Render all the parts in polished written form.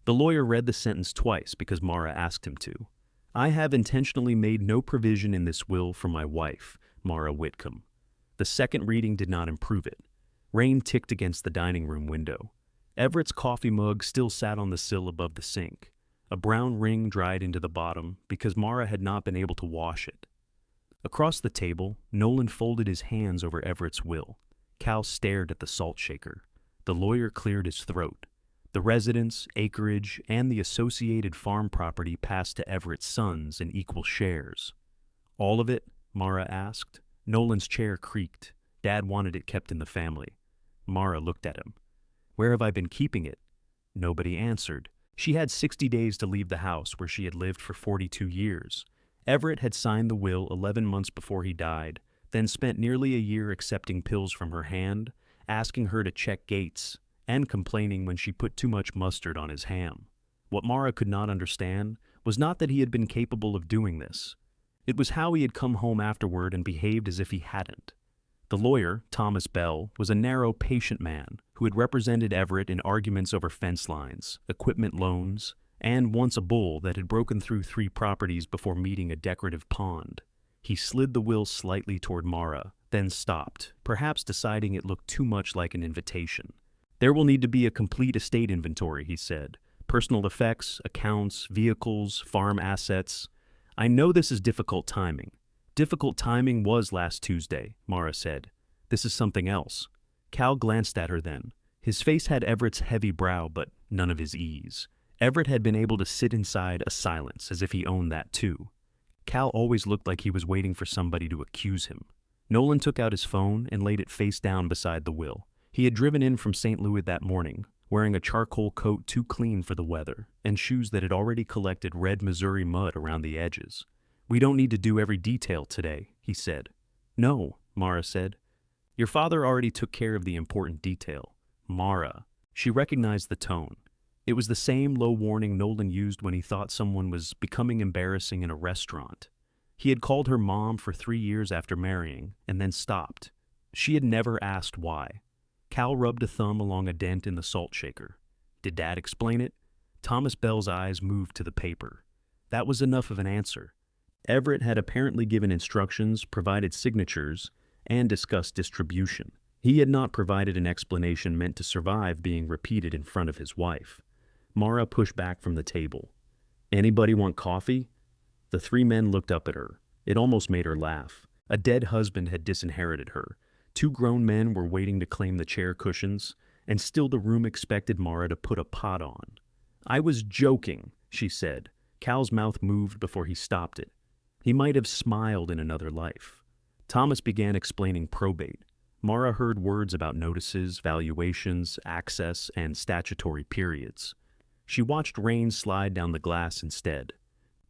The lawyer read the sentence twice because Mara asked him to. I have intentionally made no provision in this will for my wife, Mara Whitcomb. The second reading did not improve it. Rain ticked against the dining room window. Everett's coffee mug still sat on the sill above the sink. A brown ring dried into the bottom because Mara had not been able to wash it. Across the table, Nolan folded his hands over Everett's will. Cal stared at the salt shaker. The lawyer cleared his throat. The residence, acreage, and the associated farm property passed to Everett's sons in equal shares. All of it? Mara asked. Nolan's chair creaked. Dad wanted it kept in the family. Mara looked at him. Where have I been keeping it? Nobody answered. She had 60 days to leave the house where she had lived for 42 years. Everett had signed the will 11 months before he died, then spent nearly a year accepting pills from her hand, asking her to check gates, and complaining when she put too much mustard on his ham. What Mara could not understand was not that he had been capable of doing this. It was how he had come home afterward and behaved as if he hadn't. The lawyer, Thomas Bell, was a narrow, patient man who had represented Everett in arguments over fence lines, equipment loans, and once a bull that had broken through 3 properties before meeting a decorative pond. He slid the will slightly toward Mara, then stopped, perhaps deciding it looked too much like an invitation. There will need to be a complete estate inventory, he said. Personal effects, accounts, vehicles, farm assets. I know this is difficult timing. Difficult timing was last Tuesday, Mara said. This is something else. Cal glanced at her then. His face had Everett's heavy brow, but none of his ease. Everett had been able to sit inside a silence as if he owned that too. Cal always looked like he was waiting for somebody to accuse him. Nolan took out his phone and laid it face down beside the will. He had driven in from St. Louis that morning, wearing a charcoal coat too clean for the weather, and shoes that had already collected red Missouri mud around the edges. We don't need to do every detail today, he said. No, Mara said. Your father already took care of the important detail. Mara. She recognized the tone. It was the same low warning Nolan used when he thought someone was becoming embarrassing in a restaurant. He had called her mom for 3 years after marrying, and then stopped. She had never asked why. Cal rubbed a thumb along a dent in the salt shaker. Did Dad explain it? Thomas Bell's eyes moved to the paper. That was enough of an answer. Everett had apparently given instructions, provided signatures, and discussed distribution. He had not provided an explanation meant to survive being repeated in front of his wife. Mara pushed back from the table. Anybody want coffee? The 3 men looked up at her. It almost made her laugh. A dead husband had disinherited her. 2 grown men were waiting to claim the chair cushions, and still the room expected Mara to put a pot on. I was joking, she said. Cal's mouth moved before he stopped it. He might have smiled in another life. Thomas began explaining probate. Mara heard words about notices, valuations, access, and statutory periods. She watched rain slide down the glass instead.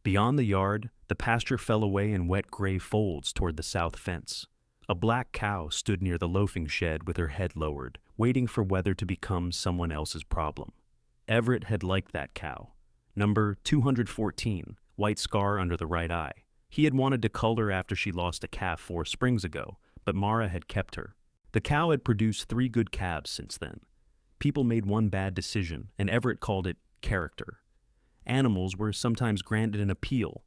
Beyond the yard, the pasture fell away in wet gray folds toward the south fence. A black cow stood near the loafing shed with her head lowered, waiting for weather to become someone else's problem. Everett had liked that cow. Number 214, white scar under the right eye. He had wanted to cull her after she lost a calf 4 springs ago, but Mara had kept her. The cow had produced 3 good calves since then. People made one bad decision, and Everett called it character. Animals were sometimes granted an appeal.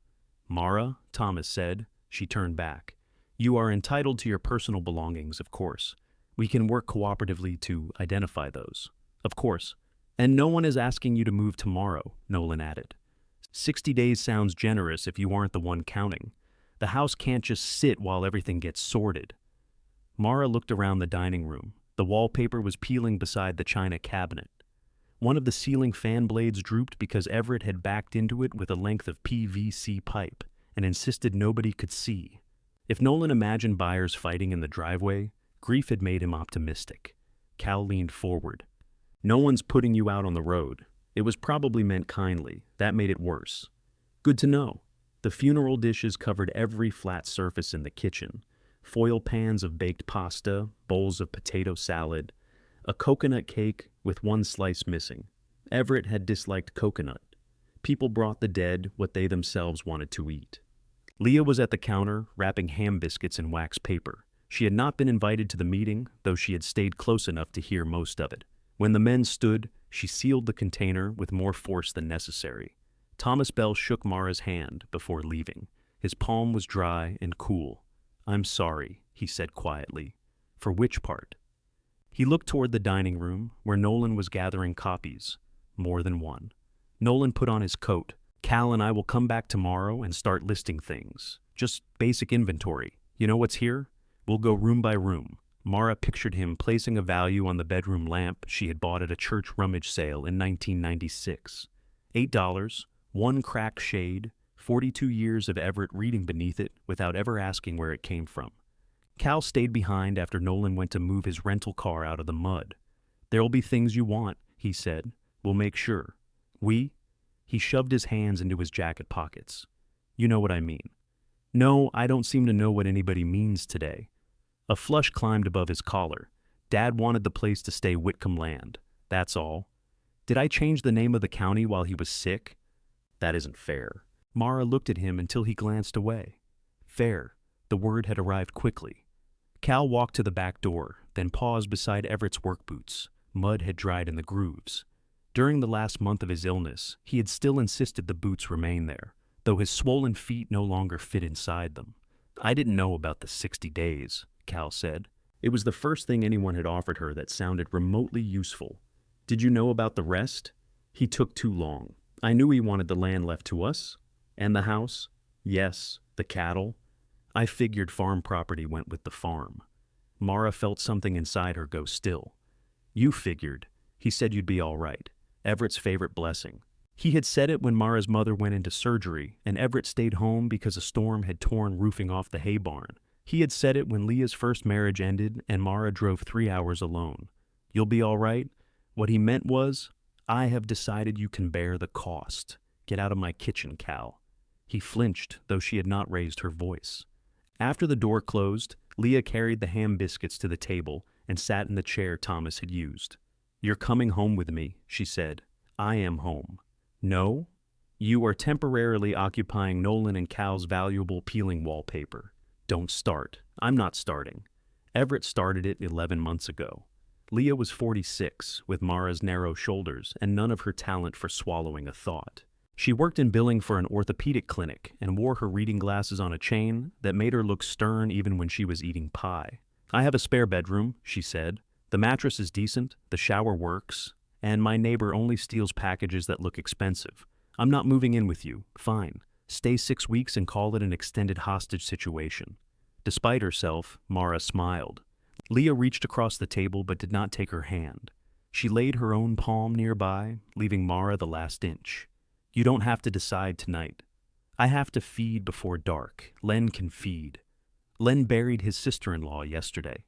Mara, Thomas said. She turned back. You are entitled to your personal belongings, of course. We can work cooperatively to identify those. Of course. And no one is asking you to move tomorrow, Nolan added. 60 days sounds generous if you aren't the one counting. The house can't just sit while everything gets sorted. Mara looked around the dining room. The wallpaper was peeling beside the china cabinet. One of the ceiling fan blades drooped because Everett had backed into it with a length of PVC pipe and insisted nobody could see. If Nolan imagined buyers fighting in the driveway, grief had made him optimistic. Cal leaned forward. No one's putting you out on the road. It was probably meant kindly. That made it worse. Good to know. The funeral dishes covered every flat surface in the kitchen. Foil pans of baked pasta, bowls of potato salad, a coconut cake with 1 slice missing. Everett had disliked coconut. People brought the dead what they themselves wanted to eat. Leah was at the counter, wrapping ham biscuits in wax paper. She had not been invited to the meeting, though she had stayed close enough to hear most of it. When the men stood, She sealed the container with more force than necessary. Thomas Bell shook Mara's hand before leaving. His palm was dry and cool. "I'm sorry," he said quietly. "For which part?" He looked toward the dining room, where Nolan was gathering copies. More than one. Nolan put on his coat. "Cal and I will come back tomorrow and start listing things. Just basic inventory. You know what's here? We'll go room by room." Mara pictured him placing a value on the bedroom lamp she had bought at a church rummage sale in 1996. $8, one cracked shade, 42 years of Everett reading beneath it without ever asking where it came from. Cal stayed behind after Nolan went to move his rental car out of the mud. "There'll be things you want," he said. "We'll make sure." "We?" He shoved his hands into his jacket pockets. "You know what I mean." "No, I don't seem to know what anybody means today." A flush climbed above his collar. "Dad wanted the place to stay Whitcomb Land. That's all." "Did I change the name of the county while he was sick?" "That isn't fair." Mara looked at him until he glanced away. Fair. The word had arrived quickly. Cal walked to the back door, then paused beside Everett's work boots. Mud had dried in the grooves. During the last month of his illness, he had still insisted the boots remain there, though his swollen feet no longer fit inside them. "I didn't know about the 60 days, Cal said. It was the first thing anyone had offered her that sounded remotely useful. "Did you know about the rest?" "He took too long. I knew he wanted the land left to us." "And the house?" "Yes. The cattle." "I figured farm property went with the farm." Mara felt something inside her go still. "You figured. He said you'd be all right." Everett's favorite blessing. He had said it when Mara's mother went into surgery and Everett stayed home because a storm had torn roofing off the hay barn. He had said it when Leah's first marriage ended and Mara drove 3 hours alone. "You'll be all right?" What he meant was, "I have decided you can bear the cost. Get out of my kitchen, Cal." He flinched, though she had not raised her voice. After the door closed, Leah carried the ham biscuits to the table and sat in the chair Thomas had used. "You're coming home with me," she said. "I am home." "No? You are temporarily occupying Nolan and Cal's valuable peeling wallpaper. Don't start. I'm not starting. Everett started it 11 months ago." Leah was 46, with Mara's narrow shoulders and none of her talent for swallowing a thought. She worked in billing for an orthopedic clinic and wore her reading glasses on a chain that made her look stern even when she was eating pie. "I have a spare bedroom," she said. "The mattress is decent, the shower works, and my neighbor only steals packages that look expensive. I'm not moving in with you. Fine. Stay 6 weeks and call it an extended hostage situation." Despite herself, Mara smiled. Leah reached across the table but did not take her hand. She laid her own palm nearby, leaving Mara the last inch. "You don't have to decide tonight. I have to feed before dark. Len can feed. Len buried his sister-in-law yesterday.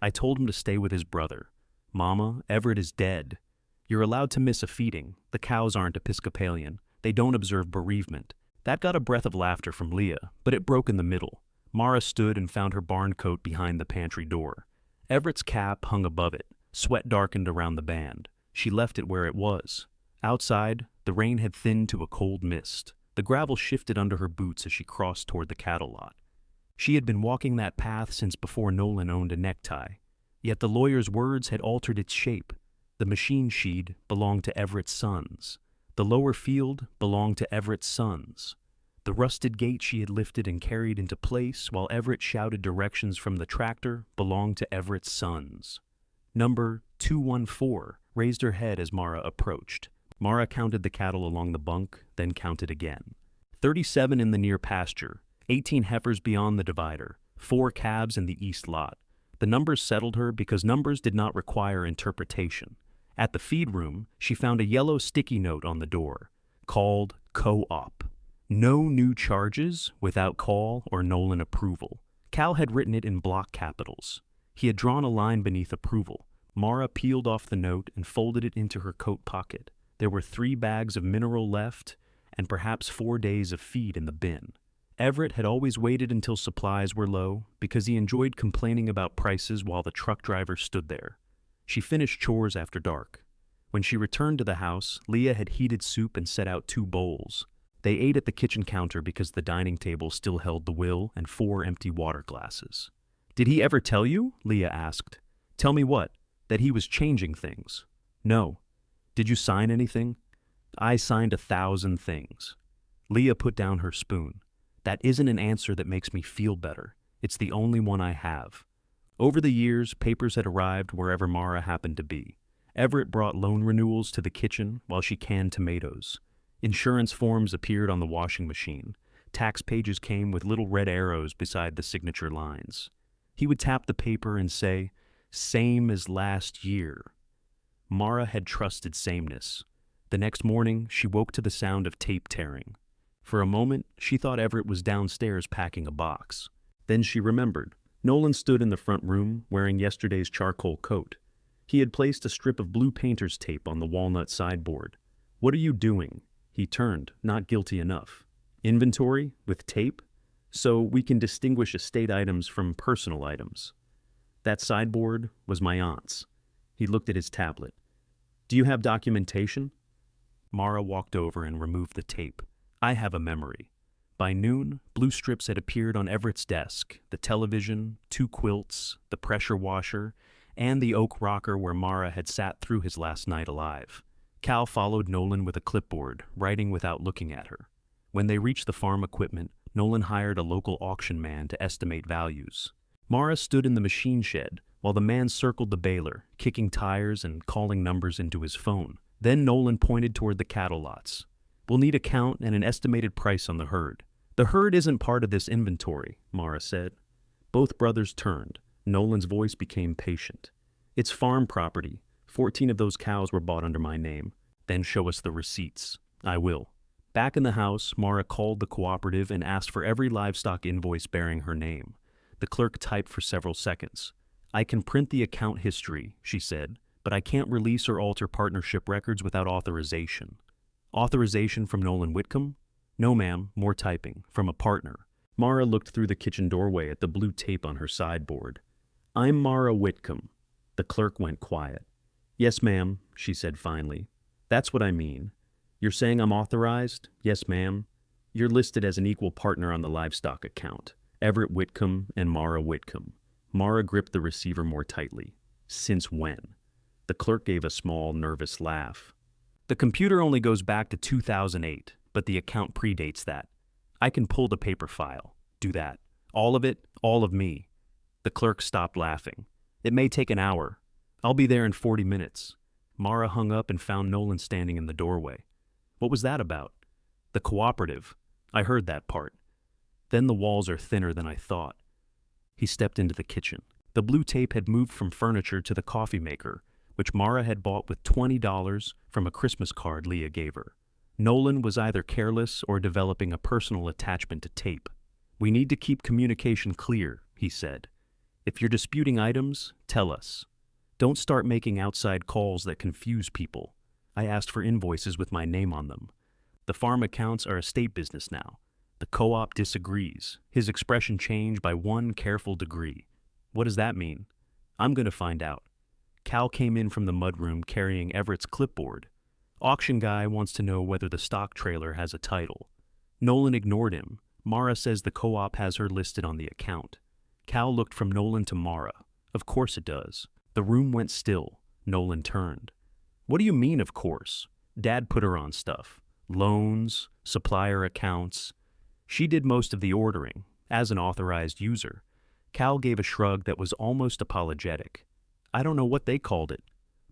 I told him to stay with his brother. Mama, Everett is dead. You're allowed to miss a feeding. The cows aren't Episcopalian. They don't observe bereavement." That got a breath of laughter from Leah, but it broke in the middle. Mara stood and found her barn coat behind the pantry door. Everett's cap hung above it. Sweat darkened around the band. She left it where it was. Outside, the rain had thinned to a cold mist. The gravel shifted under her boots as she crossed toward the cattle lot. She had been walking that path since before Nolan owned a necktie. Yet the lawyer's words had altered its shape. The machine sheed belonged to Everett's sons. The lower field belonged to Everett's sons. The rusted gate she had lifted and carried into place while Everett shouted directions from the tractor belonged to Everett's sons. Number 214 raised her head as Mara approached. Mara counted the cattle along the bunk, then counted again. 37 in the near pasture, 18 heifers beyond the divider, 4 calves in the east lot. The numbers settled her because numbers did not require interpretation. At the feed room, she found a yellow sticky note on the door, called Co-op. No new charges without call or Nolan approval. Cal had written it in block capitals. He had drawn a line beneath approval. Mara peeled off the note and folded it into her coat pocket. There were 3 bags of mineral left and perhaps 4 days of feed in the bin. Everett had always waited until supplies were low because he enjoyed complaining about prices while the truck driver stood there. She finished chores after dark. When she returned to the house, Leah had heated soup and set out 2 bowls. They ate at the kitchen counter because the dining table still held the will and 4 empty water glasses. "Did he ever tell you?" Leah asked. "Tell me what? That he was changing things?" "No." Did you sign anything? I signed 1,000 things. Leah put down her spoon. That isn't an answer that makes me feel better. It's the only one I have. Over the years, papers had arrived wherever Mara happened to be. Everett brought loan renewals to the kitchen while she canned tomatoes. Insurance forms appeared on the washing machine. Tax pages came with little red arrows beside the signature lines. He would tap the paper and say, "Same as last year." Mara had trusted sameness. The next morning, she woke to the sound of tape tearing. For a moment, she thought Everett was downstairs packing a box. Then she remembered. Nolan stood in the front room wearing yesterday's charcoal coat. He had placed a strip of blue painter's tape on the walnut sideboard. "What are you doing?" He turned, not guilty enough. "Inventory? With tape? So we can distinguish estate items from personal items." That sideboard was my aunt's. He looked at his tablet. "Do you have documentation?" Mara walked over and removed the tape. "I have a memory." By noon, blue strips had appeared on Everett's desk, the television, 2 quilts, the pressure washer, and the oak rocker where Mara had sat through his last night alive. Cal followed Nolan with a clipboard, writing without looking at her. When they reached the farm equipment, Nolan hired a local auction man to estimate values. Mara stood in the machine shed while the man circled the baler, kicking tires and calling numbers into his phone. Then Nolan pointed toward the cattle lots. "We'll need a count and an estimated price on the herd." "The herd isn't part of this inventory," Mara said. Both brothers turned. Nolan's voice became patient. "It's farm property. 14 of those cows were bought under my name. Then show us the receipts." "I will." Back in the house, Mara called the cooperative and asked for every livestock invoice bearing her name. The clerk typed for several seconds. "I can print the account history," she said, "but I can't release or alter partnership records without authorization." "Authorization from Nolan Whitcomb?" "No, ma'am, more typing. From a partner." Mara looked through the kitchen doorway at the blue tape on her sideboard. "I'm Mara Whitcomb." The clerk went quiet. "Yes, ma'am," she said finally. "That's what I mean. You're saying I'm authorized?" "Yes, ma'am. You're listed as an equal partner on the livestock account. Everett Whitcomb and Mara Whitcomb." Mara gripped the receiver more tightly. "Since when?" The clerk gave a small, nervous laugh. "The computer only goes back to 2008, but the account predates that. I can pull the paper file. Do that. All of it, all of me." The clerk stopped laughing. "It may take an hour. I'll be there in 40 minutes. Mara hung up and found Nolan standing in the doorway. "What was that about?" "The cooperative. I heard that part. Then the walls are thinner than I thought." He stepped into the kitchen. The blue tape had moved from furniture to the coffee maker, which Mara had bought with $20 from a Christmas card Leah gave her. Nolan was either careless or developing a personal attachment to tape. "We need to keep communication clear," he said. "If you're disputing items, tell us. Don't start making outside calls that confuse people. I asked for invoices with my name on them. The farm accounts are a state business now. The co-op disagrees." His expression changed by one careful degree. "What does that mean?" "I'm going to find out." Cal came in from the mudroom carrying Everett's clipboard. "Auction guy wants to know whether the stock trailer has a title." Nolan ignored him. "Mara says the co-op has her listed on the account." Cal looked from Nolan to Mara. "Of course it does." The room went still. Nolan turned. "What do you mean, of course? Dad put her on stuff. Loans, supplier accounts. She did most of the ordering, as an authorized user." Cal gave a shrug that was almost apologetic. "I don't know what they called it."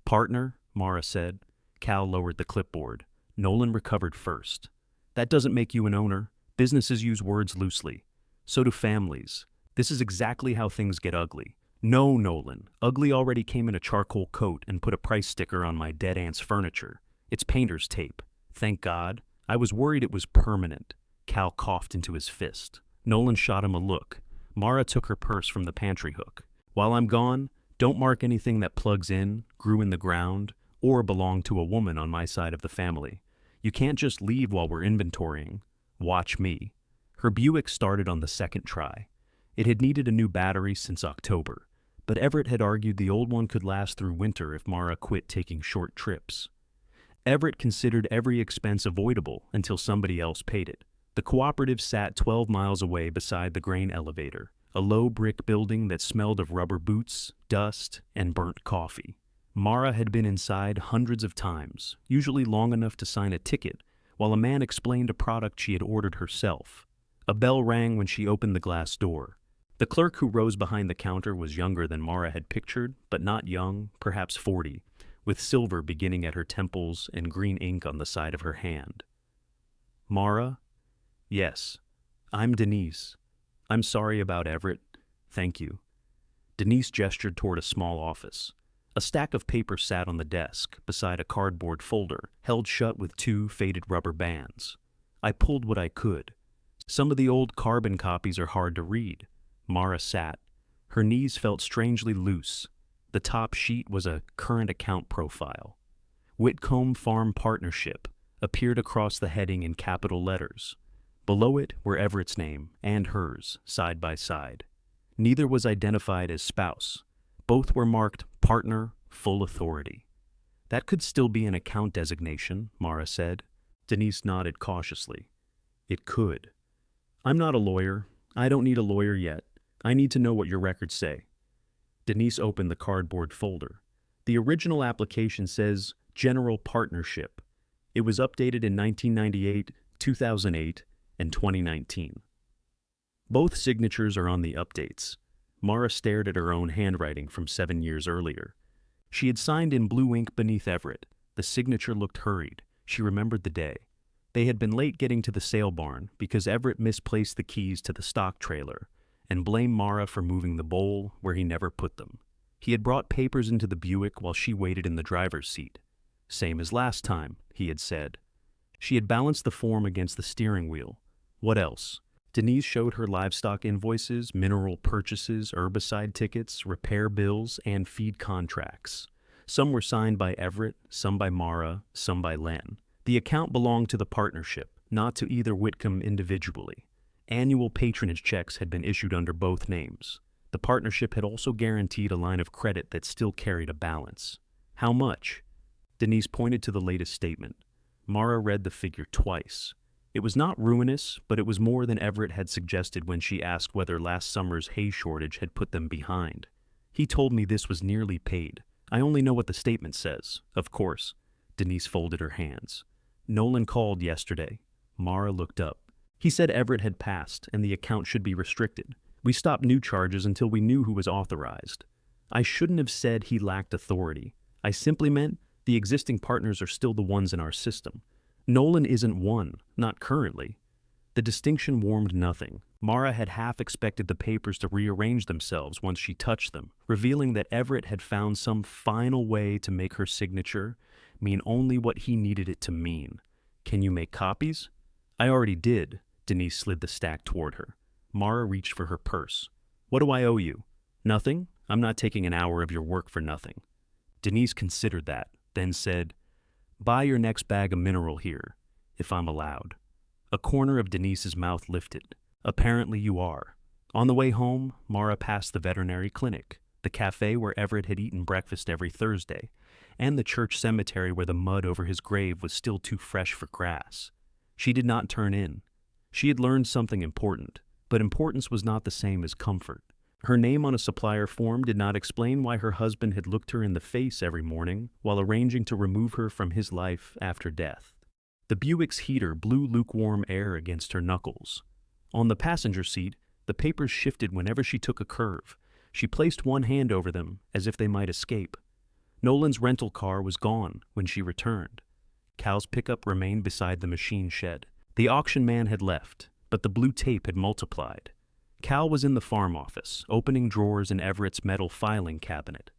"Partner," Mara said. Cal lowered the clipboard. Nolan recovered first. "That doesn't make you an owner. Businesses use words loosely. So do families. This is exactly how things get ugly." "No, Nolan. Ugly already came in a charcoal coat and put a price sticker on my dead aunt's furniture. It's painter's tape. Thank God. I was worried it was permanent." Cal coughed into his fist. Nolan shot him a look. Mara took her purse from the pantry hook. "While I'm gone, don't mark anything that plugs in, grew in the ground, or belonged to a woman on my side of the family. You can't just leave while we're inventorying. Watch me." Her Buick started on the second try. It had needed a new battery since October, but Everett had argued the old one could last through winter if Mara quit taking short trips. Everett considered every expense avoidable until somebody else paid it. The cooperative sat 12 miles away beside the grain elevator, a low brick building that smelled of rubber boots, dust, and burnt coffee. Mara had been inside hundreds of times, usually long enough to sign a ticket, while a man explained a product she had ordered herself. A bell rang when she opened the glass door. The clerk who rose behind the counter was younger than Mara had pictured, but not young, perhaps 40, with silver beginning at her temples and green ink on the side of her hand. Mara? Yes. I'm Denise. I'm sorry about Everett. Thank you. Denise gestured toward a small office. A stack of paper sat on the desk, beside a cardboard folder, held shut with 2 faded rubber bands. I pulled what I could. Some of the old carbon copies are hard to read. Mara sat. Her knees felt strangely loose. The top sheet was a current account profile. Whitcomb Farm Partnership appeared across the heading in capital letters. Below it were Everett's name and hers, side by side. Neither was identified as spouse. Both were marked partner, full authority. That could still be an account designation, Mara said. Denise nodded cautiously. It could. I'm not a lawyer. I don't need a lawyer yet. I need to know what your records say. Denise opened the cardboard folder. The original application says General Partnership. It was updated in 1998, 2008, and 2019. Both signatures are on the updates. Mara stared at her own handwriting from 7 years earlier. She had signed in blue ink beneath Everett. The signature looked hurried. She remembered the day. They had been late getting to the sale barn because Everett misplaced the keys to the stock trailer and blamed Mara for moving the bowl where he never put them. He had brought papers into the Buick while she waited in the driver's seat. Same as last time, he had said. She had balanced the form against the steering wheel. What else? Denise showed her livestock invoices, mineral purchases, herbicide tickets, repair bills, and feed contracts. Some were signed by Everett, some by Mara, some by Len. The account belonged to the partnership, not to either Whitcomb individually. Annual patronage checks had been issued under both names. The partnership had also guaranteed a line of credit that still carried a balance. How much? Denise pointed to the latest statement. Mara read the figure twice. It was not ruinous, but it was more than Everett had suggested when she asked whether last summer's hay shortage had put them behind. He told me this was nearly paid. I only know what the statement says, of course. Denise folded her hands. Nolan called yesterday. Mara looked up. He said Everett had passed and the account should be restricted. We stopped new charges until we knew who was authorized. I shouldn't have said he lacked authority. I simply meant the existing partners are still the ones in our system. Nolan isn't one, not currently. The distinction warmed nothing. Mara had half expected the papers to rearrange themselves once she touched them, revealing that Everett had found some final way to make her signature mean only what he needed it to mean. Can you make copies? I already did. Denise slid the stack toward her. Mara reached for her purse. What do I owe you? Nothing. I'm not taking an hour of your work for nothing. Denise considered that, then said, Buy your next bag of mineral here, if I'm allowed. A corner of Denise's mouth lifted. Apparently you are. On the way home, Mara passed the veterinary clinic, the cafe where Everett had eaten breakfast every Thursday, and the church cemetery where the mud over his grave was still too fresh for grass. She did not turn in. She had learned something important, but importance was not the same as comfort. Her name on a supplier form did not explain why her husband had looked her in the face every morning while arranging to remove her from his life after death. The Buick's heater blew lukewarm air against her knuckles. On the passenger seat, the papers shifted whenever she took a curve. She placed one hand over them as if they might escape. Nolan's rental car was gone when she returned. Cal's pickup remained beside the machine shed. The auction man had left, but the blue tape had multiplied. Cal was in the farm office, opening drawers in Everett's metal filing cabinet.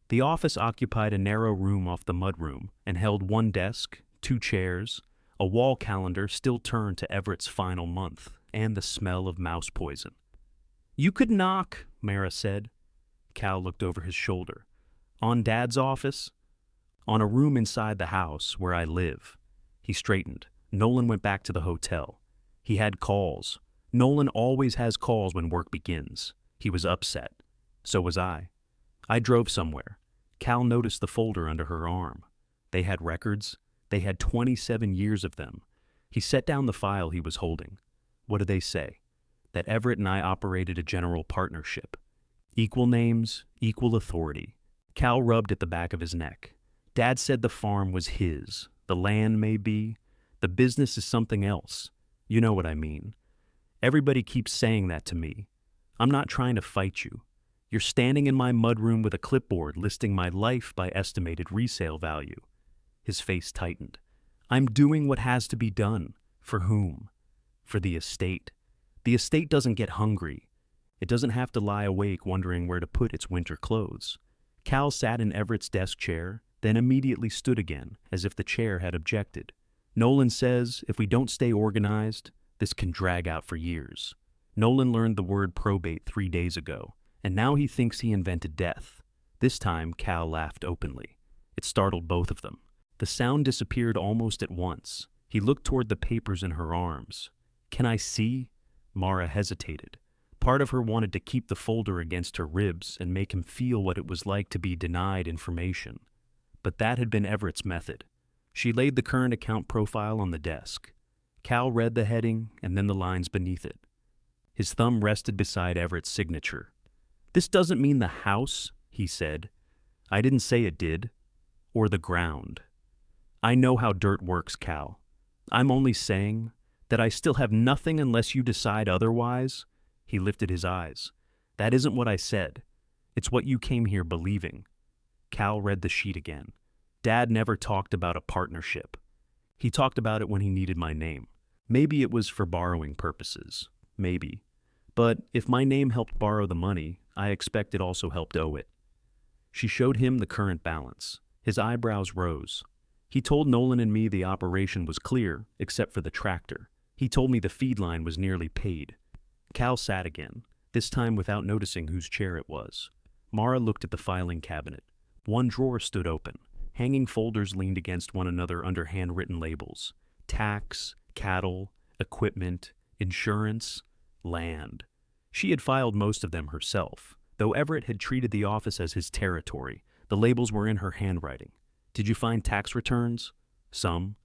The office occupied a narrow room off the mudroom and held one desk, 2 chairs, a wall calendar still turned to Everett's final month, and the smell of mouse poison. You could knock, Mara said. Cal looked over his shoulder. On Dad's office? On a room inside the house where I live. He straightened. Nolan went back to the hotel. He had calls. Nolan always has calls when work begins. He was upset. So was I. I drove somewhere. Cal noticed the folder under her arm. They had records. They had 27 years of them. He set down the file he was holding. What did they say? That Everett and I operated a general partnership. Equal names, equal authority. Cal rubbed at the back of his neck. Dad said the farm was his. The land may be. The business is something else. You know what I mean. Everybody keeps saying that to me. I'm not trying to fight you. You're standing in my mudroom with a clipboard listing my life by estimated resale value. His face tightened. I'm doing what has to be done. For whom? For the estate. The estate doesn't get hungry. It doesn't have to lie awake wondering where to put its winter clothes. Cal sat in Everett's desk chair, then immediately stood again, as if the chair had objected. Nolan says if we don't stay organized, this can drag out for years. Nolan learned the word probate 3 days ago, and now he thinks he invented death. This time, Cal laughed openly. It startled both of them. The sound disappeared almost at once. He looked toward the papers in her arms. Can I see? Mara hesitated. Part of her wanted to keep the folder against her ribs and make him feel what it was like to be denied information. But that had been Everett's method. She laid the current account profile on the desk. Cal read the heading and then the lines beneath it. His thumb rested beside Everett's signature. This doesn't mean the house, he said. I didn't say it did. Or the ground. I know how dirt works, Cal. I'm only saying that I still have nothing unless you decide otherwise. He lifted his eyes. That isn't what I said. It's what you came here believing. Cal read the sheet again. Dad never talked about a partnership. He talked about it when he needed my name. Maybe it was for borrowing purposes. Maybe. But if my name helped borrow the money, I expect it also helped owe it. She showed him the current balance. His eyebrows rose. He told Nolan and me the operation was clear, except for the tractor. He told me the feed line was nearly paid. Cal sat again, this time without noticing whose chair it was. Mara looked at the filing cabinet. One drawer stood open. Hanging folders leaned against one another under handwritten labels. Tax, cattle, equipment, insurance, land. She had filed most of them herself. Though Everett had treated the office as his territory, the labels were in her handwriting. Did you find tax returns? Some.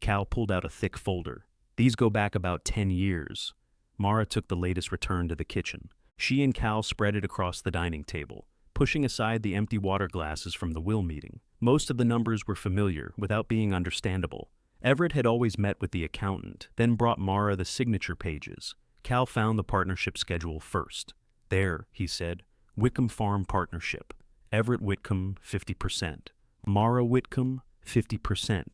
Cal pulled out a thick folder. These go back about 10 years. Mara took the latest return to the kitchen. She and Cal spread it across the dining table, pushing aside the empty water glasses from the will meeting. Most of the numbers were familiar, without being understandable. Everett had always met with the accountant, then brought Mara the signature pages. Cal found the partnership schedule first. There, he said, Whitcomb Farm Partnership. Everett Whitcomb, 50%. Mara Whitcomb, 50%.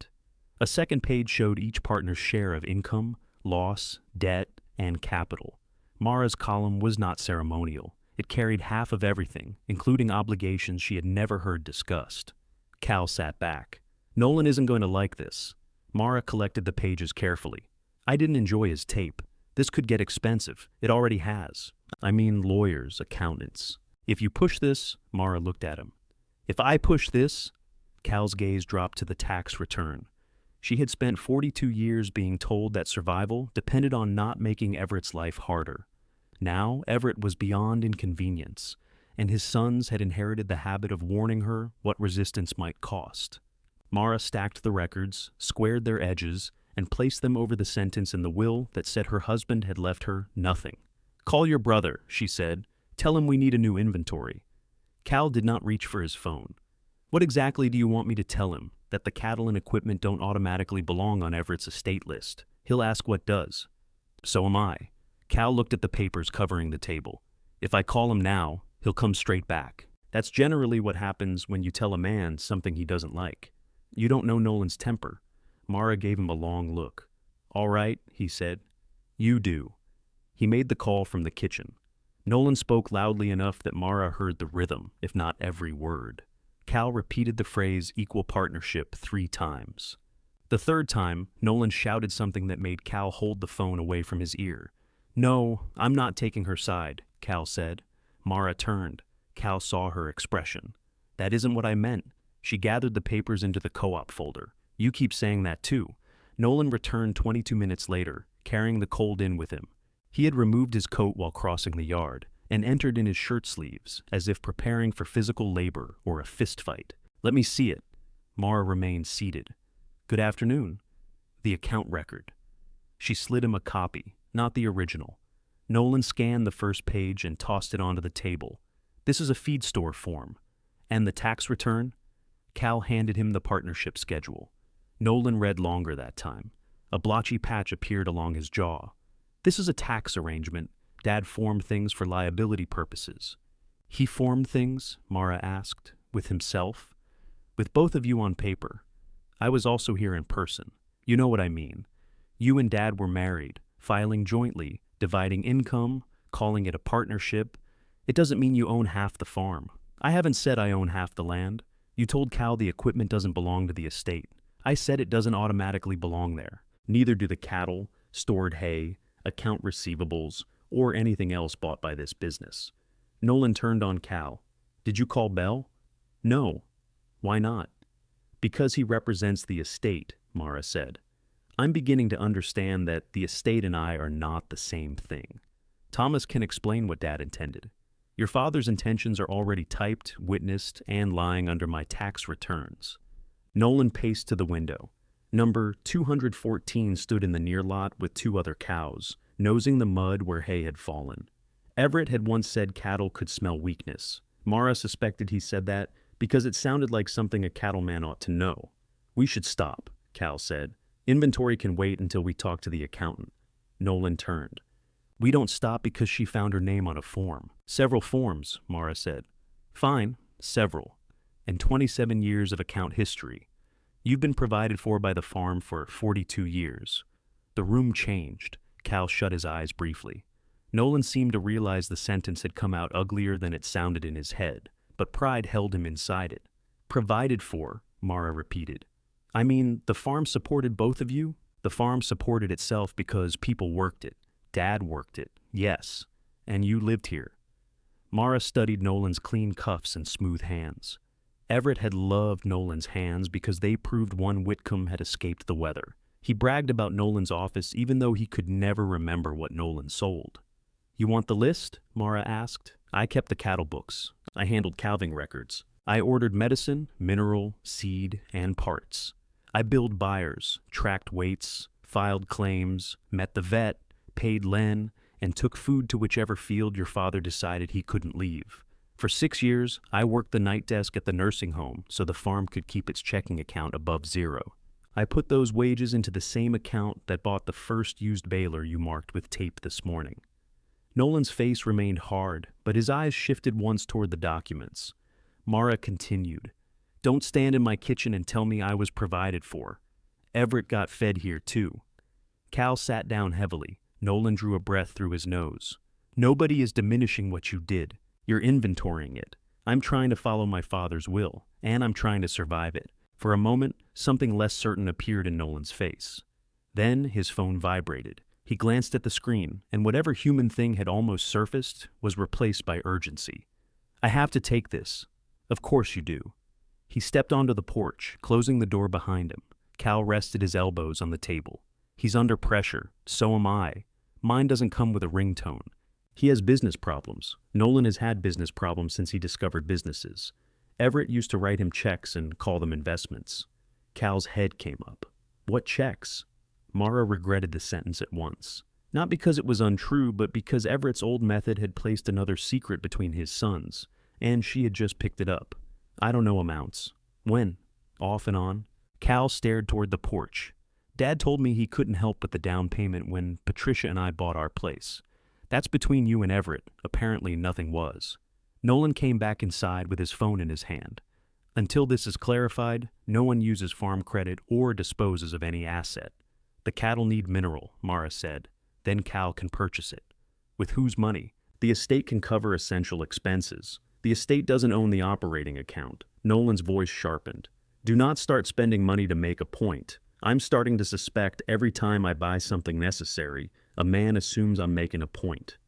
A second page showed each partner's share of income, loss, debt, and capital. Mara's column was not ceremonial. It carried half of everything, including obligations she had never heard discussed. Cal sat back. Nolan isn't going to like this. Mara collected the pages carefully. I didn't enjoy his tape. This could get expensive. It already has. I mean lawyers, accountants. If you push this, Mara looked at him. If I push this, Cal's gaze dropped to the tax return. She had spent 42 years being told that survival depended on not making Everett's life harder. Now, Everett was beyond inconvenience, and his sons had inherited the habit of warning her what resistance might cost. Mara stacked the records, squared their edges, and placed them over the sentence in the will that said her husband had left her nothing. Call your brother, she said. Tell him we need a new inventory. Cal did not reach for his phone. What exactly do you want me to tell him? That the cattle and equipment don't automatically belong on Everett's estate list. He'll ask what does. So am I. Cal looked at the papers covering the table. If I call him now, he'll come straight back. That's generally what happens when you tell a man something he doesn't like. You don't know Nolan's temper. Mara gave him a long look. All right, he said. You do. He made the call from the kitchen. Nolan spoke loudly enough that Mara heard the rhythm, if not every word. Cal repeated the phrase equal partnership 3 times. The third time, Nolan shouted something that made Cal hold the phone away from his ear. No, I'm not taking her side, Cal said. Mara turned. Cal saw her expression. That isn't what I meant. She gathered the papers into the co-op folder. You keep saying that too. Nolan returned 22 minutes later, carrying the cold in with him. He had removed his coat while crossing the yard, and entered in his shirt sleeves, as if preparing for physical labor or a fist fight. Let me see it. Mara remained seated. Good afternoon. The account record. She slid him a copy, not the original. Nolan scanned the first page and tossed it onto the table. This is a feed store form. And the tax return? Cal handed him the partnership schedule. Nolan read longer that time. A blotchy patch appeared along his jaw. This is a tax arrangement. Dad formed things for liability purposes. He formed things, Mara asked, with himself? With both of you on paper. I was also here in person. You know what I mean. You and Dad were married, filing jointly, dividing income, calling it a partnership. It doesn't mean you own half the farm. I haven't said I own half the land. You told Cal the equipment doesn't belong to the estate. I said it doesn't automatically belong there. Neither do the cattle, stored hay, account receivables, or anything else bought by this business. Nolan turned on Cal. Did you call Bell? No. Why not? Because he represents the estate, Mara said. I'm beginning to understand that the estate and I are not the same thing. Thomas can explain what Dad intended. Your father's intentions are already typed, witnessed, and lying under my tax returns. Nolan paced to the window. Number 214 stood in the near lot with two other cows, nosing the mud where hay had fallen. Everett had once said cattle could smell weakness. Mara suspected he said that because it sounded like something a cattleman ought to know. We should stop, Cal said. Inventory can wait until we talk to the accountant. Nolan turned. We don't stop because she found her name on a form. Several forms, Mara said. Fine, several. And 27 years of account history. You've been provided for by the farm for 42 years. The room changed. Cal shut his eyes briefly. Nolan seemed to realize the sentence had come out uglier than it sounded in his head, but pride held him inside it. Provided for, Mara repeated. I mean, the farm supported both of you? The farm supported itself because people worked it. Dad worked it, yes. And you lived here. Mara studied Nolan's clean cuffs and smooth hands. Everett had loved Nolan's hands because they proved one Whitcomb had escaped the weather. He bragged about Nolan's office even though he could never remember what Nolan sold. You want the list? Mara asked. I kept the cattle books. I handled calving records. I ordered medicine, mineral, seed, and parts. I billed buyers, tracked weights, filed claims, met the vet, paid Len, and took food to whichever field your father decided he couldn't leave. For 6 years, I worked the night desk at the nursing home so the farm could keep its checking account above zero. I put those wages into the same account that bought the first used baler you marked with tape this morning. Nolan's face remained hard, but his eyes shifted once toward the documents. Mara continued. Don't stand in my kitchen and tell me I was provided for. Everett got fed here too. Cal sat down heavily. Nolan drew a breath through his nose. Nobody is diminishing what you did. You're inventorying it. I'm trying to follow my father's will, and I'm trying to survive it. For a moment, something less certain appeared in Nolan's face. Then his phone vibrated. He glanced at the screen, and whatever human thing had almost surfaced was replaced by urgency. I have to take this. Of course you do. He stepped onto the porch, closing the door behind him. Cal rested his elbows on the table. He's under pressure. So am I. Mine doesn't come with a ringtone. He has business problems. Nolan has had business problems since he discovered businesses. Everett used to write him checks and call them investments. Cal's head came up. What checks? Mara regretted the sentence at once. Not because it was untrue, but because Everett's old method had placed another secret between his sons, and she had just picked it up. I don't know amounts. When? Off and on? Cal stared toward the porch. Dad told me he couldn't help but the down payment when Patricia and I bought our place. That's between you and Everett. Apparently nothing was. Nolan came back inside with his phone in his hand. Until this is clarified, no one uses farm credit or disposes of any asset. The cattle need mineral, Mara said. Then Cal can purchase it. With whose money? The estate can cover essential expenses. The estate doesn't own the operating account. Nolan's voice sharpened. Do not start spending money to make a point. I'm starting to suspect every time I buy something necessary, a man assumes I'm making a point.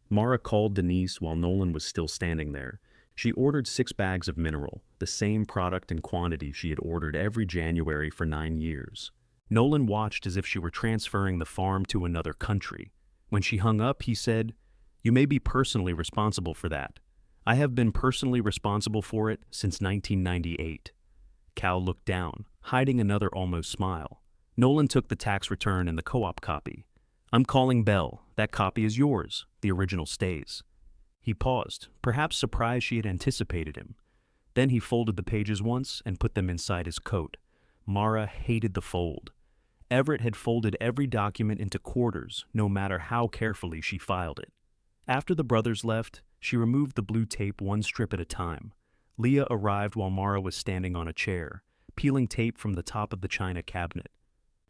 Mara called Denise while Nolan was still standing there. She ordered 6 bags of mineral, the same product and quantity she had ordered every January for 9 years. Nolan watched as if she were transferring the farm to another country. When she hung up, he said, You may be personally responsible for that. I have been personally responsible for it since 1998. Cal looked down, hiding another almost smile. Nolan took the tax return and the co-op copy. I'm calling Bell. That copy is yours. The original stays. He paused, perhaps surprised she had anticipated him. Then he folded the pages once and put them inside his coat. Mara hated the fold. Everett had folded every document into quarters, no matter how carefully she filed it. After the brothers left, she removed the blue tape one strip at a time. Leah arrived while Mara was standing on a chair, peeling tape from the top of the china cabinet.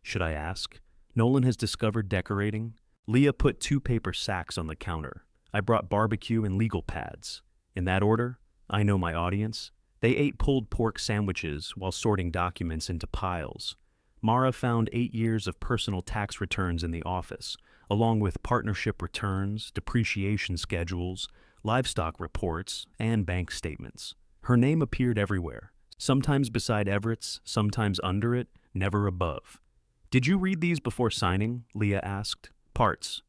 Should I ask? Nolan has discovered decorating. Leah put 2 paper sacks on the counter. I brought barbecue and legal pads. In that order, I know my audience. They ate pulled pork sandwiches while sorting documents into piles. Mara found 8 years of personal tax returns in the office, along with partnership returns, depreciation schedules, livestock reports, and bank statements. Her name appeared everywhere, sometimes beside Everett's, sometimes under it, never above. Did you read these before signing? Leah asked. Parts.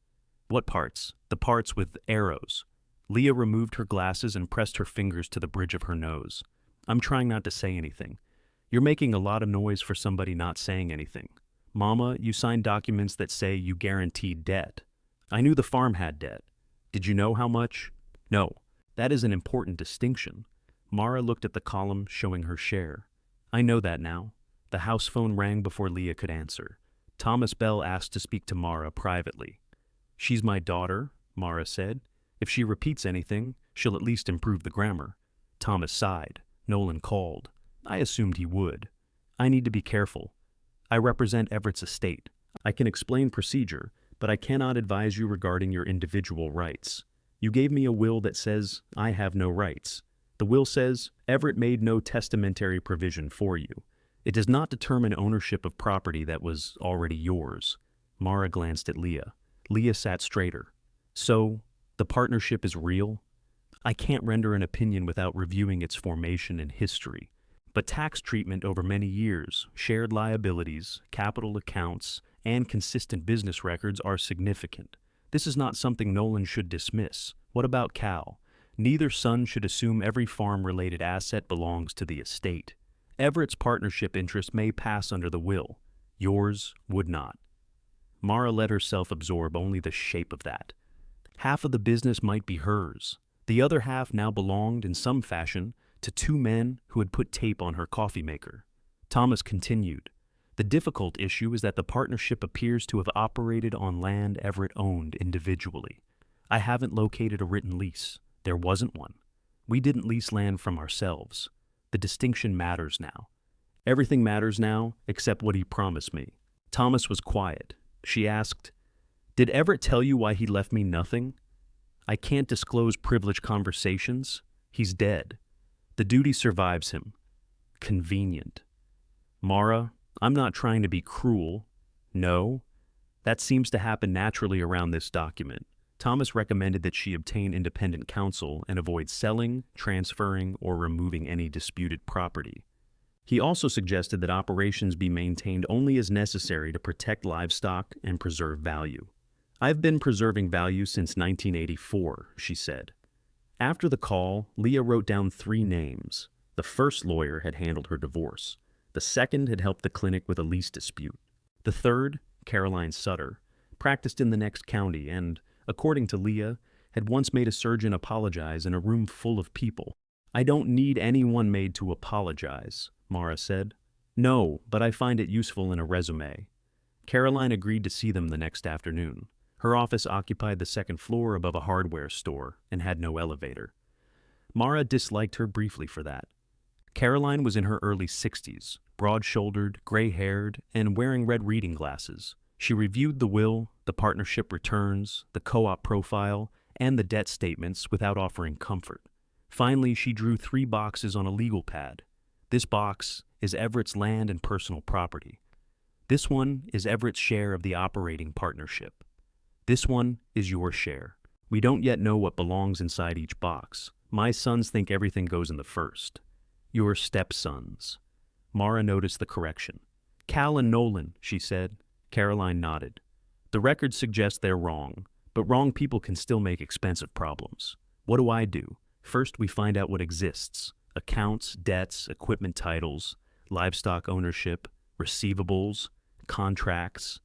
What parts? The parts with arrows. Leah removed her glasses and pressed her fingers to the bridge of her nose. I'm trying not to say anything. You're making a lot of noise for somebody not saying anything. Mama, you signed documents that say you guaranteed debt. I knew the farm had debt. Did you know how much? No. That is an important distinction. Mara looked at the column showing her share. I know that now. The house phone rang before Leah could answer. Thomas Bell asked to speak to Mara privately. She's my daughter, Mara said. If she repeats anything, she'll at least improve the grammar. Thomas sighed. Nolan called. I assumed he would. I need to be careful. I represent Everett's estate. I can explain procedure, but I cannot advise you regarding your individual rights. You gave me a will that says I have no rights. The will says Everett made no testamentary provision for you. It does not determine ownership of property that was already yours. Mara glanced at Leah. Leah sat straighter. So, the partnership is real? I can't render an opinion without reviewing its formation and history. But tax treatment over many years, shared liabilities, capital accounts, and consistent business records are significant. This is not something Nolan should dismiss. What about Cal? Neither son should assume every farm-related asset belongs to the estate. Everett's partnership interest may pass under the will. Yours would not. Mara let herself absorb only the shape of that. Half of the business might be hers. The other half now belonged, in some fashion, to 2 men who had put tape on her coffee maker. Thomas continued. The difficult issue is that the partnership appears to have operated on land Everett owned individually. I haven't located a written lease. There wasn't one. We didn't lease land from ourselves. The distinction matters now. Everything matters now, except what he promised me. Thomas was quiet. She asked, Did Everett tell you why he left me nothing? I can't disclose privileged conversations. He's dead. The duty survives him. Convenient. Mara, I'm not trying to be cruel. No. That seems to happen naturally around this document. Thomas recommended that she obtain independent counsel and avoid selling, transferring, or removing any disputed property. He also suggested that operations be maintained only as necessary to protect livestock and preserve value. I've been preserving value since 1984, she said. After the call, Leah wrote down 3 names. The first lawyer had handled her divorce. The second had helped the clinic with a lease dispute. The third, Caroline Sutter, practiced in the next county and, according to Leah, had once made a surgeon apologize in a room full of people. I don't need anyone made to apologize, Mara said. No, but I find it useful in a resume. Caroline agreed to see them the next afternoon. Her office occupied the 2nd floor above a hardware store and had no elevator. Mara disliked her briefly for that. Caroline was in her early 60s, broad-shouldered, gray-haired, and wearing red reading glasses. She reviewed the will, the partnership returns, the co-op profile, and the debt statements without offering comfort. Finally, she drew 3 boxes on a legal pad. This box is Everett's land and personal property. This one is Everett's share of the operating partnership. This one is your share. We don't yet know what belongs inside each box. My sons think everything goes in the first. Your stepsons. Mara noticed the correction. Cal and Nolan, she said. Caroline nodded. The records suggest they're wrong, but wrong people can still make expensive problems. What do? First, we find out what exists. Accounts, debts, equipment titles, livestock ownership, receivables, contracts.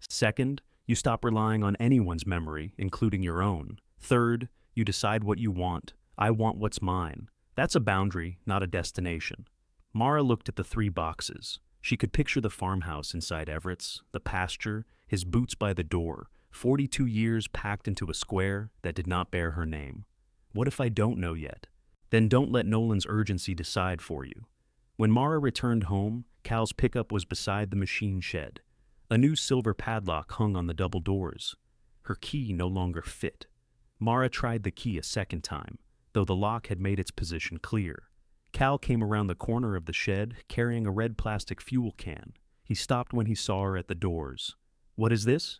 Second, you stop relying on anyone's memory, including your own. Third, you decide what you want. I want what's mine. That's a boundary, not a destination. Mara looked at the 3 boxes. She could picture the farmhouse inside Everett's, the pasture, his boots by the door, 42 years packed into a square that did not bear her name. What if I don't know yet? Then don't let Nolan's urgency decide for you. When Mara returned home, Cal's pickup was beside the machine shed. A new silver padlock hung on the double doors. Her key no longer fit. Mara tried the key a second time, though the lock had made its position clear. Cal came around the corner of the shed, carrying a red plastic fuel can. He stopped when he saw her at the doors. "What is this?"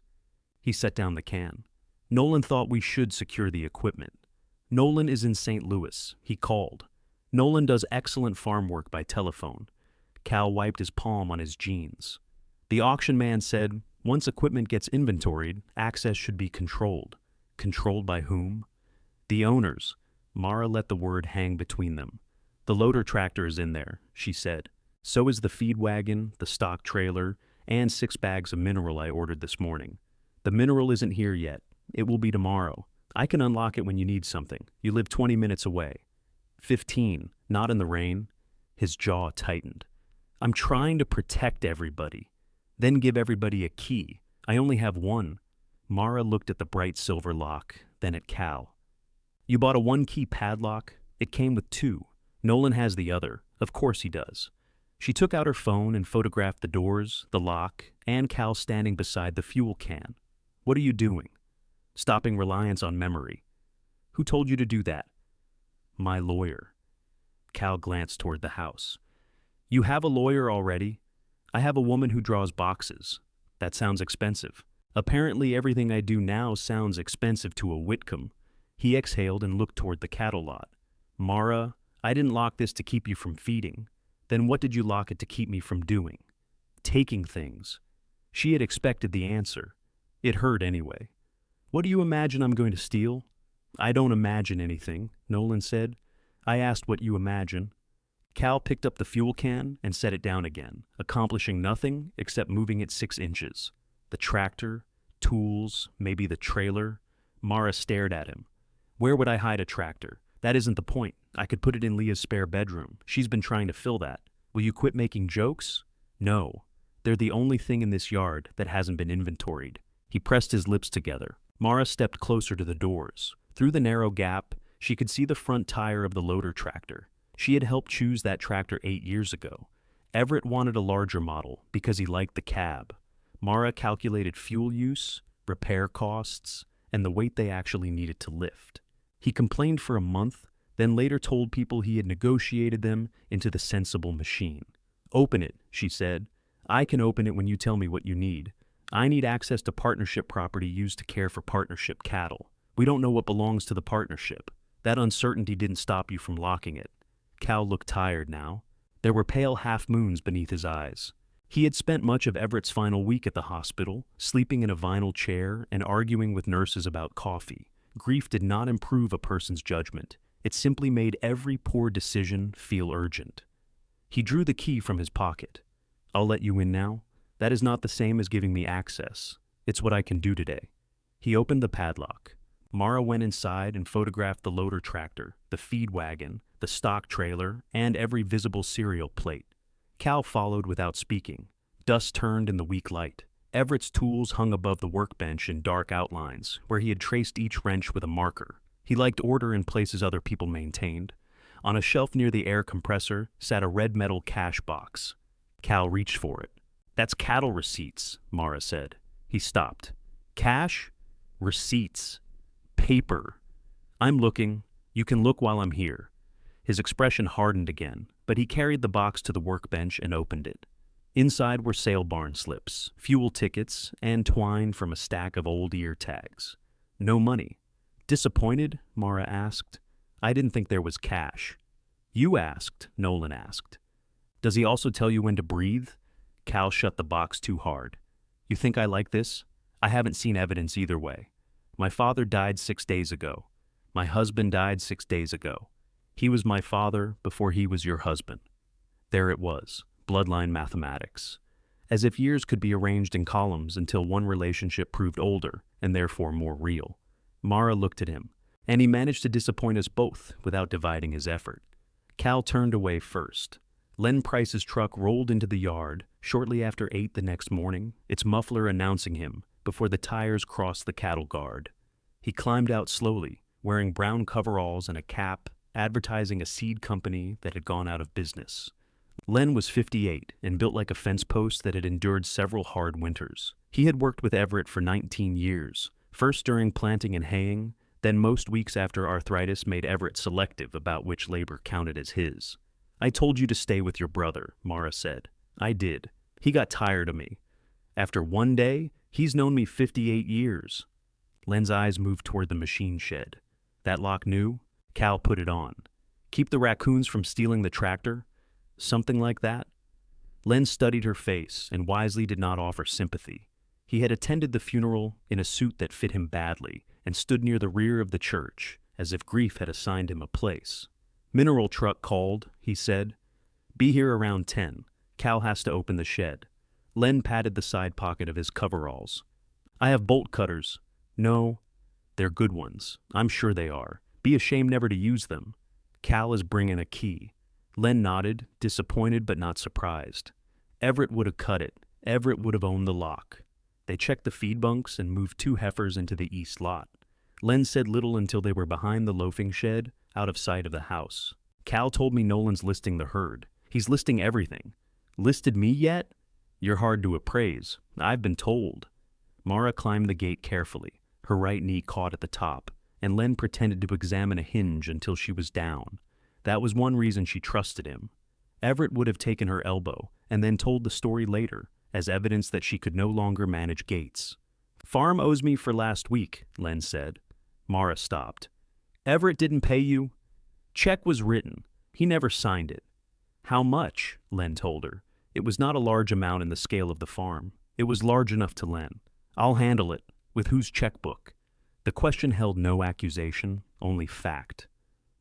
He set down the can. "Nolan thought we should secure the equipment. Nolan is in St. Louis," he called. "Nolan does excellent farm work by telephone." Cal wiped his palm on his jeans. The auction man said, "Once equipment gets inventoried, access should be controlled." Controlled by whom? The owners. Mara let the word hang between them. "The loader tractor is in there," she said. "So is the feed wagon, the stock trailer, and 6 bags of mineral I ordered this morning. The mineral isn't here yet. It will be tomorrow. I can unlock it when you need something. You live 20 minutes away." 15, not in the rain. His jaw tightened. "I'm trying to protect everybody. Then give everybody a key. I only have one." Mara looked at the bright silver lock, then at Cal. "You bought a 1-key padlock? It came with 2. Nolan has the other. Of course he does." She took out her phone and photographed the doors, the lock, and Cal standing beside the fuel can. "What are you doing?" "Stopping reliance on memory." "Who told you to do that?" "My lawyer." Cal glanced toward the house. "You have a lawyer already?" "I have a woman who draws boxes." "That sounds expensive." "Apparently everything I do now sounds expensive to a Whitcomb." He exhaled and looked toward the cattle lot. "Mara, I didn't lock this to keep you from feeding. Then what did you lock it to keep me from doing?" "Taking things." She had expected the answer. It hurt anyway. "What do you imagine I'm going to steal?" "I don't imagine anything," Nolan said. "I asked what you imagine." Cal picked up the fuel can and set it down again, accomplishing nothing except moving it 6 inches. The tractor, tools, maybe the trailer. Mara stared at him. "Where would I hide a tractor? That isn't the point. I could put it in Leah's spare bedroom. She's been trying to fill that. Will you quit making jokes?" "No. They're the only thing in this yard that hasn't been inventoried." He pressed his lips together. Mara stepped closer to the doors. Through the narrow gap, she could see the front tire of the loader tractor. She had helped choose that tractor 8 years ago. Everett wanted a larger model because he liked the cab. Mara calculated fuel use, repair costs, and the weight they actually needed to lift. He complained for a month, then later told people he had negotiated them into the sensible machine. "Open it," she said. "I can open it when you tell me what you need. I need access to partnership property used to care for partnership cattle. We don't know what belongs to the partnership. That uncertainty didn't stop you from locking it." Cal looked tired now. There were pale half-moons beneath his eyes. He had spent much of Everett's final week at the hospital, sleeping in a vinyl chair and arguing with nurses about coffee. Grief did not improve a person's judgment. It simply made every poor decision feel urgent. He drew the key from his pocket. "I'll let you in now. That is not the same as giving me access. It's what I can do today." He opened the padlock. Mara went inside and photographed the loader tractor, the feed wagon, the stock trailer, and every visible serial plate. Cal followed without speaking. Dust turned in the weak light. Everett's tools hung above the workbench in dark outlines, where he had traced each wrench with a marker. He liked order in places other people maintained. On a shelf near the air compressor sat a red metal cash box. Cal reached for it. "That's cattle receipts," Mara said. He stopped. "Cash? Receipts. Paper. I'm looking. You can look while I'm here." His expression hardened again, but he carried the box to the workbench and opened it. Inside were sale barn slips, fuel tickets, and twine from a stack of old ear tags. No money. "Disappointed?" Mara asked. "I didn't think there was cash." "You asked," Nolan asked. "Does he also tell you when to breathe?" Cal shut the box too hard. "You think I like this? I haven't seen evidence either way. My father died 6 days ago. My husband died 6 days ago. He was my father before he was your husband." There it was, bloodline mathematics. As if years could be arranged in columns until one relationship proved older and therefore more real. Mara looked at him, and he managed to disappoint us both without dividing his effort. Cal turned away first. Len Price's truck rolled into the yard shortly after 8 the next morning, its muffler announcing him before the tires crossed the cattle guard. He climbed out slowly, wearing brown coveralls and a cap, advertising a seed company that had gone out of business. Len was 58 and built like a fence post that had endured several hard winters. He had worked with Everett for 19 years, first during planting and haying, then most weeks after arthritis made Everett selective about which labor counted as his. "I told you to stay with your brother," Mara said. "I did. He got tired of me. After one day, he's known me 58 years. Len's eyes moved toward the machine shed. "That lock new?" Cal put it on. "Keep the raccoons from stealing the tractor?" "Something like that." Len studied her face and wisely did not offer sympathy. He had attended the funeral in a suit that fit him badly and stood near the rear of the church, as if grief had assigned him a place. "Mineral truck called," he said. "Be here around 10. Cal has to open the shed." Len patted the side pocket of his coveralls. "I have bolt cutters." "No." "They're good ones. I'm sure they are. Be ashamed never to use them." "Cal is bringing a key." Len nodded, disappointed but not surprised. Everett would have cut it. Everett would have owned the lock. They checked the feed bunks and moved 2 heifers into the east lot. Len said little until they were behind the loafing shed, out of sight of the house. "Cal told me Nolan's listing the herd. He's listing everything." "Listed me yet?" "You're hard to appraise. I've been told." Mara climbed the gate carefully. Her right knee caught at the top, and Len pretended to examine a hinge until she was down. That was one reason she trusted him. Everett would have taken her elbow and then told the story later, as evidence that she could no longer manage gates. "Farm owes me for last week," Len said. Mara stopped. "Everett didn't pay you?" "Check was written. He never signed it." "How much?" Len told her. It was not a large amount in the scale of the farm. It was large enough to Len. "I'll handle it. With whose checkbook?" The question held no accusation, only fact.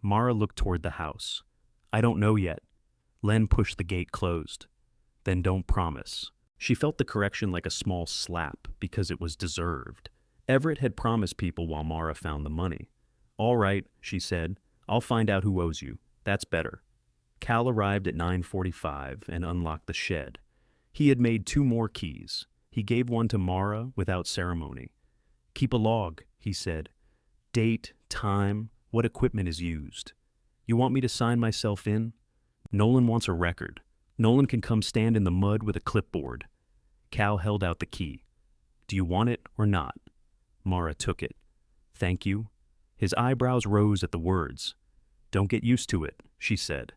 Mara looked toward the house. "I don't know yet." Len pushed the gate closed. "Then don't promise." She felt the correction like a small slap because it was deserved. Everett had promised people while Mara found the money. "All right," she said. "I'll find out who owes you. That's better." Cal arrived at 9:45 and unlocked the shed. He had made 2 more keys. He gave one to Mara without ceremony. "Keep a log," he said. "Date, time, what equipment is used. You want me to sign myself in?" "Nolan wants a record. Nolan can come stand in the mud with a clipboard." Cal held out the key. "Do you want it or not?" Mara took it. "Thank you." His eyebrows rose at the words. "Don't get used to it," she said.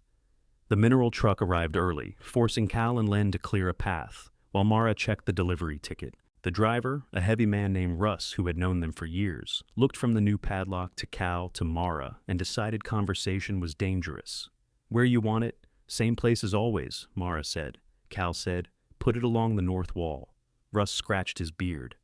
The mineral truck arrived early, forcing Cal and Len to clear a path, while Mara checked the delivery ticket. The driver, a heavy man named Russ who had known them for years, looked from the new padlock to Cal to Mara and decided conversation was dangerous. "Where you want it? Same place as always," Mara said. Cal said, "Put it along the north wall." Russ scratched his beard.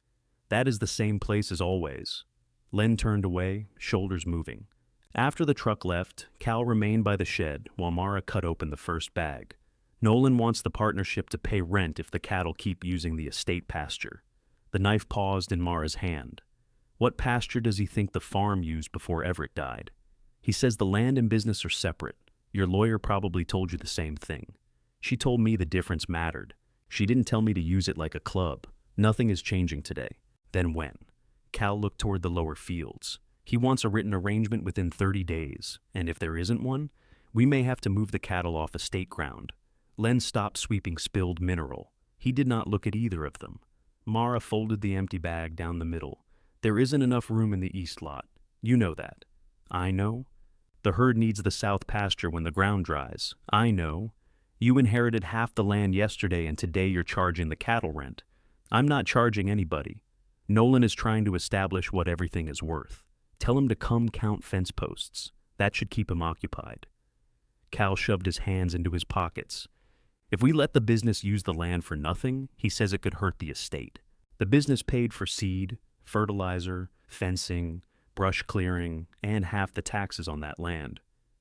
"That is the same place as always." Len turned away, shoulders moving. After the truck left, Cal remained by the shed while Mara cut open the first bag. "Nolan wants the partnership to pay rent if the cattle keep using the estate pasture." The knife paused in Mara's hand. "What pasture does he think the farm used before Everett died?" "He says the land and business are separate. Your lawyer probably told you the same thing." "She told me the difference mattered. She didn't tell me to use it like a club. Nothing is changing today." "Then when?" Cal looked toward the lower fields. "He wants a written arrangement within 30 days, and if there isn't one, we may have to move the cattle off estate ground." Len stopped sweeping spilled mineral. He did not look at either of them. Mara folded the empty bag down the middle. "There isn't enough room in the east lot. You know that." "I know." "The herd needs the south pasture when the ground dries." "I know." "You inherited half the land yesterday and today you're charging the cattle rent." "I'm not charging anybody. Nolan is trying to establish what everything is worth. Tell him to come count fence posts. That should keep him occupied." Cal shoved his hands into his pockets. "If we let the business use the land for nothing, he says it could hurt the estate. The business paid for seed, fertilizer, fencing, brush clearing, and half the taxes on that land.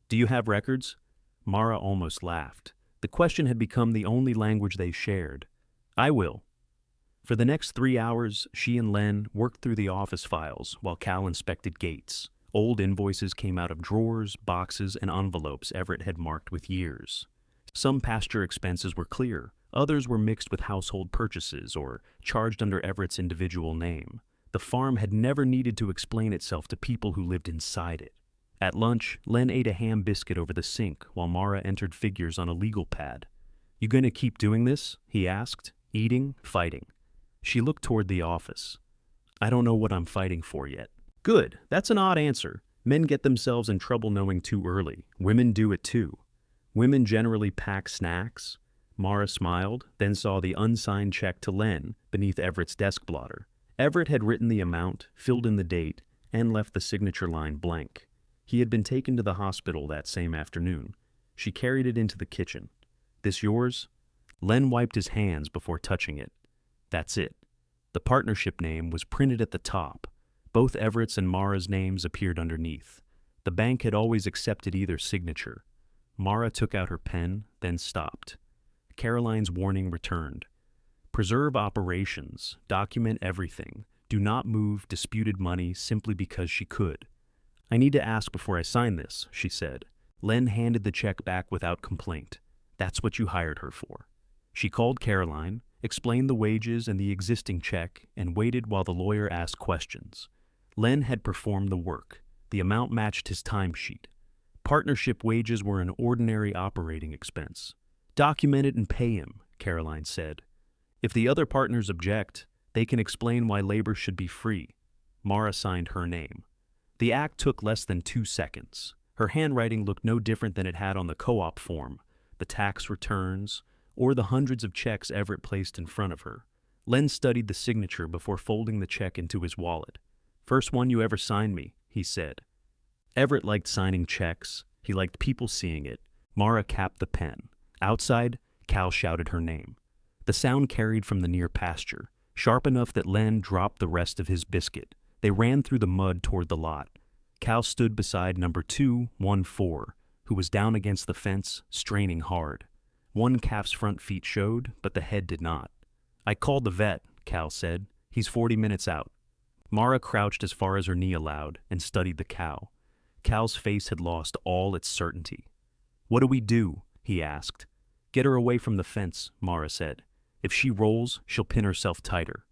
Do you have records?" Mara almost laughed. The question had become the only language they shared. "I will." For the next 3 hours, she and Len worked through the office files while Cal inspected gates. Old invoices came out of drawers, boxes, and envelopes Everett had marked with years. Some pasture expenses were clear, others were mixed with household purchases or charged under Everett's individual name. The farm had never needed to explain itself to people who lived inside it. At lunch, Len ate a ham biscuit over the sink while Mara entered figures on a legal pad. "You gonna keep doing this?" he asked. "Eating, fighting." She looked toward the office. "I don't know what I'm fighting for yet." "Good, that's an odd answer. Men get themselves in trouble knowing too early. Women do it too." "Women generally pack snacks." Mara smiled, then saw the unsigned check to Len beneath Everett's desk blotter. Everett had written the amount, filled in the date, and left the signature line blank. He had been taken to the hospital that same afternoon. She carried it into the kitchen. "This yours?" Len wiped his hands before touching it. "That's it." The partnership name was printed at the top. Both Everett's and Mara's names appeared underneath. The bank had always accepted either signature. Mara took out her pen, then stopped. Caroline's warning returned. "Preserve operations, document everything. Do not move disputed money simply because she could." "I need to ask before I sign this," she said. Len handed the check back without complaint. "That's what you hired her for." She called Caroline, explained the wages and the existing check, and waited while the lawyer asked questions. Len had performed the work. The amount matched his timesheet. Partnership wages were an ordinary operating expense. "Document it and pay him," Caroline said. "If the other partners object, they can explain why labor should be free." Mara signed her name. The act took less than 2 seconds. Her handwriting looked no different than it had on the co-op form, the tax returns, or the hundreds of checks Everett placed in front of her. Len studied the signature before folding the check into his wallet. "First one you ever signed me," he said. Everett liked signing checks. He liked people seeing it. Mara capped the pen. Outside, Cal shouted her name. The sound carried from the near pasture, sharp enough that Len dropped the rest of his biscuit. They ran through the mud toward the lot. Cal stood beside number 214, who was down against the fence, straining hard. One calf's front feet showed, but the head did not. "I called the vet," Cal said. "He's 40 minutes out." Mara crouched as far as her knee allowed and studied the cow. Cal's face had lost all its certainty. "What do we do?" he asked. "Get her away from the fence," Mara said. "If she rolls, she'll pin herself tighter."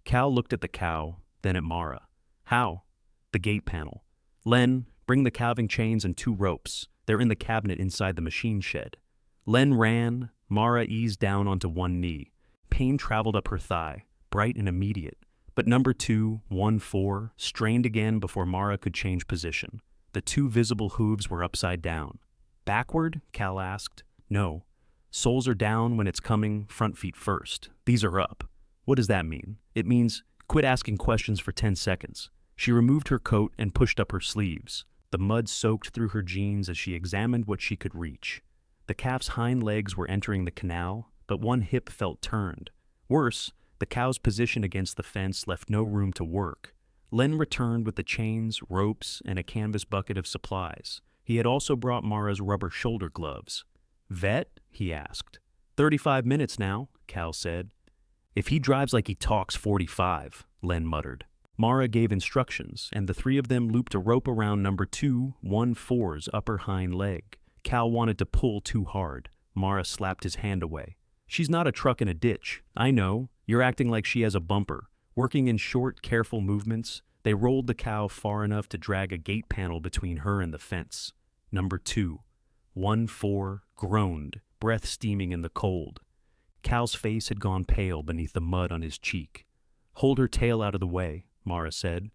Cal looked at the cow, then at Mara. "How?" "The gate panel." "Len, bring the calving chains and 2 ropes. They're in the cabinet inside the machine shed." Len ran. Mara eased down onto one knee. Pain traveled up her thigh, bright and immediate. But number 214 strained again before Mara could change position. The 2 visible hooves were upside down. "Backward?" Cal asked. "No. Soles are down when it's coming, front feet first. These are up." "What does that mean?" "It means quit asking questions for 10 seconds. She removed her coat and pushed up her sleeves. The mud soaked through her jeans as she examined what she could reach. The calf's hind legs were entering the canal, but one hip felt turned. Worse, the cow's position against the fence left no room to work. Len returned with the chains, ropes, and a canvas bucket of supplies. He had also brought Mara's rubber shoulder gloves. "Vet?" he asked. 35 minutes now," Cal said. "If he drives like he talks, 45, Len muttered. Mara gave instructions, and the 3 of them looped a rope around number 214's upper hind leg. Cal wanted to pull too hard. Mara slapped his hand away. "She's not a truck in a ditch. I know. You're acting like she has a bumper." Working in short, careful movements, they rolled the cow far enough to drag a gate panel between her and the fence. Number 214 groaned, breath steaming in the cold. Cal's face had gone pale beneath the mud on his cheek. "Hold her tail out of the way," Mara said.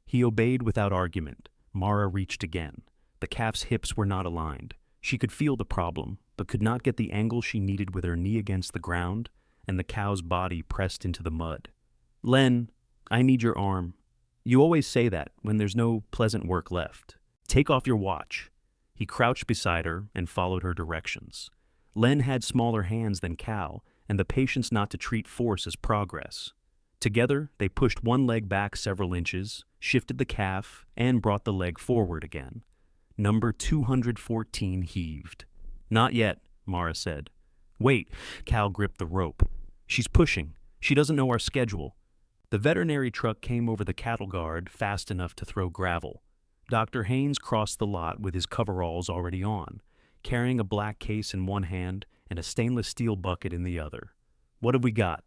He obeyed without argument. Mara reached again. The calf's hips were not aligned. She could feel the problem, but could not get the angle she needed with her knee against the ground and the cow's body pressed into the mud. "Len, I need your arm. You always say that when there's no pleasant work left. Take off your watch." He crouched beside her and followed her directions. Len had smaller hands than Cal and the patience not to treat force as progress. Together, they pushed one leg back several inches, shifted the calf, and brought the leg forward again. Number 214 heaved. "Not yet," Mara said. "Wait," Cal gripped the rope. "She's pushing. She doesn't know our schedule." The veterinary truck came over the cattle guard fast enough to throw gravel. Dr. Haynes crossed the lot with his coveralls already on, carrying a black case in one hand and a stainless steel bucket in the other. What have we got?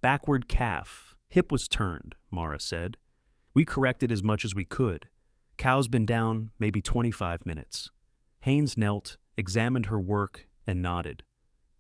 Backward calf. Hip was turned, Mara said. We corrected as much as we could. Cow's been down maybe 25 minutes. Haynes knelt, examined her work, and nodded.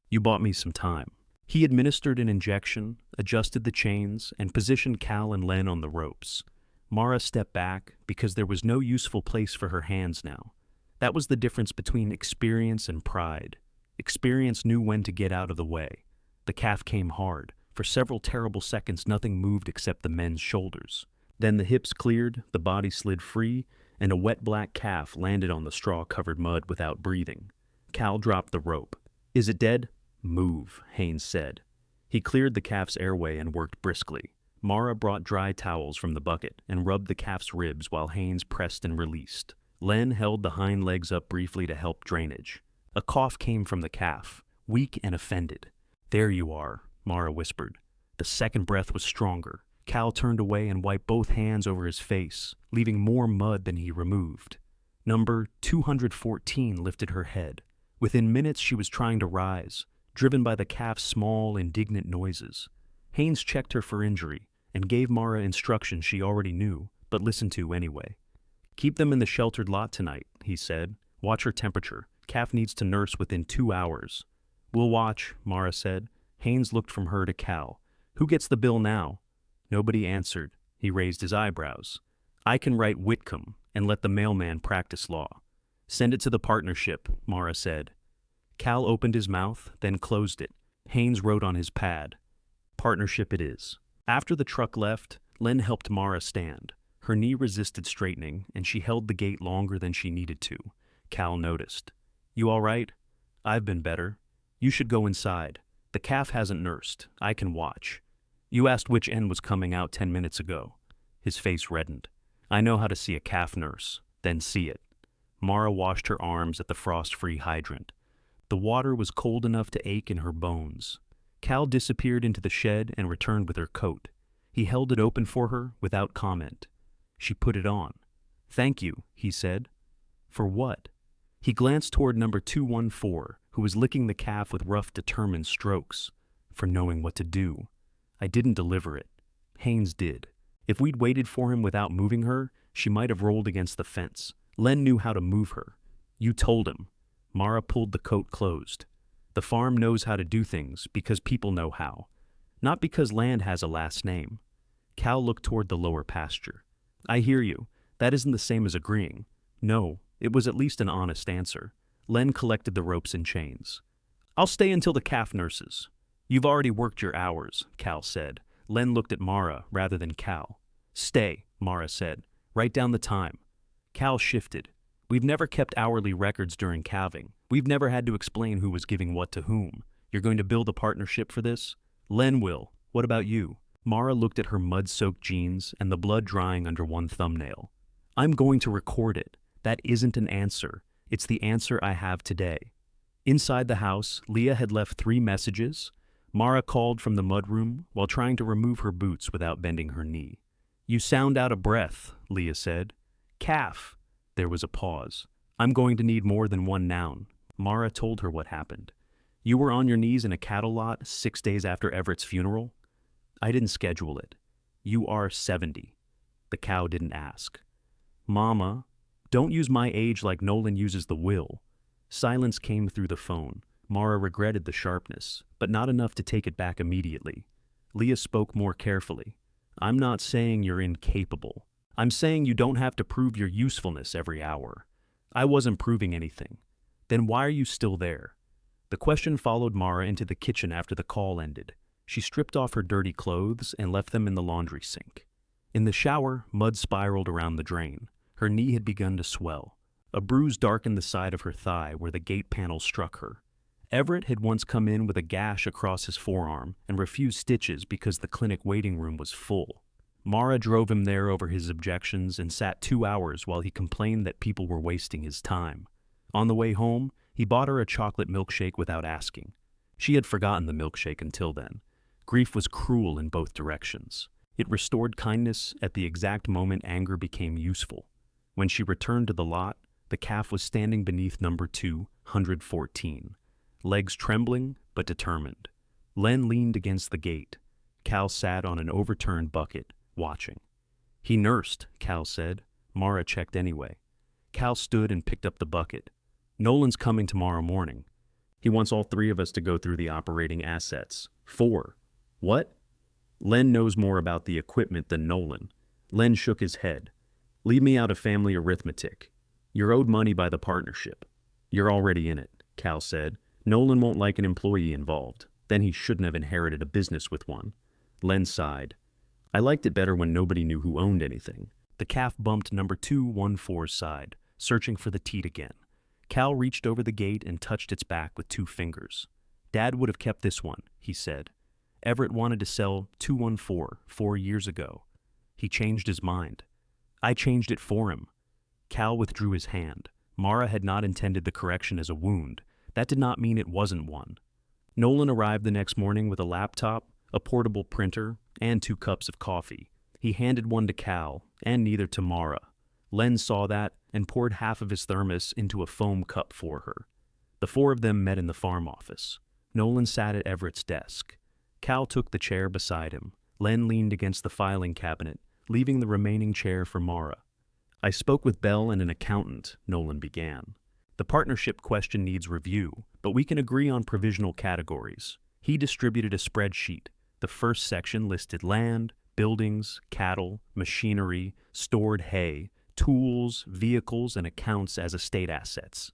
You bought me some time. He administered an injection, adjusted the chains, and positioned Cal and Len on the ropes. Mara stepped back because there was no useful place for her hands now. That was the difference between experience and pride. Experience knew when to get out of the way. The calf came hard. For several terrible seconds, nothing moved except the men's shoulders. Then the hips cleared, the body slid free, and a wet black calf landed on the straw-covered mud without breathing. Cal dropped the rope. Is it dead? Move, Haynes said. He cleared the calf's airway and worked briskly. Mara brought dry towels from the bucket and rubbed the calf's ribs while Haynes pressed and released. Len held the hind legs up briefly to help drainage. A cough came from the calf, weak and offended. There you are, Mara whispered. The second breath was stronger. Cal turned away and wiped both hands over his face, leaving more mud than he removed. Number 214 lifted her head. Within minutes she was trying to rise, driven by the calf's small, indignant noises. Haynes checked her for injury and gave Mara instructions she already knew, but listened to anyway. Keep them in the sheltered lot tonight, he said. Watch her temperature. Calf needs to nurse within 2 hours. We'll watch, Mara said. Haynes looked from her to Cal. Who gets the bill now? Nobody answered. He raised his eyebrows. I can write Whitcomb and let the mailman practice law. Send it to the partnership, Mara said. Cal opened his mouth, then closed it. Haynes wrote on his pad. Partnership it is. After the truck left, Len helped Mara stand. Her knee resisted straightening, and she held the gate longer than she needed to. Cal noticed. You all right? I've been better. You should go inside. The calf hasn't nursed. I can watch. You asked which end was coming out 10 minutes ago. His face reddened. I know how to see a calf nurse, then see it. Mara washed her arms at the frost-free hydrant. The water was cold enough to ache in her bones. Cal disappeared into the shed and returned with her coat. He held it open for her without comment. She put it on. Thank you, he said. For what? He glanced toward number 214, who was licking the calf with rough, determined strokes. For knowing what to do. I didn't deliver it. Haynes did. If we'd waited for him without moving her, she might have rolled against the fence. Len knew how to move her. You told him. Mara pulled the coat closed. The farm knows how to do things because people know how. Not because land has a last name. Cal looked toward the lower pasture. I hear you. That isn't the same as agreeing. No, it was at least an honest answer. Len collected the ropes and chains. I'll stay until the calf nurses. You've already worked your hours, Cal said. Len looked at Mara rather than Cal. Stay, Mara said. Write down the time. Cal shifted. We've never kept hourly records during calving. We've never had to explain who was giving what to whom. You're going to build a partnership for this? Len will. What about you? Mara looked at her mud-soaked jeans and the blood drying under one thumbnail. I'm going to record it. That isn't an answer. It's the answer I have today. Inside the house, Leah had left 3 messages. Mara called from the mudroom while trying to remove her boots without bending her knee. You sound out of breath, Leah said. Calf. There was a pause. I'm going to need more than one noun. Mara told her what happened. You were on your knees in a cattle lot 6 days after Everett's funeral? I didn't schedule it. You are 70. The cow didn't ask. Mama, don't use my age like Nolan uses the will. Silence came through the phone. Mara regretted the sharpness, but not enough to take it back immediately. Leah spoke more carefully. I'm not saying you're incapable. I'm saying you don't have to prove your usefulness every hour. I wasn't proving anything. Then why are you still there? The question followed Mara into the kitchen after the call ended. She stripped off her dirty clothes and left them in the laundry sink. In the shower, mud spiraled around the drain. Her knee had begun to swell. A bruise darkened the side of her thigh where the gate panel struck her. Everett had once come in with a gash across his forearm and refused stitches because the clinic waiting room was full. Mara drove him there over his objections and sat 2 hours while he complained that people were wasting his time. On the way home, he bought her a chocolate milkshake without asking. She had forgotten the milkshake until then. Grief was cruel in both directions. It restored kindness at the exact moment anger became useful. When she returned to the lot, the calf was standing beneath number 214, legs trembling but determined. Len leaned against the gate. Cal sat on an overturned bucket, watching. "He nursed," Cal said. Mara checked anyway. Cal stood and picked up the bucket. "Nolan's coming tomorrow morning. He wants all three of us to go through the operating assets." "4. What?" "Len knows more about the equipment than Nolan." Len shook his head. "Leave me out of family arithmetic. You're owed money by the partnership." "You're already in it," Cal said. "Nolan won't like an employee involved. Then he shouldn't have inherited a business with one." Len sighed. "I liked it better when nobody knew who owned anything." The calf bumped number 214's side, searching for the teat again. Cal reached over the gate and touched its back with 2 fingers. "Dad would have kept this one," he said. "Everett wanted to sell 214 4 years ago. He changed his mind. I changed it for him." Cal withdrew his hand. Mara had not intended the correction as a wound. That did not mean it wasn't one. Nolan arrived the next morning with a laptop, a portable printer, and 2 cups of coffee. He handed one to Cal, and neither to Mara. Len saw that and poured half of his thermos into a foam cup for her. The 4 of them met in the farm office. Nolan sat at Everett's desk. Cal took the chair beside him. Len leaned against the filing cabinet, leaving the remaining chair for Mara. "I spoke with Bell and an accountant," Nolan began. "The partnership question needs review, but we can agree on provisional categories." He distributed a spreadsheet. The first section listed land, buildings, cattle, machinery, stored hay, tools, vehicles, and accounts as estate assets.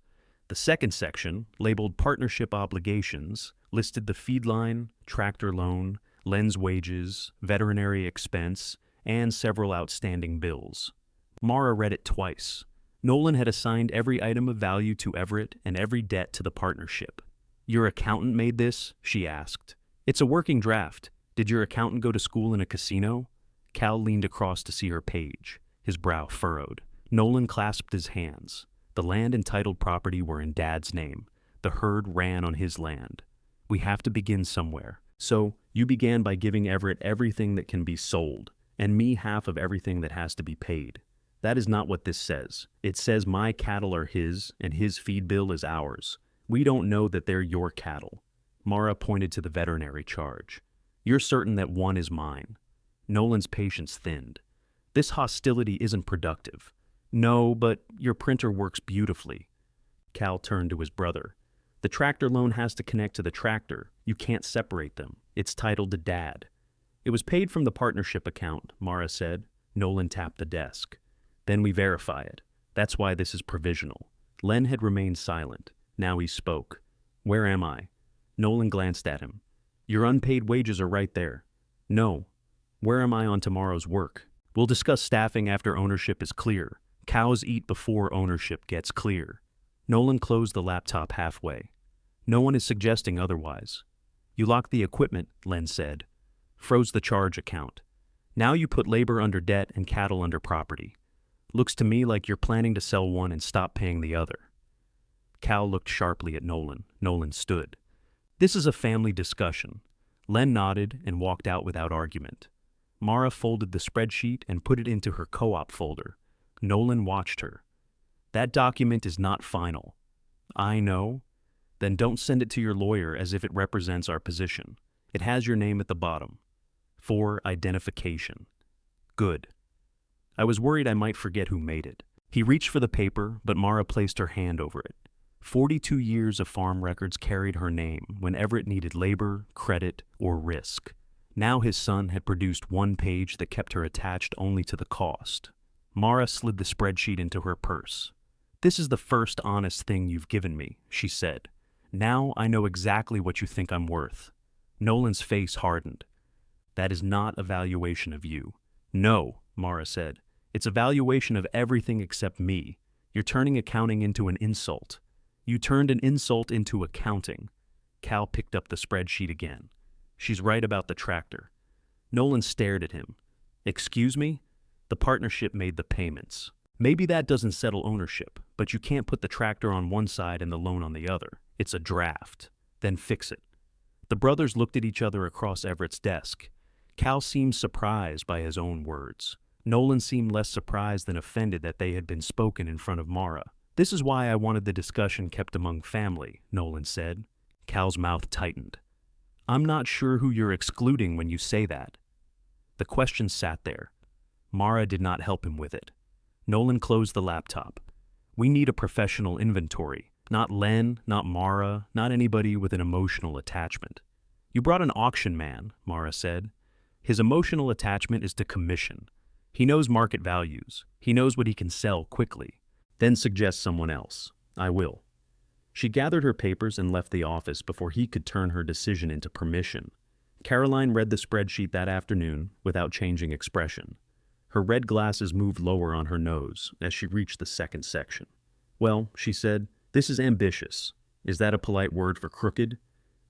The second section, labeled Partnership Obligations, listed the feed line, tractor loan, Len's wages, veterinary expense, and several outstanding bills. Mara read it twice. Nolan had assigned every item of value to Everett and every debt to the partnership. "Your accountant made this?" she asked. "It's a working draft. Did your accountant go to school in a casino?" Cal leaned across to see her page. His brow furrowed. Nolan clasped his hands. The land and titled property were in Dad's name. The herd ran on his land. "We have to begin somewhere. So, you began by giving Everett everything that can be sold, and me half of everything that has to be paid. That is not what this says. It says my cattle are his, and his feed bill is ours. We don't know that they're your cattle." Mara pointed to the veterinary charge. "You're certain that one is mine." Nolan's patience thinned. "This hostility isn't productive." "No, but your printer works beautifully." Cal turned to his brother. "The tractor loan has to connect to the tractor. You can't separate them. It's titled to Dad." "It was paid from the partnership account," Mara said. Nolan tapped the desk. "Then we verify it. That's why this is provisional." Len had remained silent. Now he spoke. "Where am I?" Nolan glanced at him. "Your unpaid wages are right there." "No. Where am I on tomorrow's work?" "We'll discuss staffing after ownership is clear. Cows eat before ownership gets clear." Nolan closed the laptop halfway. "No one is suggesting otherwise." "You locked the equipment," Len said. "Froze the charge account. Now you put labor under debt and cattle under property. Looks to me like you're planning to sell one and stop paying the other." Cal looked sharply at Nolan. Nolan stood. "This is a family discussion." Len nodded and walked out without argument. Mara folded the spreadsheet and put it into her co-op folder. Nolan watched her. "That document is not final." "I know." "Then don't send it to your lawyer as if it represents our position. It has your name at the bottom. For identification." "Good." "I was worried I might forget who made it." He reached for the paper, but Mara placed her hand over it. 42 years of farm records carried her name when Everett needed labor, credit, or risk. Now his son had produced one page that kept her attached only to the cost. Mara slid the spreadsheet into her purse. "This is the first honest thing you've given me," she said. "Now I know exactly what you think I'm worth." Nolan's face hardened. "That is not a valuation of you." "No," Mara said. "It's a valuation of everything except me. You're turning accounting into an insult." "You turned an insult into accounting." Cal picked up the spreadsheet again. "She's right about the tractor." Nolan stared at him. "Excuse me? The partnership made the payments. Maybe that doesn't settle ownership, but you can't put the tractor on one side and the loan on the other. It's a draft. Then fix it." The brothers looked at each other across Everett's desk. Cal seemed surprised by his own words. Nolan seemed less surprised than offended that they had been spoken in front of Mara. "This is why I wanted the discussion kept among family," Nolan said. Cal's mouth tightened. "I'm not sure who you're excluding when you say that." The question sat there. Mara did not help him with it. Nolan closed the laptop. "We need a professional inventory. Not Len, not Mara, not anybody with an emotional attachment." "You brought an auction man," Mara said. "His emotional attachment is to commission. He knows market values. He knows what he can sell quickly. Then suggest someone else." "I will." She gathered her papers and left the office before he could turn her decision into permission. Caroline read the spreadsheet that afternoon without changing expression. Her red glasses moved lower on her nose as she reached the second section. "Well," she said, "this is ambitious. Is that a polite word for crooked?"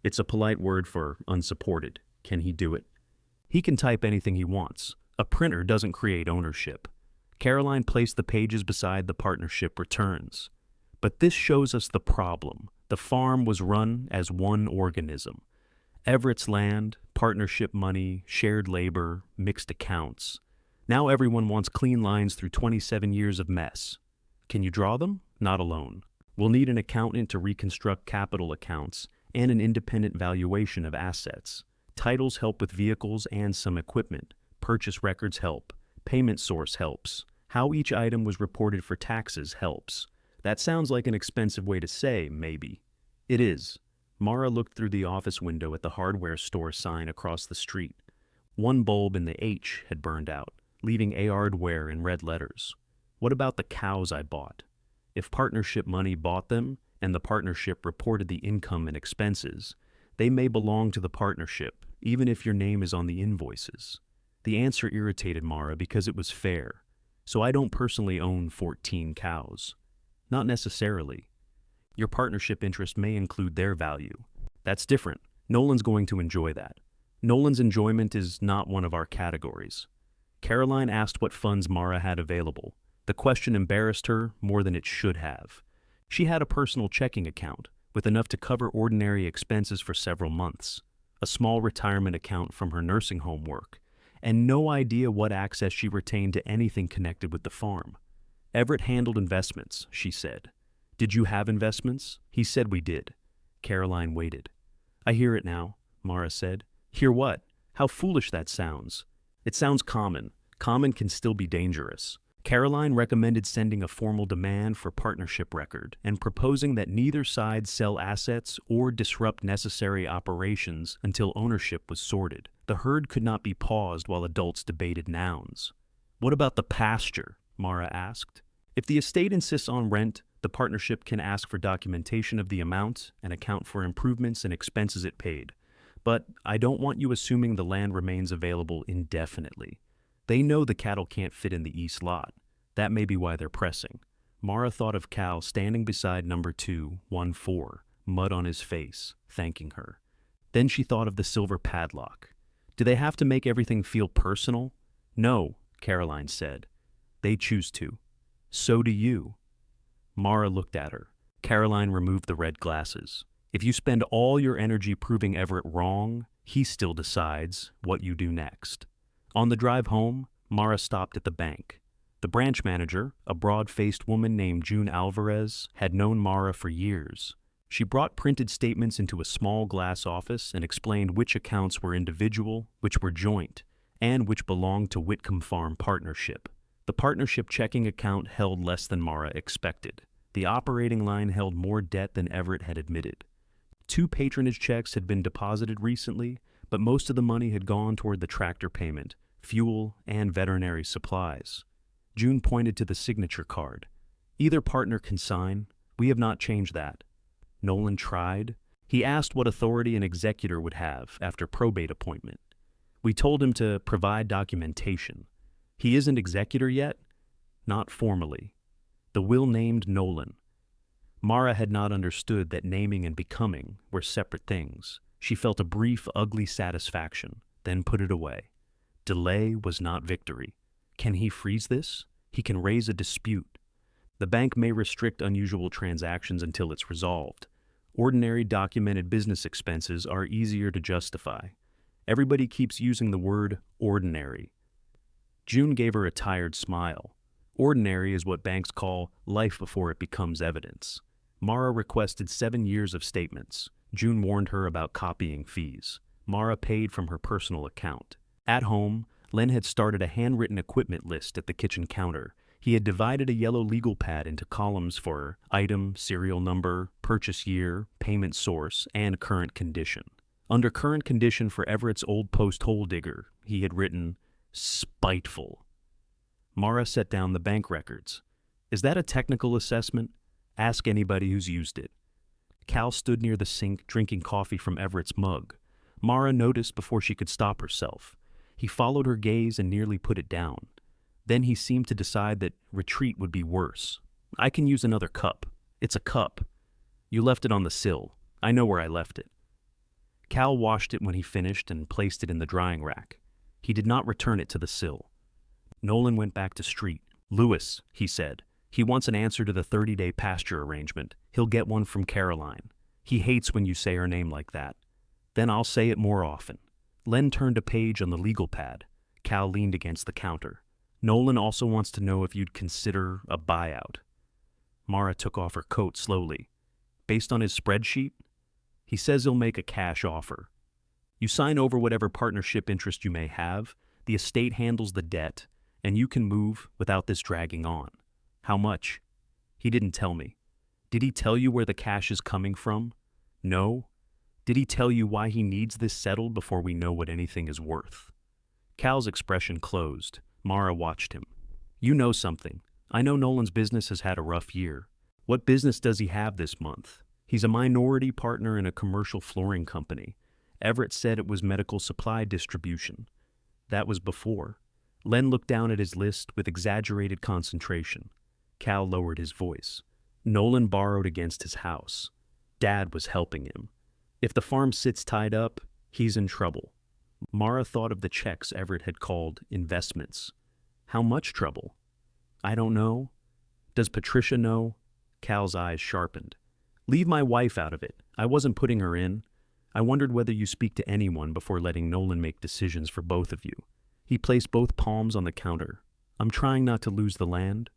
"It's a polite word for unsupported. Can he do it?" "He can type anything he wants. A printer doesn't create ownership." Caroline placed the pages beside the partnership returns. "But this shows us the problem. The farm was run as one organism. Everett's land, partnership money, shared labor, mixed accounts. Now everyone wants clean lines through 27 years of mess. Can you draw them? Not alone. We'll need an accountant to reconstruct capital accounts and an independent valuation of assets. Titles help with vehicles and some equipment. Purchase records help. Payment source helps. How each item was reported for taxes helps. That sounds like an expensive way to say, maybe. It is." Mara looked through the office window at the hardware store sign across the street. One bulb in the H had burned out, leaving "Ardware" in red letters. "What about the cows I bought? If partnership money bought them, and the partnership reported the income and expenses, they may belong to the partnership, even if your name is on the invoices." The answer irritated Mara because it was fair. "So I don't personally own 14 cows." "Not necessarily. Your partnership interest may include their value. That's different. Nolan's going to enjoy that. Nolan's enjoyment is not one of our categories." Caroline asked what funds Mara had available. The question embarrassed her more than it should have. She had a personal checking account, with enough to cover ordinary expenses for several months, a small retirement account from her nursing home work, and no idea what access she retained to anything connected with the farm. "Everett handled investments," she said. "Did you have investments?" "He said we did." Caroline waited. "I hear it now," Mara said. "Hear what? How foolish that sounds." "It sounds common. Common can still be dangerous." Caroline recommended sending a formal demand for partnership record and proposing that neither side sell assets or disrupt necessary operations until ownership was sorted. The herd could not be paused while adults debated nouns. "What about the pasture?" Mara asked. "If the estate insists on rent, the partnership can ask for documentation of the amount and account for improvements and expenses it paid. But I don't want you assuming the land remains available indefinitely. They know the cattle can't fit in the east lot. That may be why they're pressing." Mara thought of Cal standing beside number 214, mud on his face, thanking her. Then she thought of the silver padlock. "Do they have to make everything feel personal?" "No," Caroline said. "They choose to. So do you." Mara looked at her. Caroline removed the red glasses. "If you spend all your energy proving Everett wrong, he still decides what you do next." On the drive home, Mara stopped at the bank. The branch manager, a broad-faced woman named June Alvarez, had known Mara for years. She brought printed statements into a small glass office and explained which accounts were individual, which were joint, and which belonged to Whitcomb Farm Partnership. The partnership checking account held less than Mara expected. The operating line held more debt than Everett had admitted. 2 patronage checks had been deposited recently, but most of the money had gone toward the tractor payment, fuel, and veterinary supplies. June pointed to the signature card. "Either partner can sign. We have not changed that." Nolan tried. He asked what authority an executor would have after probate appointment. "We told him to provide documentation. He isn't executor yet?" "Not formally." The will named Nolan. Mara had not understood that naming and becoming were separate things. She felt a brief, ugly satisfaction, then put it away. Delay was not victory. Can he freeze this? He can raise a dispute. The bank may restrict unusual transactions until it's resolved. Ordinary documented business expenses are easier to justify. Everybody keeps using the word ordinary. June gave her a tired smile. Ordinary is what banks call life before it becomes evidence. Mara requested 7 years of statements. June warned her about copying fees. Mara paid from her personal account. At home, Len had started a handwritten equipment list at the kitchen counter. He had divided a yellow legal pad into columns for item, serial number, purchase year, payment source, and current condition. Under current condition for Everett's old post hole digger, he had written, "Spiteful." Mara set down the bank records. "Is that a technical assessment? Ask anybody who's used it." Cal stood near the sink drinking coffee from Everett's mug. Mara noticed before she could stop herself. He followed her gaze and nearly put it down. Then he seemed to decide that retreat would be worse. "I can use another cup. It's a cup. You left it on the sill. I know where I left it." Cal washed it when he finished and placed it in the drying rack. He did not return it to the sill. Nolan went back to street. "Lewis," he said. "He wants an answer to the 30-day pasture arrangement. He'll get one from Caroline. He hates when you say her name like that." "Then I'll say it more often." Len turned a page on the legal pad. Cal leaned against the counter. "Nolan also wants to know if you'd consider a buyout." Mara took off her coat slowly. "Based on his spreadsheet?" "He says he'll make a cash offer. You sign over whatever partnership interest you may have, the estate handles the debt, and you can move without this dragging on." "How much?" "He didn't tell me." "Did he tell you where the cash is coming from?" "No." "Did he tell you why he needs this settled before we know what anything is worth?" Cal's expression closed. Mara watched him. "You know something. I know Nolan's business has had a rough year. What business does he have this month?" "He's a minority partner in a commercial flooring company. Everett said it was medical supply distribution." "That was before." Len looked down at his list with exaggerated concentration. Cal lowered his voice. "Nolan borrowed against his house. Dad was helping him. If the farm sits tied up, he's in trouble." Mara thought of the checks Everett had called investments. "How much trouble?" "I don't know." "Does Patricia know?" Cal's eyes sharpened. "Leave my wife out of it. I wasn't putting her in. I wondered whether you speak to anyone before letting Nolan make decisions for both of you." He placed both palms on the counter. "I'm trying not to lose the land."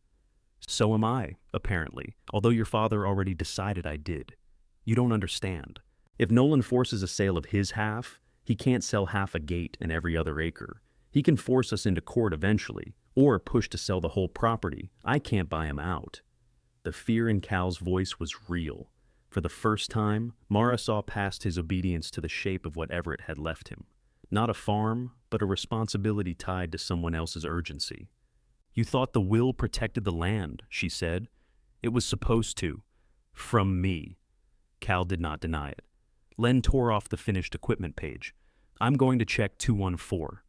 "So am I, apparently, although your father already decided I did. You don't understand. If Nolan forces a sale of his half, he can't sell half a gate and every other acre. He can force us into court eventually, or push to sell the whole property. I can't buy him out." The fear in Cal's voice was real. For the first time, Mara saw past his obedience to the shape of what Everett had left him. Not a farm, but a responsibility tied to someone else's urgency. "You thought the will protected the land," she said. "It was supposed to. From me." Cal did not deny it. Len tore off the finished equipment page. "I'm going to check 214.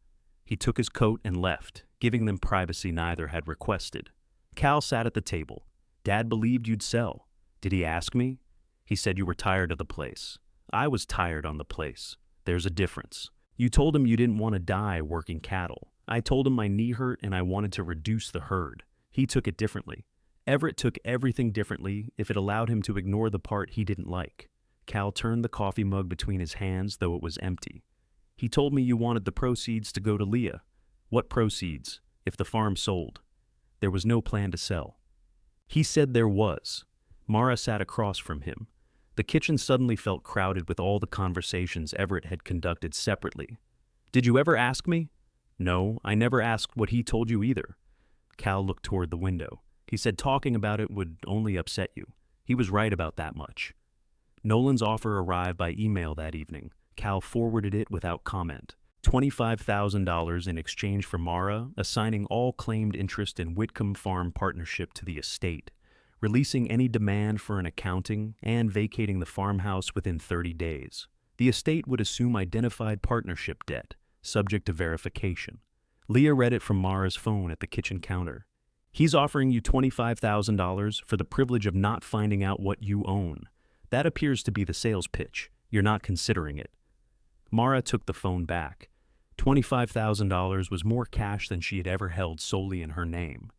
He took his coat and left, giving them privacy neither had requested. Cal sat at the table. "Dad believed you'd sell. Did he ask me?" "He said you were tired of the place." "I was tired on the place. There's a difference. You told him you didn't want to die working cattle. I told him my knee hurt and I wanted to reduce the herd. He took it differently. Everett took everything differently if it allowed him to ignore the part he didn't like." Cal turned the coffee mug between his hands, though it was empty. "He told me you wanted the proceeds to go to Leah." "What proceeds? If the farm sold." "There was no plan to sell." "He said there was." Mara sat across from him. The kitchen suddenly felt crowded with all the conversations Everett had conducted separately. "Did you ever ask me?" "No, I never asked what he told you either." Cal looked toward the window. "He said talking about it would only upset you. He was right about that much." Nolan's offer arrived by email that evening. Cal forwarded it without comment. $25,000 in exchange for Mara assigning all claimed interest in Whitcomb Farm Partnership to the estate, releasing any demand for an accounting, and vacating the farmhouse within 30 days. The estate would assume identified partnership debt, subject to verification. Leah read it from Mara's phone at the kitchen counter. "He's offering you $25,000 for the privilege of not finding out what you own. That appears to be the sales pitch. You're not considering it." Mara took the phone back. $25,000 was more cash than she had ever held solely in her name.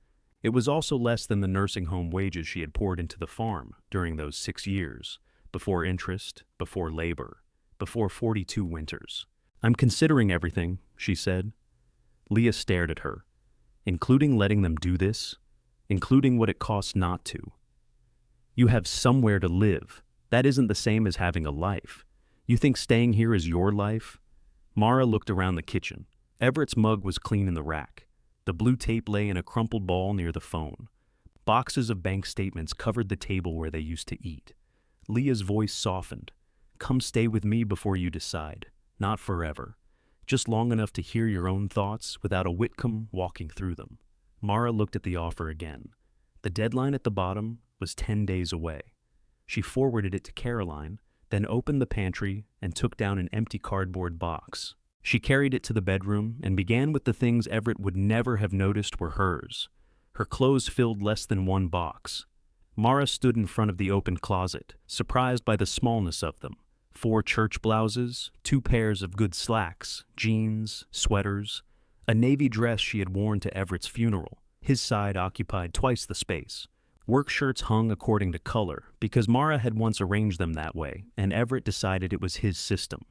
It was also less than the nursing home wages she had poured into the farm during those 6 years, before interest, before labor, before 42 winters. "I'm considering everything," she said. Leah stared at her. including letting them do this, including what it costs not to. You have somewhere to live. That isn't the same as having a life. You think staying here is your life? Mara looked around the kitchen. Everett's mug was clean in the rack. The blue tape lay in a crumpled ball near the phone. Boxes of bank statements covered the table where they used to eat. Leah's voice softened. Come stay with me before you decide. Not forever. Just long enough to hear your own thoughts without a Whitcomb walking through them. Mara looked at the offer again. The deadline at the bottom was 10 days away. She forwarded it to Caroline, then opened the pantry and took down an empty cardboard box. She carried it to the bedroom and began with the things Everett would never have noticed were hers. Her clothes filled less than one box. Mara stood in front of the open closet, surprised by the smallness of them. 4 church blouses, 2 pairs of good slacks, jeans, sweaters, a navy dress she had worn to Everett's funeral. His side occupied twice the space. Work shirts hung according to color, because Mara had once arranged them that way, and Everett decided it was his system.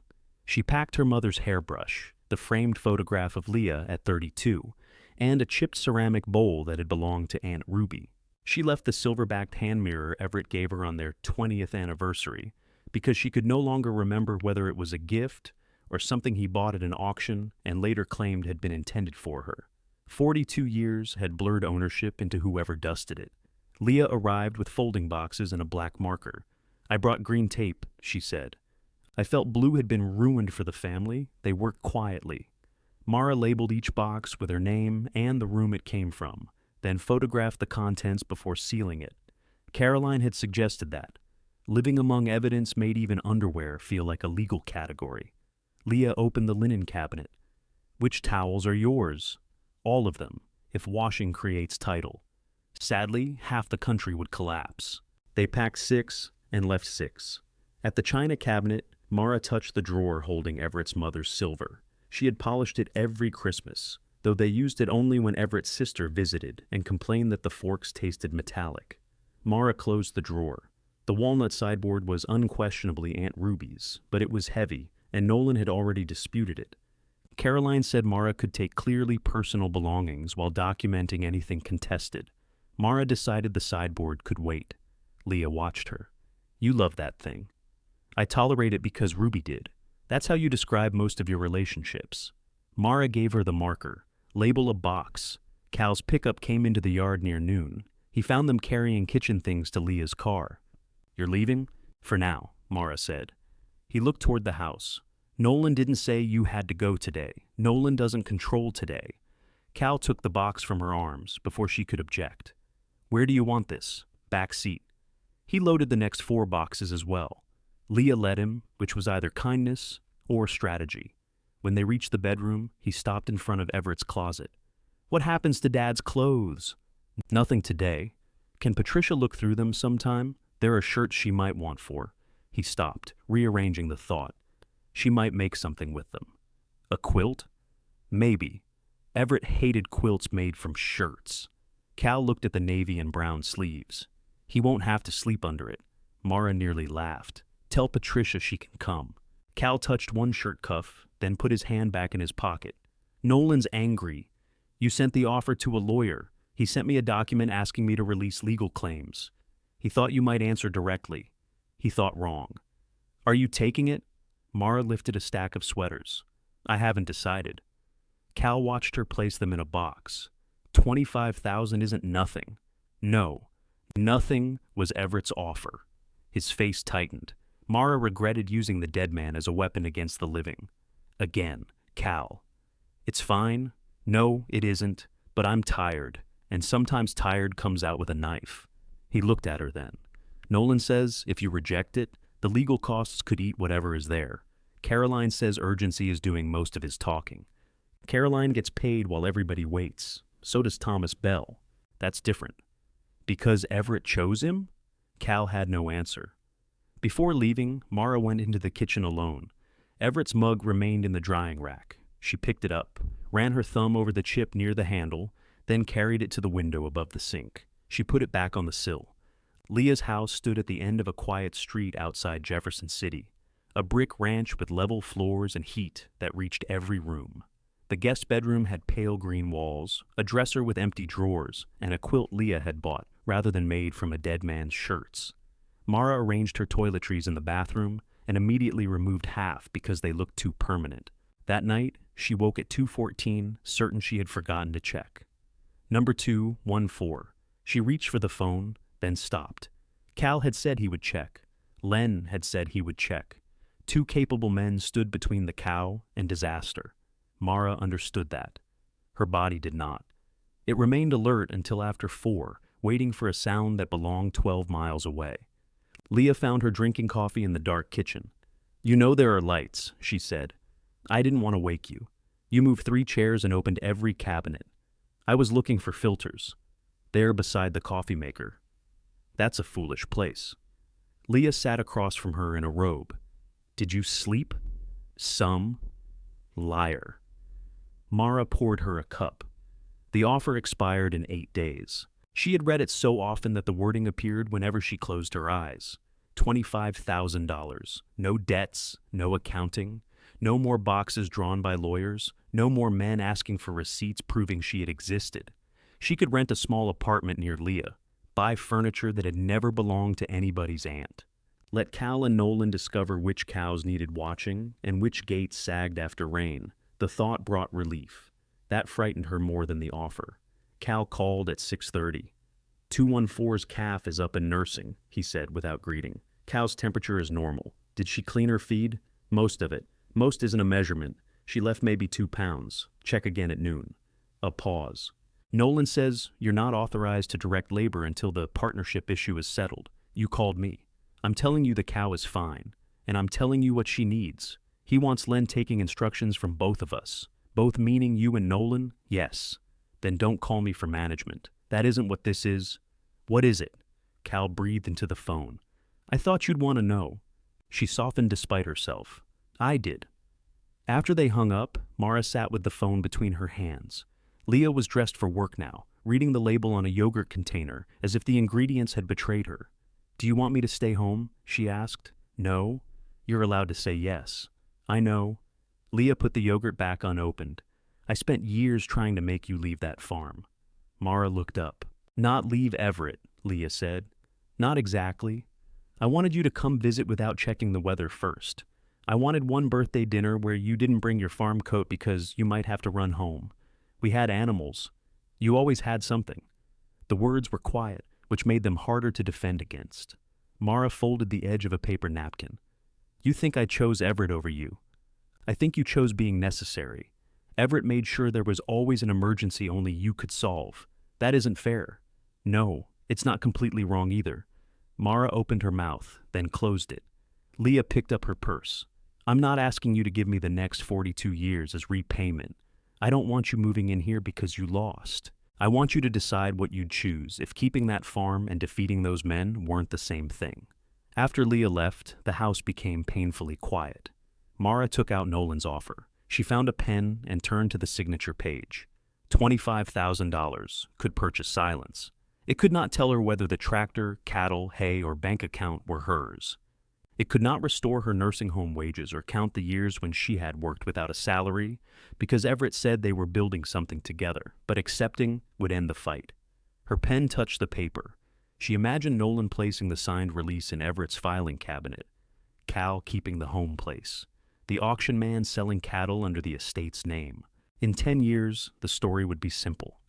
She packed her mother's hairbrush, the framed photograph of Leah at 32, and a chipped ceramic bowl that had belonged to Aunt Ruby. She left the silver-backed hand mirror Everett gave her on their 20th anniversary, because she could no longer remember whether it was a gift or something he bought at an auction and later claimed had been intended for her. 42 years had blurred ownership into whoever dusted it. Leah arrived with folding boxes and a black marker. I brought green tape, she said. I felt blue had been ruined for the family. They worked quietly. Mara labeled each box with her name and the room it came from, then photographed the contents before sealing it. Caroline had suggested that. Living among evidence made even underwear feel like a legal category. Leah opened the linen cabinet. Which towels are yours? All of them, if washing creates title. Sadly, half the country would collapse. They packed 6 and left 6. At the china cabinet, Mara touched the drawer holding Everett's mother's silver. She had polished it every Christmas, though they used it only when Everett's sister visited and complained that the forks tasted metallic. Mara closed the drawer. The walnut sideboard was unquestionably Aunt Ruby's, but it was heavy, and Nolan had already disputed it. Caroline said Mara could take clearly personal belongings while documenting anything contested. Mara decided the sideboard could wait. Leah watched her. You love that thing. I tolerate it because Ruby did. That's how you describe most of your relationships. Mara gave her the marker. Label a box. Cal's pickup came into the yard near noon. He found them carrying kitchen things to Leah's car. You're leaving? For now, Mara said. He looked toward the house. Nolan didn't say you had to go today. Nolan doesn't control today. Cal took the box from her arms before she could object. Where do you want this? Back seat. He loaded the next 4 boxes as well. Leah led him, which was either kindness or strategy. When they reached the bedroom, he stopped in front of Everett's closet. What happens to Dad's clothes? Nothing today. Can Patricia look through them sometime? There are shirts she might want for. He stopped, rearranging the thought. She might make something with them. A quilt? Maybe. Everett hated quilts made from shirts. Cal looked at the navy and brown sleeves. He won't have to sleep under it. Mara nearly laughed. Tell Patricia she can come. Cal touched one shirt cuff, then put his hand back in his pocket. Nolan's angry. You sent the offer to a lawyer. He sent me a document asking me to release legal claims. He thought you might answer directly. He thought wrong. Are you taking it? Mara lifted a stack of sweaters. I haven't decided. Cal watched her place them in a box. 25,000 isn't nothing. No, nothing was Everett's offer. His face tightened. Mara regretted using the dead man as a weapon against the living. Again, Cal. It's fine. No, it isn't. But I'm tired, and sometimes tired comes out with a knife. He looked at her then. Nolan says if you reject it, the legal costs could eat whatever is there. Caroline says urgency is doing most of his talking. Caroline gets paid while everybody waits. So does Thomas Bell. That's different. Because Everett chose him? Cal had no answer. Before leaving, Mara went into the kitchen alone. Everett's mug remained in the drying rack. She picked it up, ran her thumb over the chip near the handle, then carried it to the window above the sink. She put it back on the sill. Leah's house stood at the end of a quiet street outside Jefferson City, a brick ranch with level floors and heat that reached every room. The guest bedroom had pale green walls, a dresser with empty drawers, and a quilt Leah had bought, rather than made from a dead man's shirts. Mara arranged her toiletries in the bathroom and immediately removed half because they looked too permanent. That night, she woke at 2:14, certain she had forgotten to check. Number 214. She reached for the phone, then stopped. Cal had said he would check. Len had said he would check. Two capable men stood between the cow and disaster. Mara understood that. Her body did not. It remained alert until after 4, waiting for a sound that belonged 12 miles away. Leah found her drinking coffee in the dark kitchen. "You know there are lights," she said. "I didn't want to wake you. You moved 3 chairs and opened every cabinet. I was looking for filters. There beside the coffee maker. That's a foolish place." Leah sat across from her in a robe. "Did you sleep?" "Some." "Liar." Mara poured her a cup. The offer expired in 8 days. She had read it so often that the wording appeared whenever she closed her eyes. $25,000. No debts, no accounting, no more boxes drawn by lawyers, no more men asking for receipts proving she had existed. She could rent a small apartment near Leah, buy furniture that had never belonged to anybody's aunt. Let Cal and Nolan discover which cows needed watching and which gates sagged after rain. The thought brought relief. That frightened her more than the offer. Cal called at 6:30. 214's calf is up and nursing, he said without greeting. Cow's temperature is normal. Did she clean her feed? Most of it. Most isn't a measurement. She left maybe 2 pounds. Check again at noon. A pause. Nolan says you're not authorized to direct labor until the partnership issue is settled. You called me. I'm telling you the cow is fine, and I'm telling you what she needs. He wants Len taking instructions from both of us. Both meaning you and Nolan? Yes. Then don't call me for management. That isn't what this is. What is it? Cal breathed into the phone. I thought you'd want to know. She softened despite herself. I did. After they hung up, Mara sat with the phone between her hands. Leah was dressed for work now, reading the label on a yogurt container as if the ingredients had betrayed her. Do you want me to stay home? She asked. No. You're allowed to say yes. I know. Leah put the yogurt back unopened. I spent years trying to make you leave that farm. Mara looked up. Not leave Everett, Leah said. Not exactly. I wanted you to come visit without checking the weather first. I wanted one birthday dinner where you didn't bring your farm coat because you might have to run home. We had animals. You always had something. The words were quiet, which made them harder to defend against. Mara folded the edge of a paper napkin. You think I chose Everett over you. I think you chose being necessary. Everett made sure there was always an emergency only you could solve. That isn't fair. No, it's not completely wrong either. Mara opened her mouth, then closed it. Leah picked up her purse. I'm not asking you to give me the next 42 years as repayment. I don't want you moving in here because you lost. I want you to decide what you'd choose if keeping that farm and defeating those men weren't the same thing. After Leah left, the house became painfully quiet. Mara took out Nolan's offer. She found a pen and turned to the signature page. $25,000 could purchase silence. It could not tell her whether the tractor, cattle, hay, or bank account were hers. It could not restore her nursing home wages or count the years when she had worked without a salary, because Everett said they were building something together, but accepting would end the fight. Her pen touched the paper. She imagined Nolan placing the signed release in Everett's filing cabinet, Cal keeping the home place, the auction man selling cattle under the estate's name. In 10 years, the story would be simple.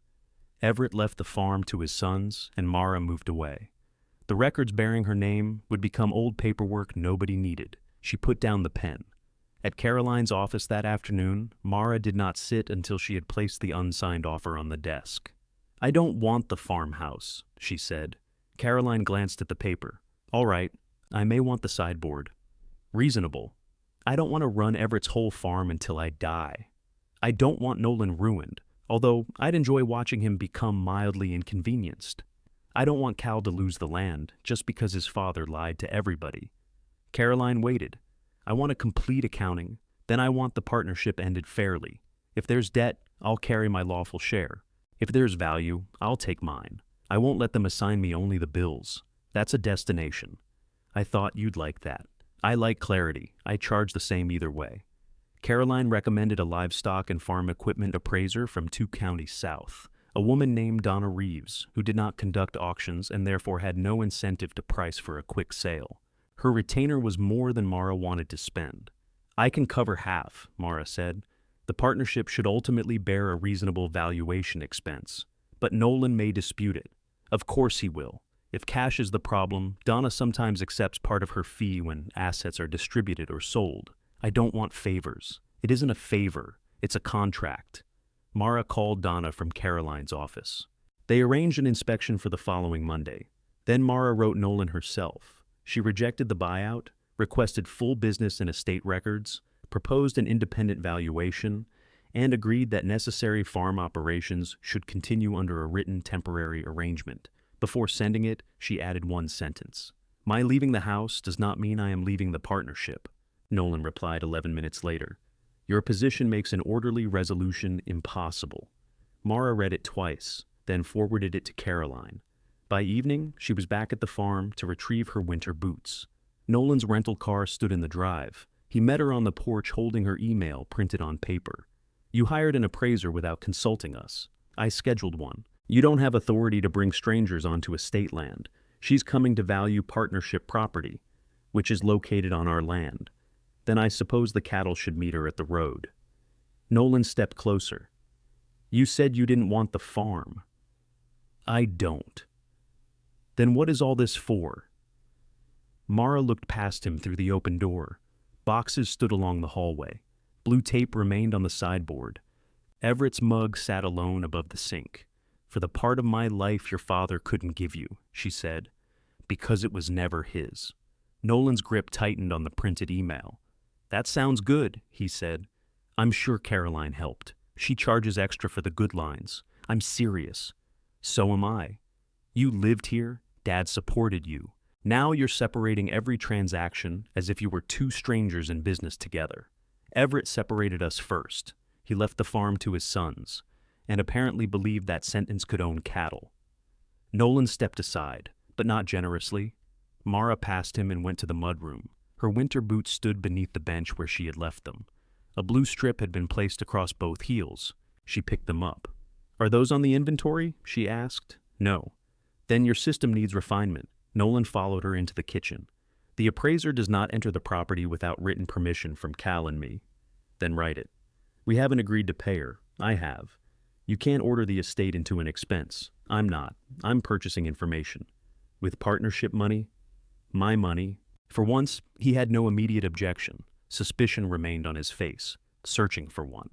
Everett left the farm to his sons, and Mara moved away. The records bearing her name would become old paperwork nobody needed. She put down the pen. At Caroline's office that afternoon, Mara did not sit until she had placed the unsigned offer on the desk. I don't want the farmhouse, she said. Caroline glanced at the paper. All right, I may want the sideboard. Reasonable. I don't want to run Everett's whole farm until I die. I don't want Nolan ruined, although I'd enjoy watching him become mildly inconvenienced. I don't want Cal to lose the land just because his father lied to everybody. Caroline waited. I want a complete accounting. Then I want the partnership ended fairly. If there's debt, I'll carry my lawful share. If there's value, I'll take mine. I won't let them assign me only the bills. That's a destination. I thought you'd like that. I like clarity. I charge the same either way. Caroline recommended a livestock and farm equipment appraiser from 2 counties south, a woman named Donna Reeves, who did not conduct auctions and therefore had no incentive to price for a quick sale. Her retainer was more than Mara wanted to spend. "I can cover half," Mara said. "The partnership should ultimately bear a reasonable valuation expense. But Nolan may dispute it. Of course he will. If cash is the problem, Donna sometimes accepts part of her fee when assets are distributed or sold. I don't want favors. It isn't a favor, it's a contract." Mara called Donna from Caroline's office. They arranged an inspection for the following Monday. Then Mara wrote Nolan herself. She rejected the buyout, requested full business and estate records, proposed an independent valuation, and agreed that necessary farm operations should continue under a written temporary arrangement. Before sending it, she added one sentence. "My leaving the house does not mean I am leaving the partnership," Nolan replied 11 minutes later. "Your position makes an orderly resolution impossible." Mara read it twice, then forwarded it to Caroline. By evening, she was back at the farm to retrieve her winter boots. Nolan's rental car stood in the drive. He met her on the porch holding her email printed on paper. "You hired an appraiser without consulting us. I scheduled one. You don't have authority to bring strangers onto estate land. She's coming to value partnership property, which is located on our land. Then I suppose the cattle should meet her at the road." Nolan stepped closer. "You said you didn't want the farm." "I don't." "Then what is all this for?" Mara looked past him through the open door. Boxes stood along the hallway. Blue tape remained on the sideboard. Everett's mug sat alone above the sink. "For the part of my life your father couldn't give you," she said, "because it was never his." Nolan's grip tightened on the printed email. "That sounds good," he said. "I'm sure Caroline helped. She charges extra for the good lines. I'm serious. So am I. You lived here, Dad supported you. Now you're separating every transaction as if you were two strangers in business together. Everett separated us first. He left the farm to his sons, and apparently believed that sentence could own cattle." Nolan stepped aside, but not generously. Mara passed him and went to the mudroom. Her winter boots stood beneath the bench where she had left them. A blue strip had been placed across both heels. She picked them up. "Are those on the inventory?" she asked. "No." "Then your system needs refinement." Nolan followed her into the kitchen. "The appraiser does not enter the property without written permission from Cal and me." "Then write it." "We haven't agreed to pay her. I have. You can't order the estate into an expense. I'm not. I'm purchasing information. With partnership money, my money." For once, he had no immediate objection. Suspicion remained on his face, searching for one.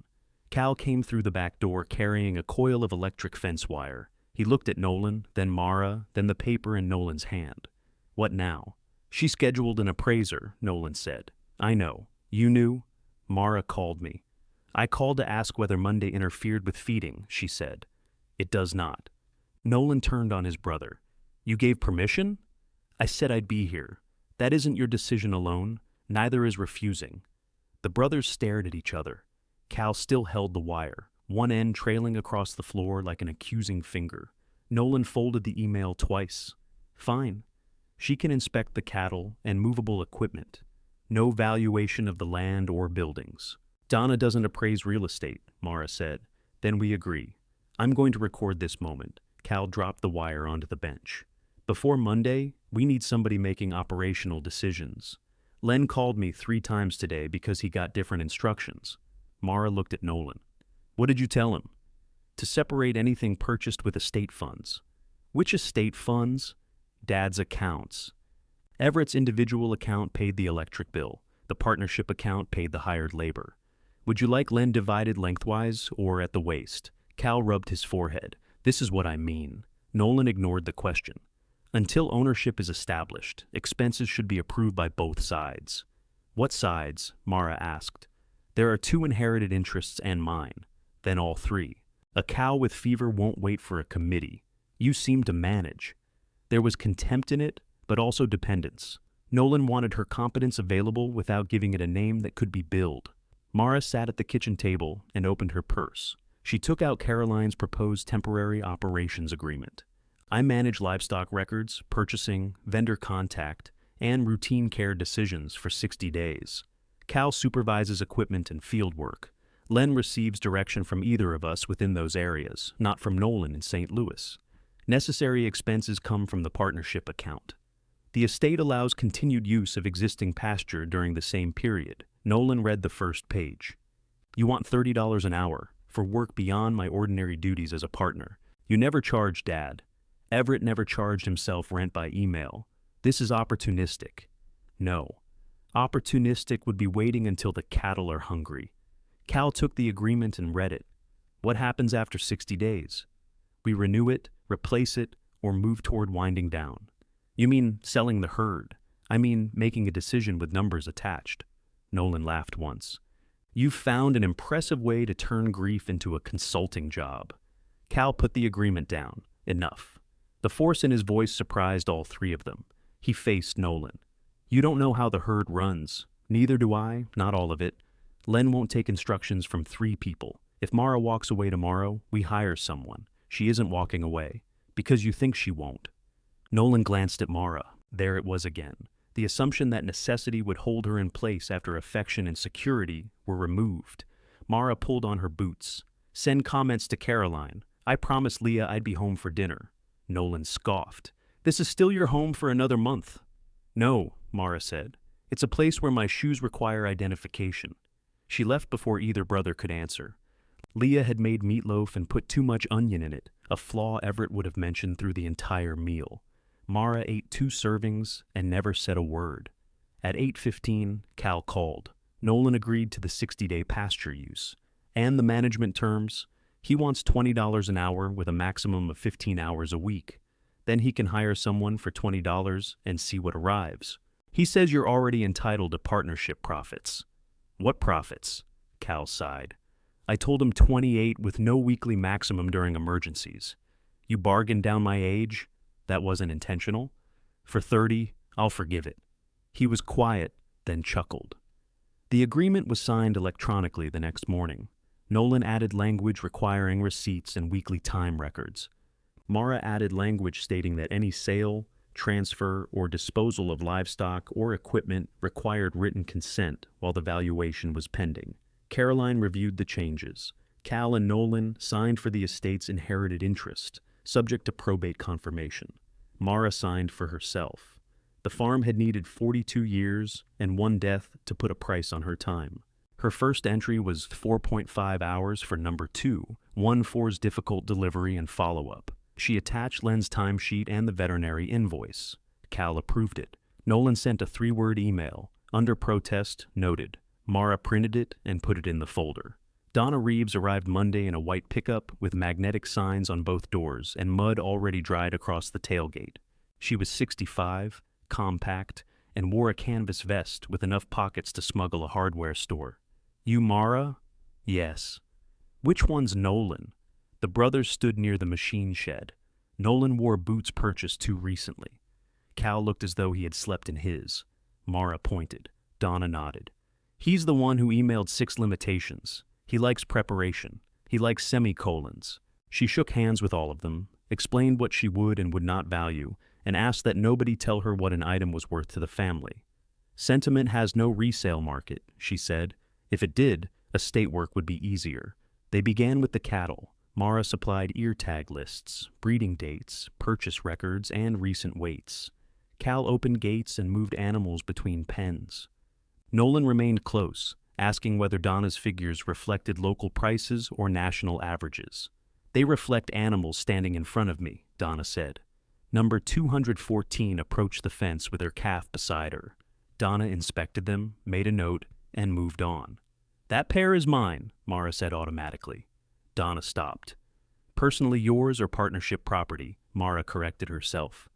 Cal came through the back door carrying a coil of electric fence wire. He looked at Nolan, then Mara, then the paper in Nolan's hand. "What now?" "She scheduled an appraiser," Nolan said. "I know. You knew?" "Mara called me." "I called to ask whether Monday interfered with feeding," she said. "It does not." Nolan turned on his brother. "You gave permission?" "I said I'd be here. That isn't your decision alone. Neither is refusing." The brothers stared at each other. Cal still held the wire, one end trailing across the floor like an accusing finger. Nolan folded the email twice. "Fine. She can inspect the cattle and movable equipment. No valuation of the land or buildings." "Donna doesn't appraise real estate," Mara said. "Then we agree. I'm going to record this moment." Cal dropped the wire onto the bench. "Before Monday, we need somebody making operational decisions. Len called me 3 times today because he got different instructions." Mara looked at Nolan. "What did you tell him?" "To separate anything purchased with estate funds." "Which estate funds?" "Dad's accounts. Everett's individual account paid the electric bill. The partnership account paid the hired labor. Would you like Len divided lengthwise or at the waist?" Cal rubbed his forehead. "This is what I mean." Nolan ignored the question. "Until ownership is established, expenses should be approved by both sides." "What sides?" Mara asked. "There are 2 inherited interests and mine. Then all 3. A cow with fever won't wait for a committee. You seem to manage." There was contempt in it, but also dependence. Nolan wanted her competence available without giving it a name that could be billed. Mara sat at the kitchen table and opened her purse. She took out Caroline's proposed temporary operations agreement. "I manage livestock records, purchasing, vendor contact, and routine care decisions for 60 days. Cal supervises equipment and field work. Len receives direction from either of us within those areas, not from Nolan in St. Louis. Necessary expenses come from the partnership account. The estate allows continued use of existing pasture during the same period. Nolan read the first page. You want $30 an hour for work beyond my ordinary duties as a partner. You never charged Dad. Everett never charged himself rent by email. This is opportunistic. No. Opportunistic would be waiting until the cattle are hungry. Cal took the agreement and read it. What happens after 60 days? We renew it, replace it, or move toward winding down. You mean selling the herd? I mean making a decision with numbers attached. Nolan laughed once. You've found an impressive way to turn grief into a consulting job. Cal put the agreement down. Enough. The force in his voice surprised all three of them. He faced Nolan. You don't know how the herd runs. Neither do I, not all of it. Len won't take instructions from 3 people. If Mara walks away tomorrow, we hire someone. She isn't walking away. Because you think she won't. Nolan glanced at Mara. There it was again. The assumption that necessity would hold her in place after affection and security were removed. Mara pulled on her boots. Send comments to Caroline. I promised Leah I'd be home for dinner. Nolan scoffed. This is still your home for another month. No, Mara said. It's a place where my shoes require identification. She left before either brother could answer. Leah had made meatloaf and put too much onion in it, a flaw Everett would have mentioned through the entire meal. Mara ate 2 servings and never said a word. At 8:15, Cal called. Nolan agreed to the 60-day pasture use. And the management terms. He wants $20 an hour with a maximum of 15 hours a week. Then he can hire someone for $20 and see what arrives. He says you're already entitled to partnership profits. What profits? Cal sighed. I told him 28 with no weekly maximum during emergencies. You bargained down my age? That wasn't intentional. For 30, I'll forgive it. He was quiet, then chuckled. The agreement was signed electronically the next morning. Nolan added language requiring receipts and weekly time records. Mara added language stating that any sale, transfer, or disposal of livestock or equipment required written consent while the valuation was pending. Caroline reviewed the changes. Cal and Nolan signed for the estate's inherited interest, subject to probate confirmation. Mara signed for herself. The farm had needed 42 years and 1 death to put a price on her time. Her first entry was 4.5 hours for number 2, 1-4's difficult delivery and follow-up. She attached Len's timesheet and the veterinary invoice. Cal approved it. Nolan sent a 3-word email. Under protest, noted. Mara printed it and put it in the folder. Donna Reeves arrived Monday in a white pickup with magnetic signs on both doors and mud already dried across the tailgate. She was 65, compact, and wore a canvas vest with enough pockets to smuggle a hardware store. You Mara? Yes. Which one's Nolan? The brothers stood near the machine shed. Nolan wore boots purchased too recently. Cal looked as though he had slept in his. Mara pointed. Donna nodded. He's the one who emailed 6 limitations. He likes preparation. He likes semicolons. She shook hands with all of them, explained what she would and would not value, and asked that nobody tell her what an item was worth to the family. Sentiment has no resale market, she said. If it did, estate work would be easier. They began with the cattle. Mara supplied ear tag lists, breeding dates, purchase records, and recent weights. Cal opened gates and moved animals between pens. Nolan remained close, asking whether Donna's figures reflected local prices or national averages. They reflect animals standing in front of me, Donna said. Number 214 approached the fence with her calf beside her. Donna inspected them, made a note, and moved on. That pair is mine, Mara said automatically. Donna stopped. Personally yours or partnership property, Mara corrected herself.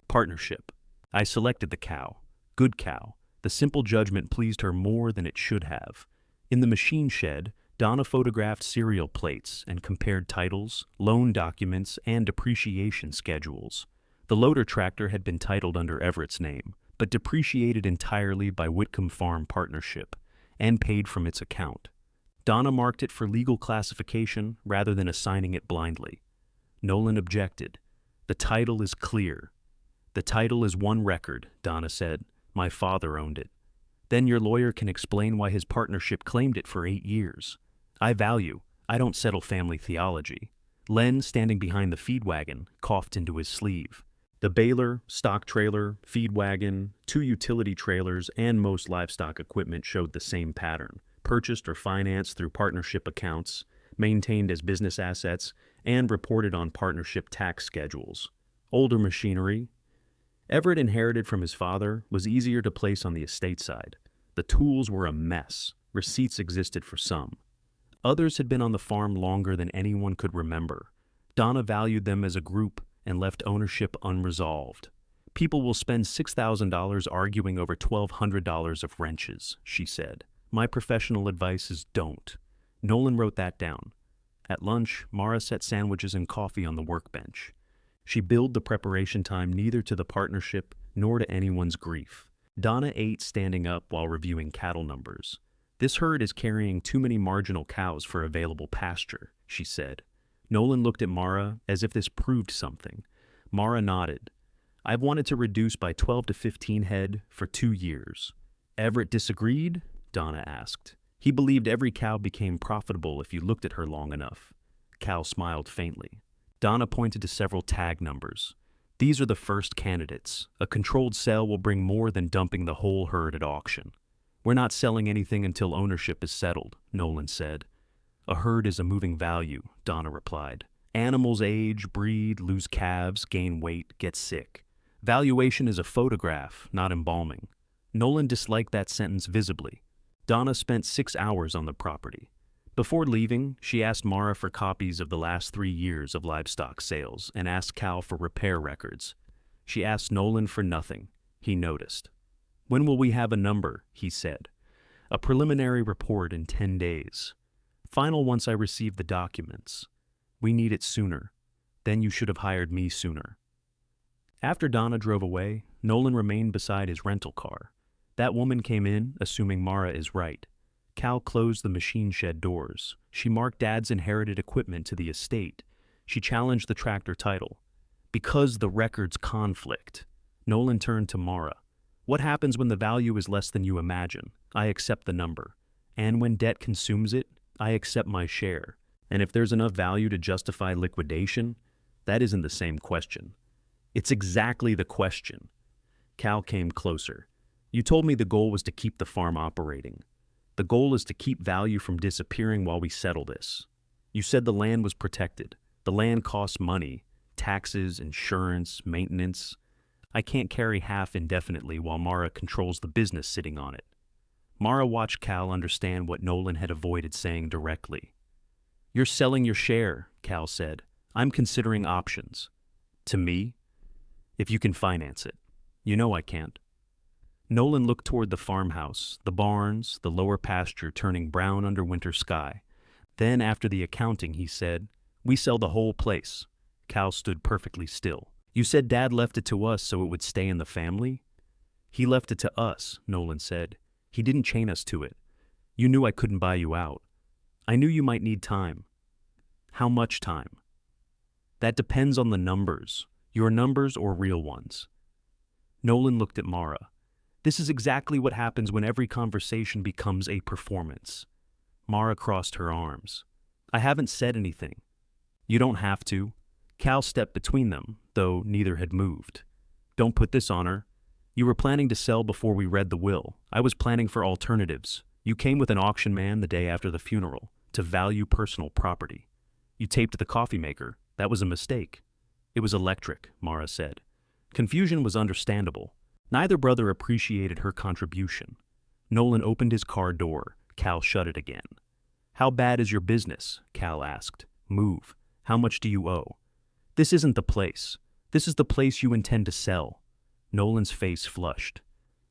Partnership. I selected the cow. Good cow. The simple judgment pleased her more than it should have. In the machine shed, Donna photographed serial plates and compared titles, loan documents, and depreciation schedules. The loader tractor had been titled under Everett's name, but depreciated entirely by Whitcomb Farm Partnership, and paid from its account. Donna marked it for legal classification rather than assigning it blindly. Nolan objected. The title is clear. The title is one record, Donna said. My father owned it. Then your lawyer can explain why his partnership claimed it for 8 years. I don't settle family theology. Len, standing behind the feed wagon, coughed into his sleeve. The baler, stock trailer, feed wagon, 2 utility trailers, and most livestock equipment showed the same pattern: purchased or financed through partnership accounts, maintained as business assets, and reported on partnership tax schedules. Older machinery, Everett inherited from his father, was easier to place on the estate side. The tools were a mess. Receipts existed for some. Others had been on the farm longer than anyone could remember. Donna valued them as a group and left ownership unresolved. People will spend $6,000 arguing over $1,200 of wrenches, she said. My professional advice is don't. Nolan wrote that down. At lunch, Mara set sandwiches and coffee on the workbench. She billed the preparation time neither to the partnership nor to anyone's grief. Donna ate standing up while reviewing cattle numbers. This herd is carrying too many marginal cows for available pasture, she said. Nolan looked at Mara as if this proved something. Mara nodded. I've wanted to reduce by 12 to 15 head for 2 years. Everett disagreed? Donna asked. He believed every cow became profitable if you looked at her long enough. Cal smiled faintly. Donna pointed to several tag numbers. These are the first candidates. A controlled sale will bring more than dumping the whole herd at auction. We're not selling anything until ownership is settled, Nolan said. A herd is a moving value, Donna replied. Animals age, breed, lose calves, gain weight, get sick. Valuation is a photograph, not embalming. Nolan disliked that sentence visibly. Donna spent 6 hours on the property. Before leaving, she asked Mara for copies of the last 3 years of livestock sales and asked Cal for repair records. She asked Nolan for nothing. He noticed. When will we have a number? He said. A preliminary report in 10 days. Final once I receive the documents. We need it sooner. Then you should have hired me sooner. After Donna drove away, Nolan remained beside his rental car. That woman came in, assuming Mara is right. Cal closed the machine shed doors. She marked Dad's inherited equipment to the estate. She challenged the tractor title. Because the records conflict. Nolan turned to Mara. What happens when the value is less than you imagine? I accept the number. And when debt consumes it, I accept my share. And if there's enough value to justify liquidation, that isn't the same question. It's exactly the question. Cal came closer. You told me the goal was to keep the farm operating. The goal is to keep value from disappearing while we settle this. You said the land was protected. The land costs money, taxes, insurance, maintenance. I can't carry half indefinitely while Mara controls the business sitting on it. Mara watched Cal understand what Nolan had avoided saying directly. You're selling your share, Cal said. I'm considering options. To me? If you can finance it. You know I can't. Nolan looked toward the farmhouse, the barns, the lower pasture turning brown under winter sky. Then, after the accounting, he said, We sell the whole place. Cal stood perfectly still. You said Dad left it to us so it would stay in the family? He left it to us, Nolan said. He didn't chain us to it. You knew I couldn't buy you out. I knew you might need time. How much time? That depends on the numbers. Your numbers or real ones. Nolan looked at Mara. This is exactly what happens when every conversation becomes a performance. Mara crossed her arms. I haven't said anything. You don't have to. Cal stepped between them, though neither had moved. Don't put this on her. You were planning to sell before we read the will. I was planning for alternatives. You came with an auction man the day after the funeral to value personal property. You taped the coffee maker. That was a mistake. It was electric, Mara said. Confusion was understandable. Neither brother appreciated her contribution. Nolan opened his car door. Cal shut it again. How bad is your business? Cal asked. Move. How much do you owe? This isn't the place. This is the place you intend to sell. Nolan's face flushed.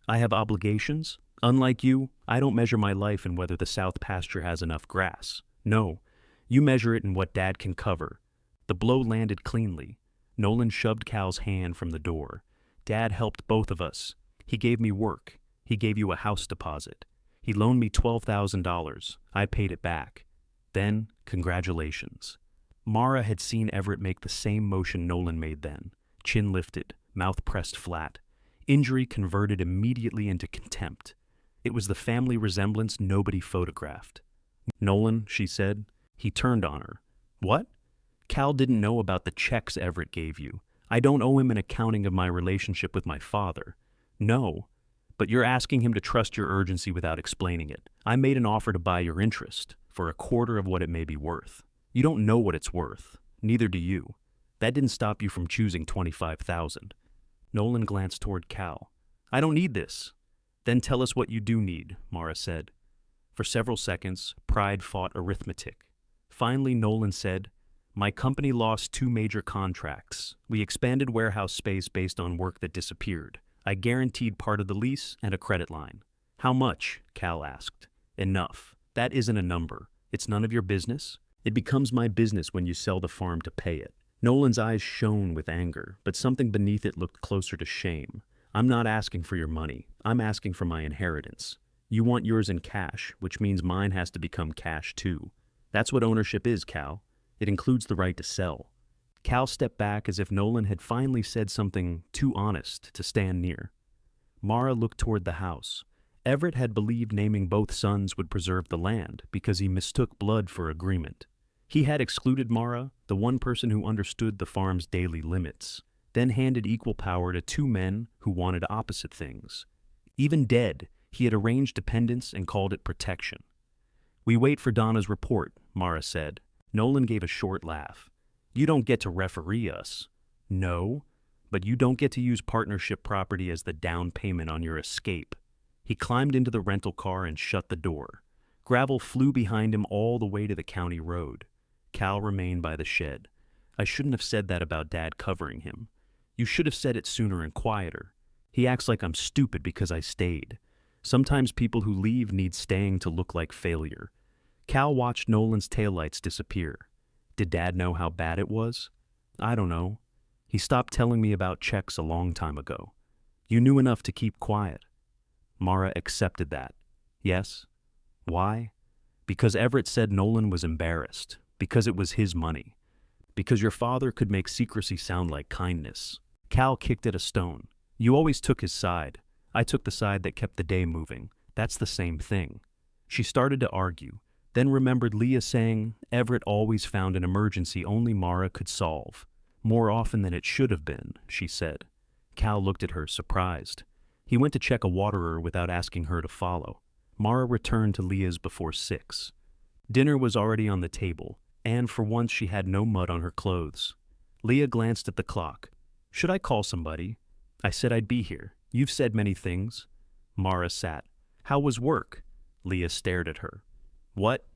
I have obligations? Unlike you, I don't measure my life in whether the south pasture has enough grass. No, you measure it in what Dad can cover. The blow landed cleanly. Nolan shoved Cal's hand from the door. Dad helped both of us. He gave me work. He gave you a house deposit. He loaned me $12,000. I paid it back. Then, congratulations. Mara had seen Everett make the same motion Nolan made then. Chin lifted, mouth pressed flat. Injury converted immediately into contempt. It was the family resemblance nobody photographed. "Nolan," she said. He turned on her. "What?" "Cal didn't know about the checks Everett gave you. I don't owe him an accounting of my relationship with my father." "No, but you're asking him to trust your urgency without explaining it. I made an offer to buy your interest for a quarter of what it may be worth. You don't know what it's worth. Neither do you. That didn't stop you from choosing 25,000. Nolan glanced toward Cal. "I don't need this." "Then tell us what you do need," Mara said. For several seconds, pride fought arithmetic. Finally, Nolan said, "My company lost 2 major contracts. We expanded warehouse space based on work that disappeared. I guaranteed part of the lease and a credit line." "How much?" Cal asked. "Enough. That isn't a number. It's none of your business. It becomes my business when you sell the farm to pay it." Nolan's eyes shone with anger, but something beneath it looked closer to shame. "I'm not asking for your money. I'm asking for my inheritance. You want yours in cash, which means mine has to become cash too. That's what ownership is, Cal. It includes the right to sell." Cal stepped back as if Nolan had finally said something too honest to stand near. Mara looked toward the house. Everett had believed naming both sons would preserve the land because he mistook blood for agreement. He had excluded Mara, the one person who understood the farm's daily limits, then handed equal power to 2 men who wanted opposite things. Even dead, he had arranged dependence and called it protection. "We wait for Donna's report," Mara said. Nolan gave a short laugh. "You don't get to referee us." "No, but you don't get to use partnership property as the down payment on your escape." He climbed into the rental car and shut the door. Gravel flew behind him all the way to the county road. Cal remained by the shed. "I shouldn't have said that about Dad covering him. You should have said it sooner and quieter. He acts like I'm stupid because I stayed. Sometimes people who leave need staying to look like failure." Cal watched Nolan's taillights disappear. "Did Dad know how bad it was?" "I don't know. He stopped telling me about checks a long time ago. You knew enough to keep quiet." Mara accepted that. "Yes. Why? Because Everett said Nolan was embarrassed. Because it was his money. Because your father could make secrecy sound like kindness." Cal kicked at a stone. "You always took his side. I took the side that kept the day moving. That's the same thing." She started to argue, then remembered Leah saying Everett always found an emergency only Mara could solve. "More often than it should have been," she said. Cal looked at her, surprised. He went to check a waterer without asking her to follow. Mara returned to Leah's before 6. Dinner was already on the table, and for once she had no mud on her clothes. Leah glanced at the clock. "Should I call somebody?" "I said I'd be here. You've said many things." Mara sat. "How was work?" Leah stared at her. "What?"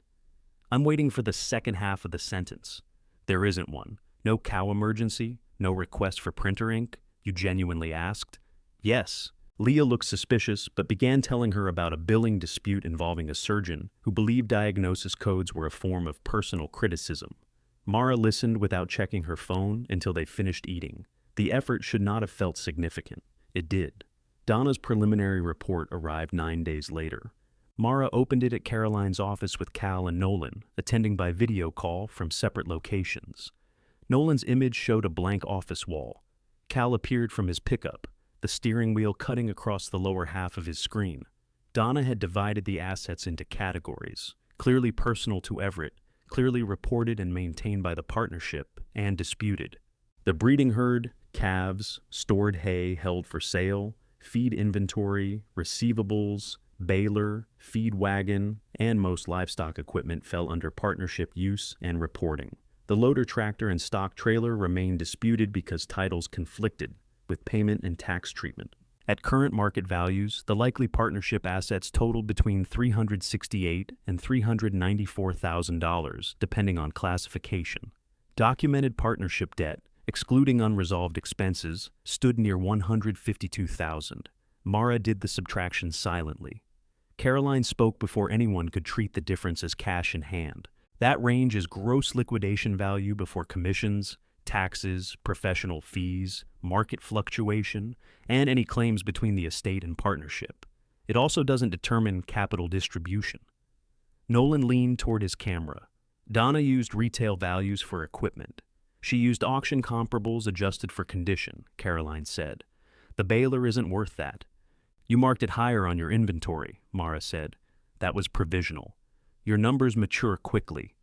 "I'm waiting for the second half of the sentence." "There isn't one. No cow emergency? No request for printer ink?" You genuinely asked. "Yes." Leah looked suspicious, but began telling her about a billing dispute involving a surgeon who believed diagnosis codes were a form of personal criticism. Mara listened without checking her phone until they finished eating. The effort should not have felt significant. It did. Donna's preliminary report arrived 9 days later. Mara opened it at Caroline's office with Cal and Nolan, attending by video call from separate locations. Nolan's image showed a blank office wall. Cal appeared from his pickup, the steering wheel cutting across the lower half of his screen. Donna had divided the assets into categories, clearly personal to Everett, clearly reported and maintained by the partnership, and disputed. The breeding herd, calves, stored hay held for sale, feed inventory, receivables, baler, feed wagon, and most livestock equipment fell under partnership use and reporting. The loader tractor and stock trailer remained disputed because titles conflicted with payment and tax treatment. At current market values, the likely partnership assets totaled between $368,000 and $394,000, depending on classification. Documented partnership debt, excluding unresolved expenses, stood near $152,000. Mara did the subtraction silently. Caroline spoke before anyone could treat the difference as cash in hand. That range is gross liquidation value before commissions, taxes, professional fees, market fluctuation, and any claims between the estate and partnership. It also doesn't determine capital distribution. Nolan leaned toward his camera. Donna used retail values for equipment. She used auction comparables adjusted for condition, Caroline said. The baler isn't worth that. You marked it higher on your inventory, Mara said. That was provisional. Your numbers mature quickly.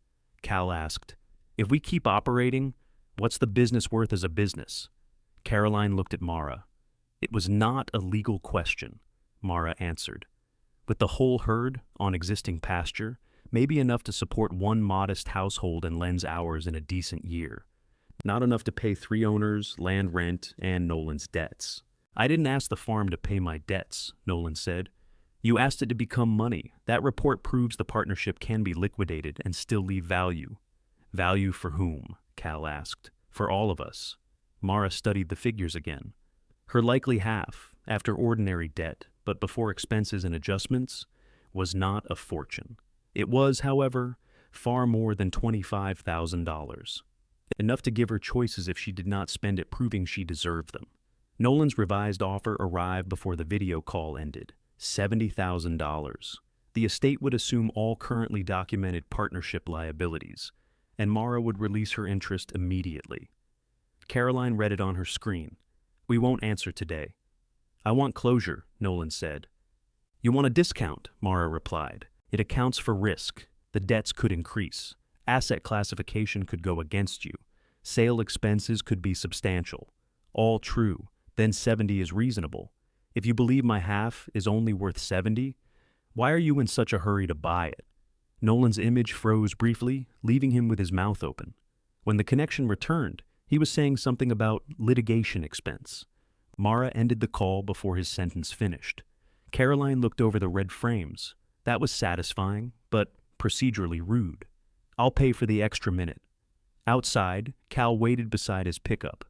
Cal asked, if we keep operating, what's the business worth as a business? Caroline looked at Mara. It was not a legal question, Mara answered. With the whole herd on existing pasture, maybe enough to support one modest household and Len's hours in a decent year. Not enough to pay 3 owners, land rent, and Nolan's debts. I didn't ask the farm to pay my debts, Nolan said. You asked it to become money. That report proves the partnership can be liquidated and still leave value. Value for whom? Cal asked. For all of us. Mara studied the figures again. Her likely half, after ordinary debt, but before expenses and adjustments, was not a fortune. It was, however, far more than $25,000. Enough to give her choices if she did not spend it proving she deserved them. Nolan's revised offer arrived before the video call ended. $70,000. The estate would assume all currently documented partnership liabilities, and Mara would release her interest immediately. Caroline read it on her screen. We won't answer today. I want closure, Nolan said. You want a discount, Mara replied. It accounts for risk. The debts could increase. Asset classification could go against you. Sale expenses could be substantial. All true. Then 70 is reasonable. If you believe my half is only worth 70, why are you in such a hurry to buy it? Nolan's image froze briefly, leaving him with his mouth open. When the connection returned, he was saying something about litigation expense. Mara ended the call before his sentence finished. Caroline looked over the red frames. That was satisfying, but procedurally rude. I'll pay for the extra minute. Outside, Cal waited beside his pickup.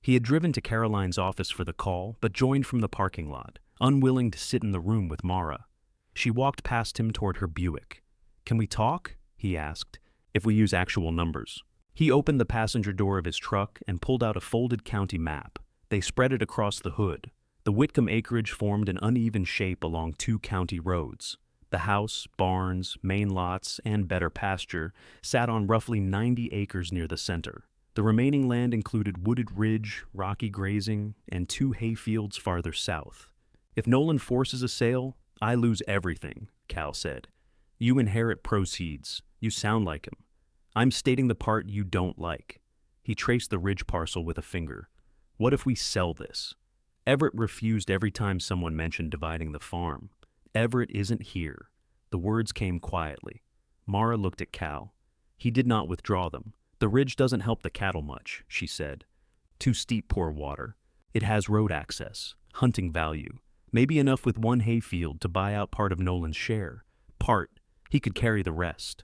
He had driven to Caroline's office for the call, but joined from the parking lot, unwilling to sit in the room with Mara. She walked past him toward her Buick. Can we talk? He asked, if we use actual numbers. He opened the passenger door of his truck and pulled out a folded county map. They spread it across the hood. The Whitcomb acreage formed an uneven shape along 2 county roads. The house, barns, main lots, and better pasture sat on roughly 90 acres near the center. The remaining land included wooded ridge, rocky grazing, and 2 hayfields farther south. If Nolan forces a sale, I lose everything, Cal said. You inherit proceeds. You sound like him. I'm stating the part you don't like. He traced the ridge parcel with a finger. What if we sell this? Everett refused every time someone mentioned dividing the farm. Everett isn't here. The words came quietly. Mara looked at Cal. He did not withdraw them. The ridge doesn't help the cattle much, she said. Too steep, poor water. It has road access, hunting value, maybe enough with 1 hayfield to buy out part of Nolan's share. Part. He could carry the rest.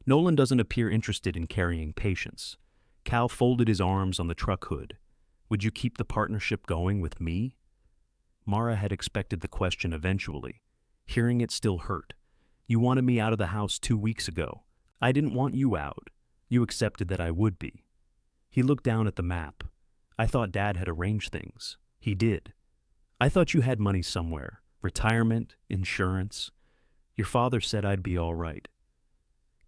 Nolan doesn't appear interested in carrying patience. Cal folded his arms on the truck hood. Would you keep the partnership going with me? Mara had expected the question eventually. Hearing it still hurt. You wanted me out of the house 2 weeks ago. I didn't want you out. You accepted that I would be. He looked down at the map. I thought Dad had arranged things. He did. I thought you had money somewhere. Retirement, insurance. Your father said I'd be all right.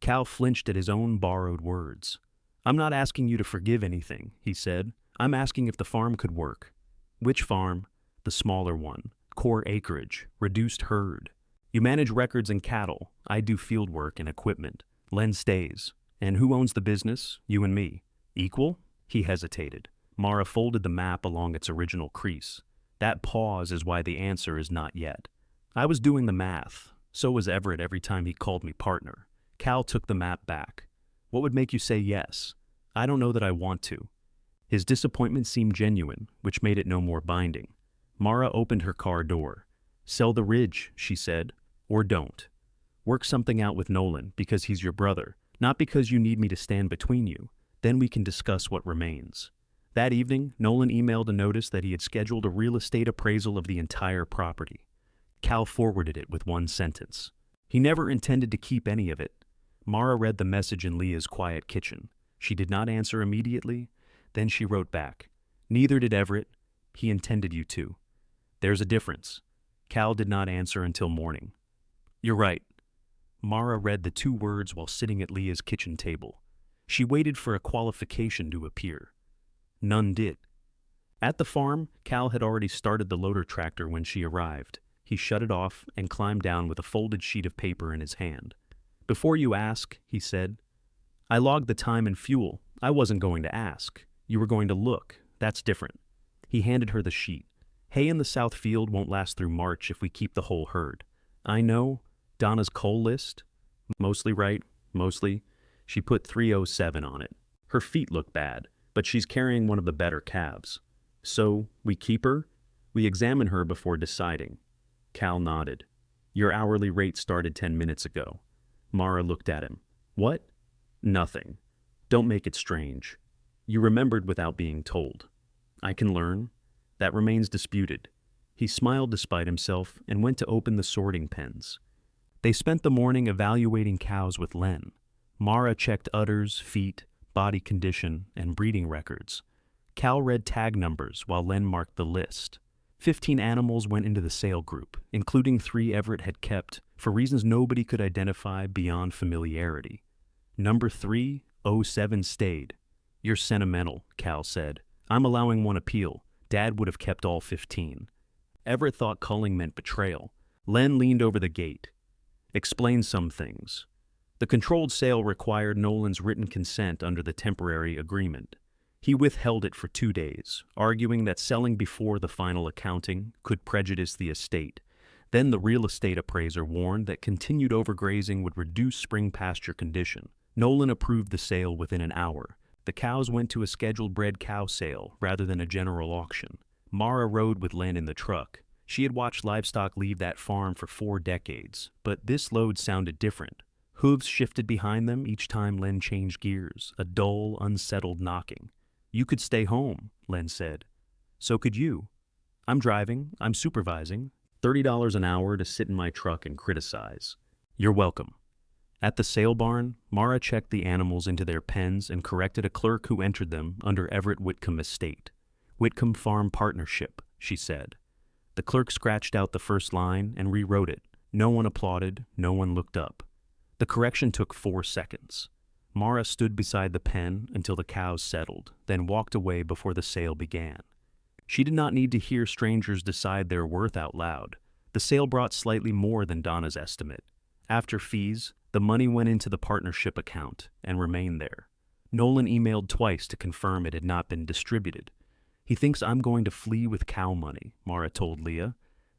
Cal flinched at his own borrowed words. I'm not asking you to forgive anything, he said. I'm asking if the farm could work. Which farm? The smaller one. Core acreage. Reduced herd. You manage records and cattle. I do field work and equipment. Len stays. And who owns the business? You and me. Equal? He hesitated. Mara folded the map along its original crease. That pause is why the answer is not yet. I was doing the math. So was Everett every time he called me partner. Cal took the map back. What would make you say yes? I don't know that I want to. His disappointment seemed genuine, which made it no more binding. Mara opened her car door. Sell the ridge, she said. Or don't. Work something out with Nolan because he's your brother. Not because you need me to stand between you. Then we can discuss what remains. That evening, Nolan emailed a notice that he had scheduled a real estate appraisal of the entire property. Cal forwarded it with 1 sentence. He never intended to keep any of it. Mara read the message in Leah's quiet kitchen. She did not answer immediately. Then she wrote back. Neither did Everett. He intended you to. There's a difference. Cal did not answer until morning. You're right. Mara read the 2 words while sitting at Leah's kitchen table. She waited for a qualification to appear. None did. At the farm, Cal had already started the loader tractor when she arrived. He shut it off and climbed down with a folded sheet of paper in his hand. "Before you ask," he said, "I logged the time and fuel. I wasn't going to ask. You were going to look. That's different." He handed her the sheet. "Hay in the south field won't last through March if we keep the whole herd." "I know. Donna's coal list?" "Mostly right, mostly." She put 307 on it. "Her feet look bad, but she's carrying one of the better calves." "So, we keep her?" "We examine her before deciding." Cal nodded. "Your hourly rate started 10 minutes ago." Mara looked at him. "What?" "Nothing. Don't make it strange. You remembered without being told." "I can learn." "That remains disputed." He smiled despite himself and went to open the sorting pens. They spent the morning evaluating cows with Len. Mara checked udders, feet, body condition, and breeding records. Cal read tag numbers while Len marked the list. 15 animals went into the sale group, including 3 Everett had kept for reasons nobody could identify beyond familiarity. Number 307 stayed. "You're sentimental," Cal said. "I'm allowing one appeal. Dad would have kept all 15. Everett thought culling meant betrayal. Len leaned over the gate. "Explain some things." The controlled sale required Nolan's written consent under the temporary agreement. He withheld it for 2 days, arguing that selling before the final accounting could prejudice the estate. Then the real estate appraiser warned that continued overgrazing would reduce spring pasture condition. Nolan approved the sale within an hour. The cows went to a scheduled bred cow sale rather than a general auction. Mara rode with Len in the truck. She had watched livestock leave that farm for 4 decades, but this load sounded different. Hooves shifted behind them each time Len changed gears, a dull, unsettled knocking. "You could stay home," Len said. "So could you." "I'm driving, I'm supervising. $30 an hour to sit in my truck and criticize." "You're welcome." At the sale barn, Mara checked the animals into their pens and corrected a clerk who entered them under Everett Whitcomb Estate. "Whitcomb Farm Partnership," she said. The clerk scratched out the first line and rewrote it. No one applauded, no one looked up. The correction took 4 seconds. Mara stood beside the pen until the cows settled, then walked away before the sale began. She did not need to hear strangers decide their worth out loud. The sale brought slightly more than Donna's estimate. After fees, the money went into the partnership account and remained there. Nolan emailed twice to confirm it had not been distributed. "He thinks I'm going to flee with cow money," Mara told Leah.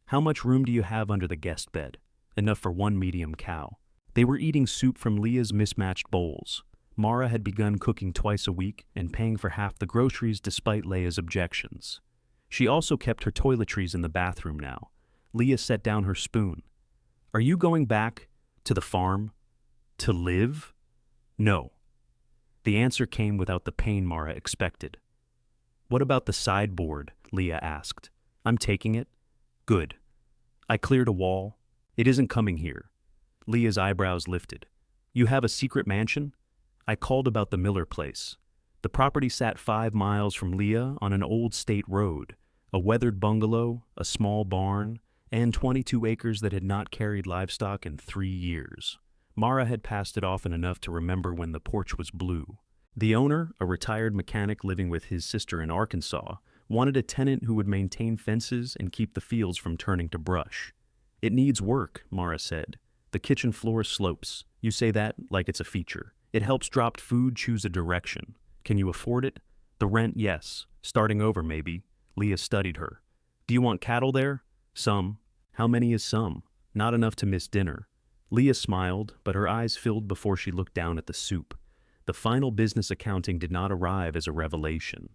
"How much room do you have under the guest bed?" "Enough for 1 medium cow." They were eating soup from Leah's mismatched bowls. Mara had begun cooking twice a week and paying for half the groceries despite Leah's objections. She also kept her toiletries in the bathroom now. Leah set down her spoon. "Are you going back to the farm? To live?" "No." The answer came without the pain Mara expected. "What about the sideboard?" Leah asked. "I'm taking it." "Good. I cleared a wall. It isn't coming here." Leah's eyebrows lifted. "You have a secret mansion?" "I called about the Miller place." The property sat 5 miles from Leah on an old state road, a weathered bungalow, a small barn, and 22 acres that had not carried livestock in 3 years. Mara had passed it often enough to remember when the porch was blue. The owner, a retired mechanic living with his sister in Arkansas, wanted a tenant who would maintain fences and keep the fields from turning to brush. "It needs work," Mara said. "The kitchen floor slopes. You say that like it's a feature. It helps dropped food choose a direction. Can you afford it?" "The rent, yes. Starting over, maybe." Leah studied her. "Do you want cattle there?" "Some." "How many is some?" "Not enough to miss dinner." Leah smiled, but her eyes filled before she looked down at the soup. The final business accounting did not arrive as a revelation.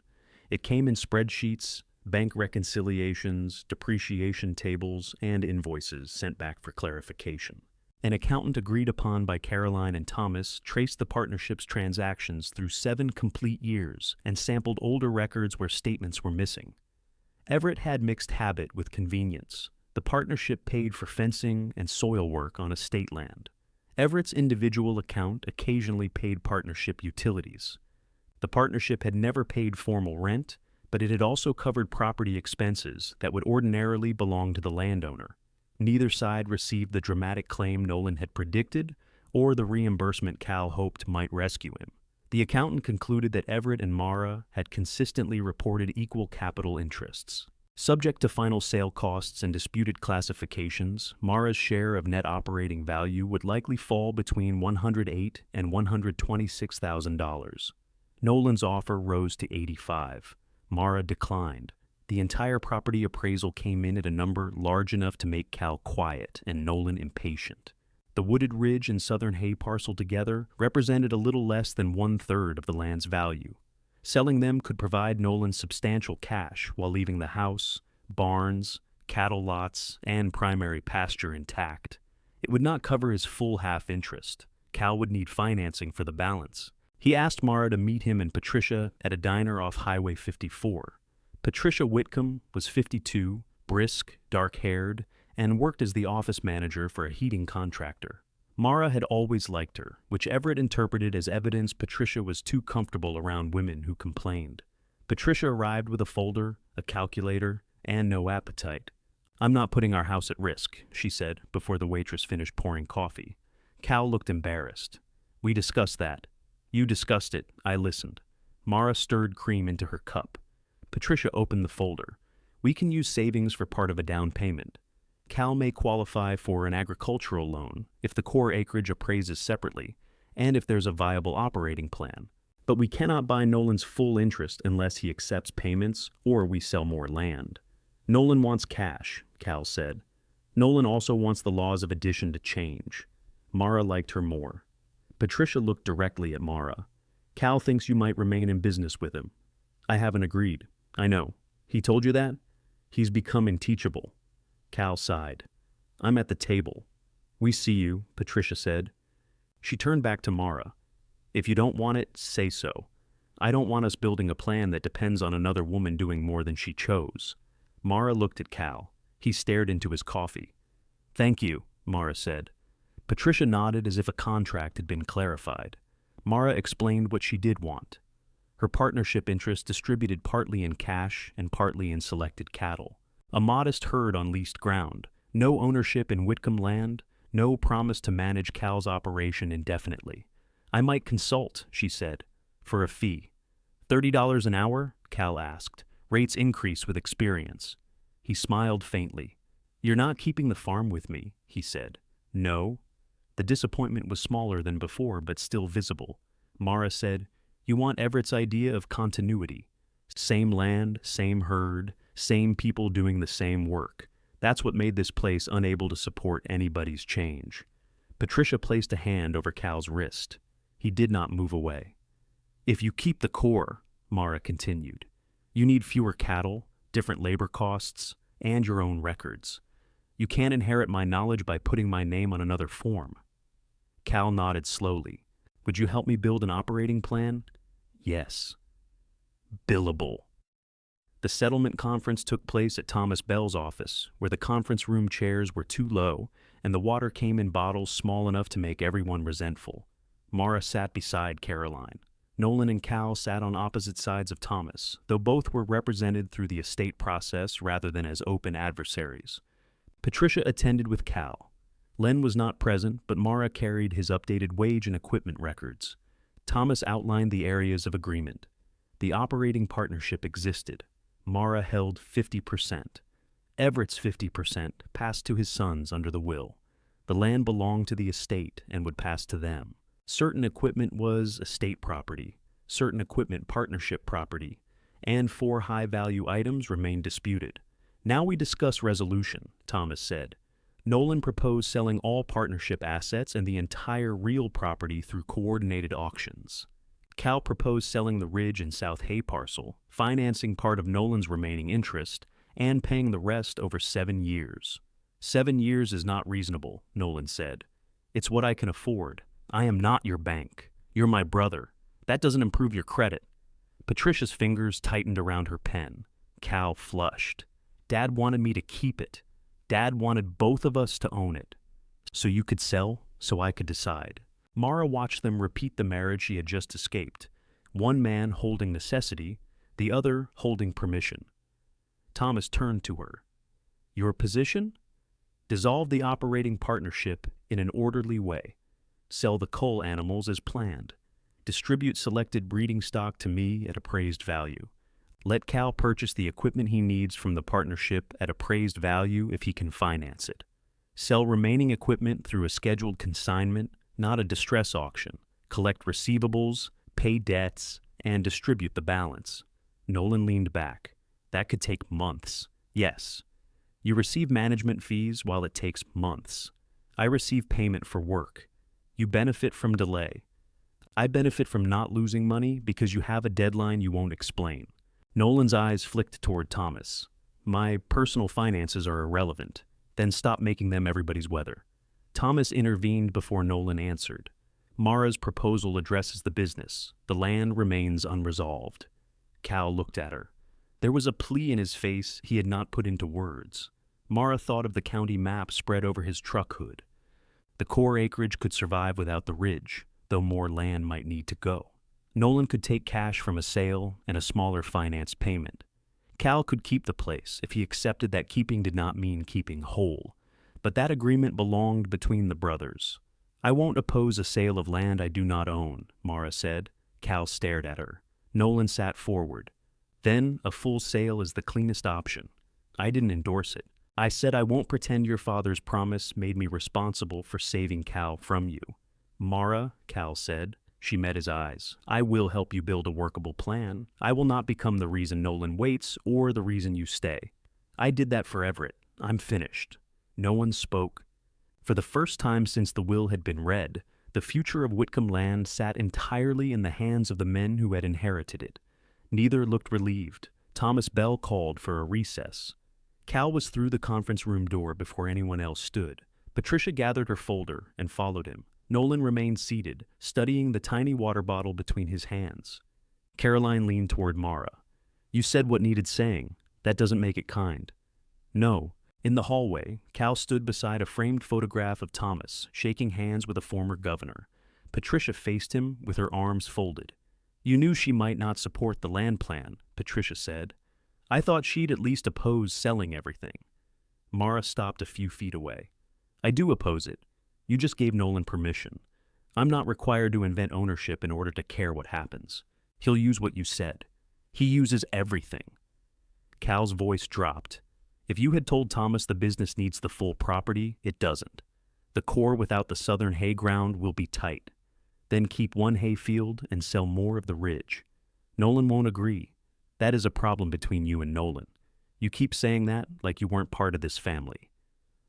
It came in spreadsheets, bank reconciliations, depreciation tables, and invoices sent back for clarification. An accountant agreed upon by Caroline and Thomas traced the partnership's transactions through 7 complete years and sampled older records where statements were missing. Everett had mixed habit with convenience. The partnership paid for fencing and soil work on estate land. Everett's individual account occasionally paid partnership utilities. The partnership had never paid formal rent, but it had also covered property expenses that would ordinarily belong to the landowner. Neither side received the dramatic claim Nolan had predicted or the reimbursement Cal hoped might rescue him. The accountant concluded that Everett and Mara had consistently reported equal capital interests. Subject to final sale costs and disputed classifications, Mara's share of net operating value would likely fall between $108,000 and $126,000. Nolan's offer rose to $85,000. Mara declined. The entire property appraisal came in at a number large enough to make Cal quiet and Nolan impatient. The wooded ridge and southern hay parcel together represented a little less than 1/3 of the land's value. Selling them could provide Nolan substantial cash while leaving the house, barns, cattle lots, and primary pasture intact. It would not cover his full half interest. Cal would need financing for the balance. He asked Mara to meet him and Patricia at a diner off Highway 54. Patricia Whitcomb was 52, brisk, dark-haired, and worked as the office manager for a heating contractor. Mara had always liked her, which Everett interpreted as evidence Patricia was too comfortable around women who complained. Patricia arrived with a folder, a calculator, and no appetite. "I'm not putting our house at risk," she said before the waitress finished pouring coffee. Cal looked embarrassed. "We discussed that." "You discussed it. I listened." Mara stirred cream into her cup. Patricia opened the folder. "We can use savings for part of a down payment. Cal may qualify for an agricultural loan if the core acreage appraises separately and if there's a viable operating plan. But we cannot buy Nolan's full interest unless he accepts payments or we sell more land." "Nolan wants cash," Cal said. "Nolan also wants the laws of addition to change." Mara liked her more. Patricia looked directly at Mara. "Cal thinks you might remain in business with him." "I haven't agreed." "I know. He told you that?" "He's become unteachable." Cal sighed. "I'm at the table." "We see you," Patricia said. She turned back to Mara. "If you don't want it, say so. I don't want us building a plan that depends on another woman doing more than she chose." Mara looked at Cal. He stared into his coffee. "Thank you," Mara said. Patricia nodded as if a contract had been clarified. Mara explained what she did want. Her partnership interest distributed partly in cash and partly in selected cattle. A modest herd on leased ground, no ownership in Whitcomb land, no promise to manage Cal's operation indefinitely. "I might consult," she said, "for a fee." $30 an hour? Cal asked. "Rates increase with experience." He smiled faintly. "You're not keeping the farm with me," he said. "No." The disappointment was smaller than before, but still visible. Mara said, "You want Everett's idea of continuity. Same land, same herd, same people doing the same work. That's what made this place unable to support anybody's change." Patricia placed a hand over Cal's wrist. He did not move away. "If you keep the core," Mara continued, "you need fewer cattle, different labor costs, and your own records. You can't inherit my knowledge by putting my name on another form." Cal nodded slowly. "Would you help me build an operating plan?" "Yes." Billable. The settlement conference took place at Thomas Bell's office, where the conference room chairs were too low and the water came in bottles small enough to make everyone resentful. Mara sat beside Caroline. Nolan and Cal sat on opposite sides of Thomas, though both were represented through the estate process rather than as open adversaries. Patricia attended with Cal. Len was not present, but Mara carried his updated wage and equipment records. Thomas outlined the areas of agreement. The operating partnership existed. Mara held 50%. Everett's 50% passed to his sons under the will. The land belonged to the estate and would pass to them. Certain equipment was estate property, certain equipment partnership property, and 4 high-value items remained disputed. "Now we discuss resolution," Thomas said. Nolan proposed selling all partnership assets and the entire real property through coordinated auctions. Cal proposed selling the Ridge and South Hay parcel, financing part of Nolan's remaining interest, and paying the rest over 7 years. 7 years is not reasonable, Nolan said. "It's what I can afford. I am not your bank. You're my brother. That doesn't improve your credit." Patricia's fingers tightened around her pen. Cal flushed. "Dad wanted me to keep it. Dad wanted both of us to own it. So you could sell, so I could decide." Mara watched them repeat the marriage she had just escaped, one man holding necessity, the other holding permission. Thomas turned to her. "Your position? Dissolve the operating partnership in an orderly way. Sell the cull animals as planned. Distribute selected breeding stock to me at appraised value. Let Cal purchase the equipment he needs from the partnership at appraised value if he can finance it. Sell remaining equipment through a scheduled consignment, not a distress auction. Collect receivables, pay debts, and distribute the balance. Nolan leaned back. That could take months. Yes. You receive management fees while it takes months. I receive payment for work. You benefit from delay. I benefit from not losing money because you have a deadline you won't explain. Nolan's eyes flicked toward Thomas. My personal finances are irrelevant. Then stop making them everybody's weather. Thomas intervened before Nolan answered. Mara's proposal addresses the business. The land remains unresolved. Cal looked at her. There was a plea in his face he had not put into words. Mara thought of the county map spread over his truck hood. The core acreage could survive without the ridge, though more land might need to go. Nolan could take cash from a sale and a smaller finance payment. Cal could keep the place if he accepted that keeping did not mean keeping whole. But that agreement belonged between the brothers. I won't oppose a sale of land I do not own, Mara said. Cal stared at her. Nolan sat forward. Then a full sale is the cleanest option. I didn't endorse it. I said I won't pretend your father's promise made me responsible for saving Cal from you. Mara, Cal said. She met his eyes. I will help you build a workable plan. I will not become the reason Nolan waits or the reason you stay. I did that for Everett. I'm finished. No one spoke. For the first time since the will had been read, the future of Whitcomb land sat entirely in the hands of the men who had inherited it. Neither looked relieved. Thomas Bell called for a recess. Cal was through the conference room door before anyone else stood. Patricia gathered her folder and followed him. Nolan remained seated, studying the tiny water bottle between his hands. Caroline leaned toward Mara. You said what needed saying. That doesn't make it kind. No. In the hallway, Cal stood beside a framed photograph of Thomas, shaking hands with a former governor. Patricia faced him with her arms folded. You knew she might not support the land plan, Patricia said. I thought she'd at least oppose selling everything. Mara stopped a few feet away. I do oppose it. You just gave Nolan permission. I'm not required to invent ownership in order to care what happens. He'll use what you said. He uses everything. Cal's voice dropped. If you had told Thomas the business needs the full property, it doesn't. The core without the southern hay ground will be tight. Then keep one hay field and sell more of the ridge. Nolan won't agree. That is a problem between you and Nolan. You keep saying that like you weren't part of this family.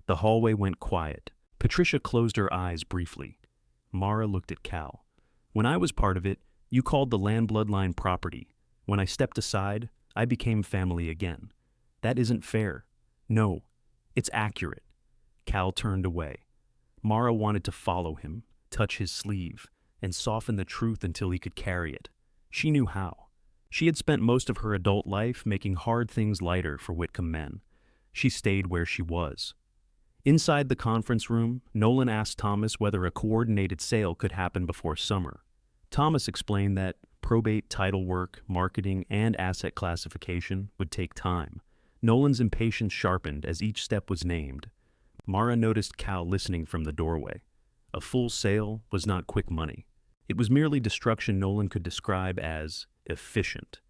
The hallway went quiet. Patricia closed her eyes briefly. Mara looked at Cal. When I was part of it, you called the land bloodline property. When I stepped aside, I became family again. That isn't fair. No, it's accurate. Cal turned away. Mara wanted to follow him, touch his sleeve, and soften the truth until he could carry it. She knew how. She had spent most of her adult life making hard things lighter for Whitcomb men. She stayed where she was. Inside the conference room, Nolan asked Thomas whether a coordinated sale could happen before summer. Thomas explained that probate title work, marketing, and asset classification would take time. Nolan's impatience sharpened as each step was named. Mara noticed Cal listening from the doorway. A full sale was not quick money. It was merely destruction Nolan could describe as efficient.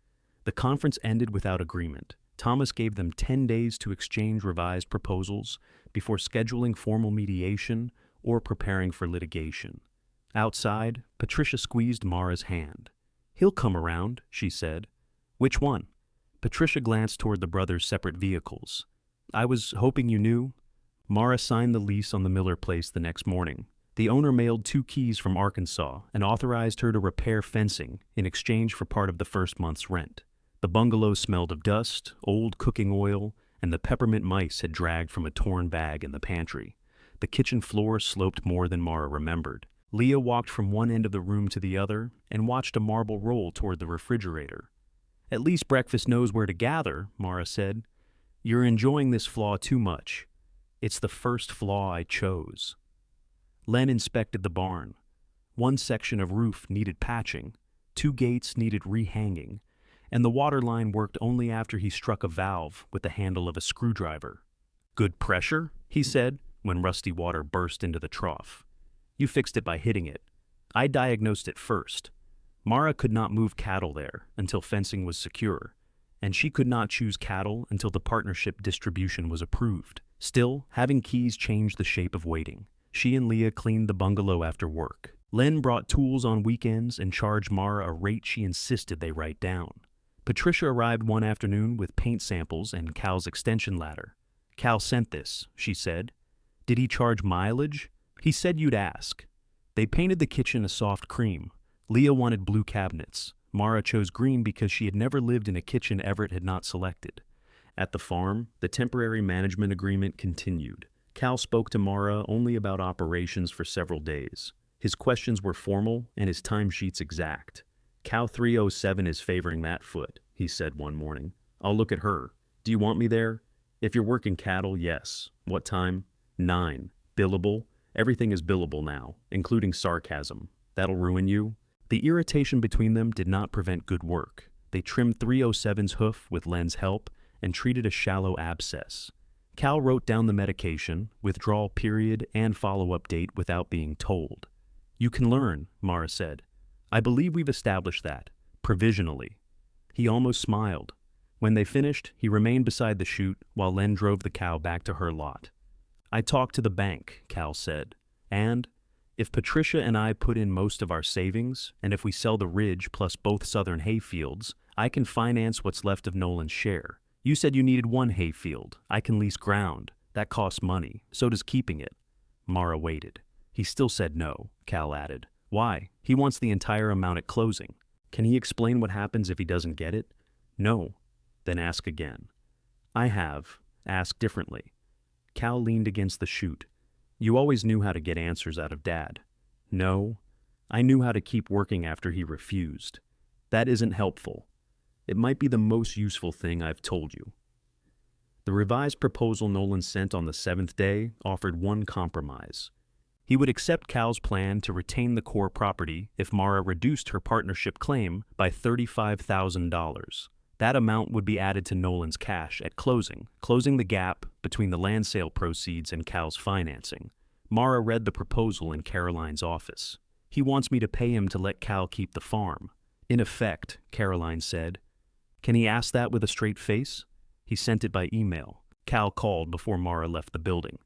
The conference ended without agreement. Thomas gave them 10 days to exchange revised proposals before scheduling formal mediation or preparing for litigation. Outside, Patricia squeezed Mara's hand. He'll come around, she said. Which one? Patricia glanced toward the brothers' separate vehicles. I was hoping you knew. Mara signed the lease on the Miller place the next morning. The owner mailed 2 keys from Arkansas and authorized her to repair fencing in exchange for part of the first month's rent. The bungalow smelled of dust, old cooking oil, and the peppermint mice had dragged from a torn bag in the pantry. The kitchen floor sloped more than Mara remembered. Leah walked from one end of the room to the other and watched a marble roll toward the refrigerator. At least breakfast knows where to gather, Mara said. You're enjoying this flaw too much. It's the first flaw I chose. Len inspected the barn. One section of roof needed patching, 2 gates needed rehanging, and the water line worked only after he struck a valve with the handle of a screwdriver. Good pressure, he said, when rusty water burst into the trough. You fixed it by hitting it. I diagnosed it first. Mara could not move cattle there until fencing was secure, and she could not choose cattle until the partnership distribution was approved. Still, having keys changed the shape of waiting. She and Leah cleaned the bungalow after work. Len brought tools on weekends and charged Mara a rate she insisted they write down. Patricia arrived one afternoon with paint samples and Cal's extension ladder. "Cal sent this," she said. "Did he charge mileage?" "He said you'd ask." They painted the kitchen a soft cream. Leah wanted blue cabinets. Mara chose green because she had never lived in a kitchen Everett had not selected. At the farm, the temporary management agreement continued. Cal spoke to Mara only about operations for several days. His questions were formal and his timesheets exact. "Cow 307 is favoring that foot," he said one morning. "I'll look at her. Do you want me there? If you're working cattle, yes. What time?" 9. "Billable?" "Everything is billable now, including sarcasm. That'll ruin you?" The irritation between them did not prevent good work. They trimmed 307's hoof with Len's help and treated a shallow abscess. Cal wrote down the medication, withdrawal period, and follow-up date without being told. "You can learn," Mara said. "I believe we've established that, provisionally." He almost smiled. When they finished, he remained beside the chute while Len drove the cow back to her lot. "I talked to the bank," Cal said, "and if Patricia and I put in most of our savings, and if we sell the ridge plus both southern hayfields, I can finance what's left of Nolan's share. You said you needed one hayfield. I can lease ground. That costs money. So does keeping it." Mara waited. "He still said no," Cal added. "Why? He wants the entire amount at closing." "Can he explain what happens if he doesn't get it?" "No." "Then ask again." "I have. Ask differently." Cal leaned against the chute. "You always knew how to get answers out of Dad." "No. I knew how to keep working after he refused. That isn't helpful. It might be the most useful thing I've told you." The revised proposal Nolan sent on the 7th day offered one compromise. He would accept Cal's plan to retain the core property if Mara reduced her partnership claim by $35,000. That amount would be added to Nolan's cash at closing the gap between the land sale proceeds and Cal's financing. Mara read the proposal in Caroline's office. "He wants me to pay him to let Cal keep the farm." "In effect," Caroline said. "Can he ask that with a straight face?" "He sent it by email." Cal called before Mara left the building.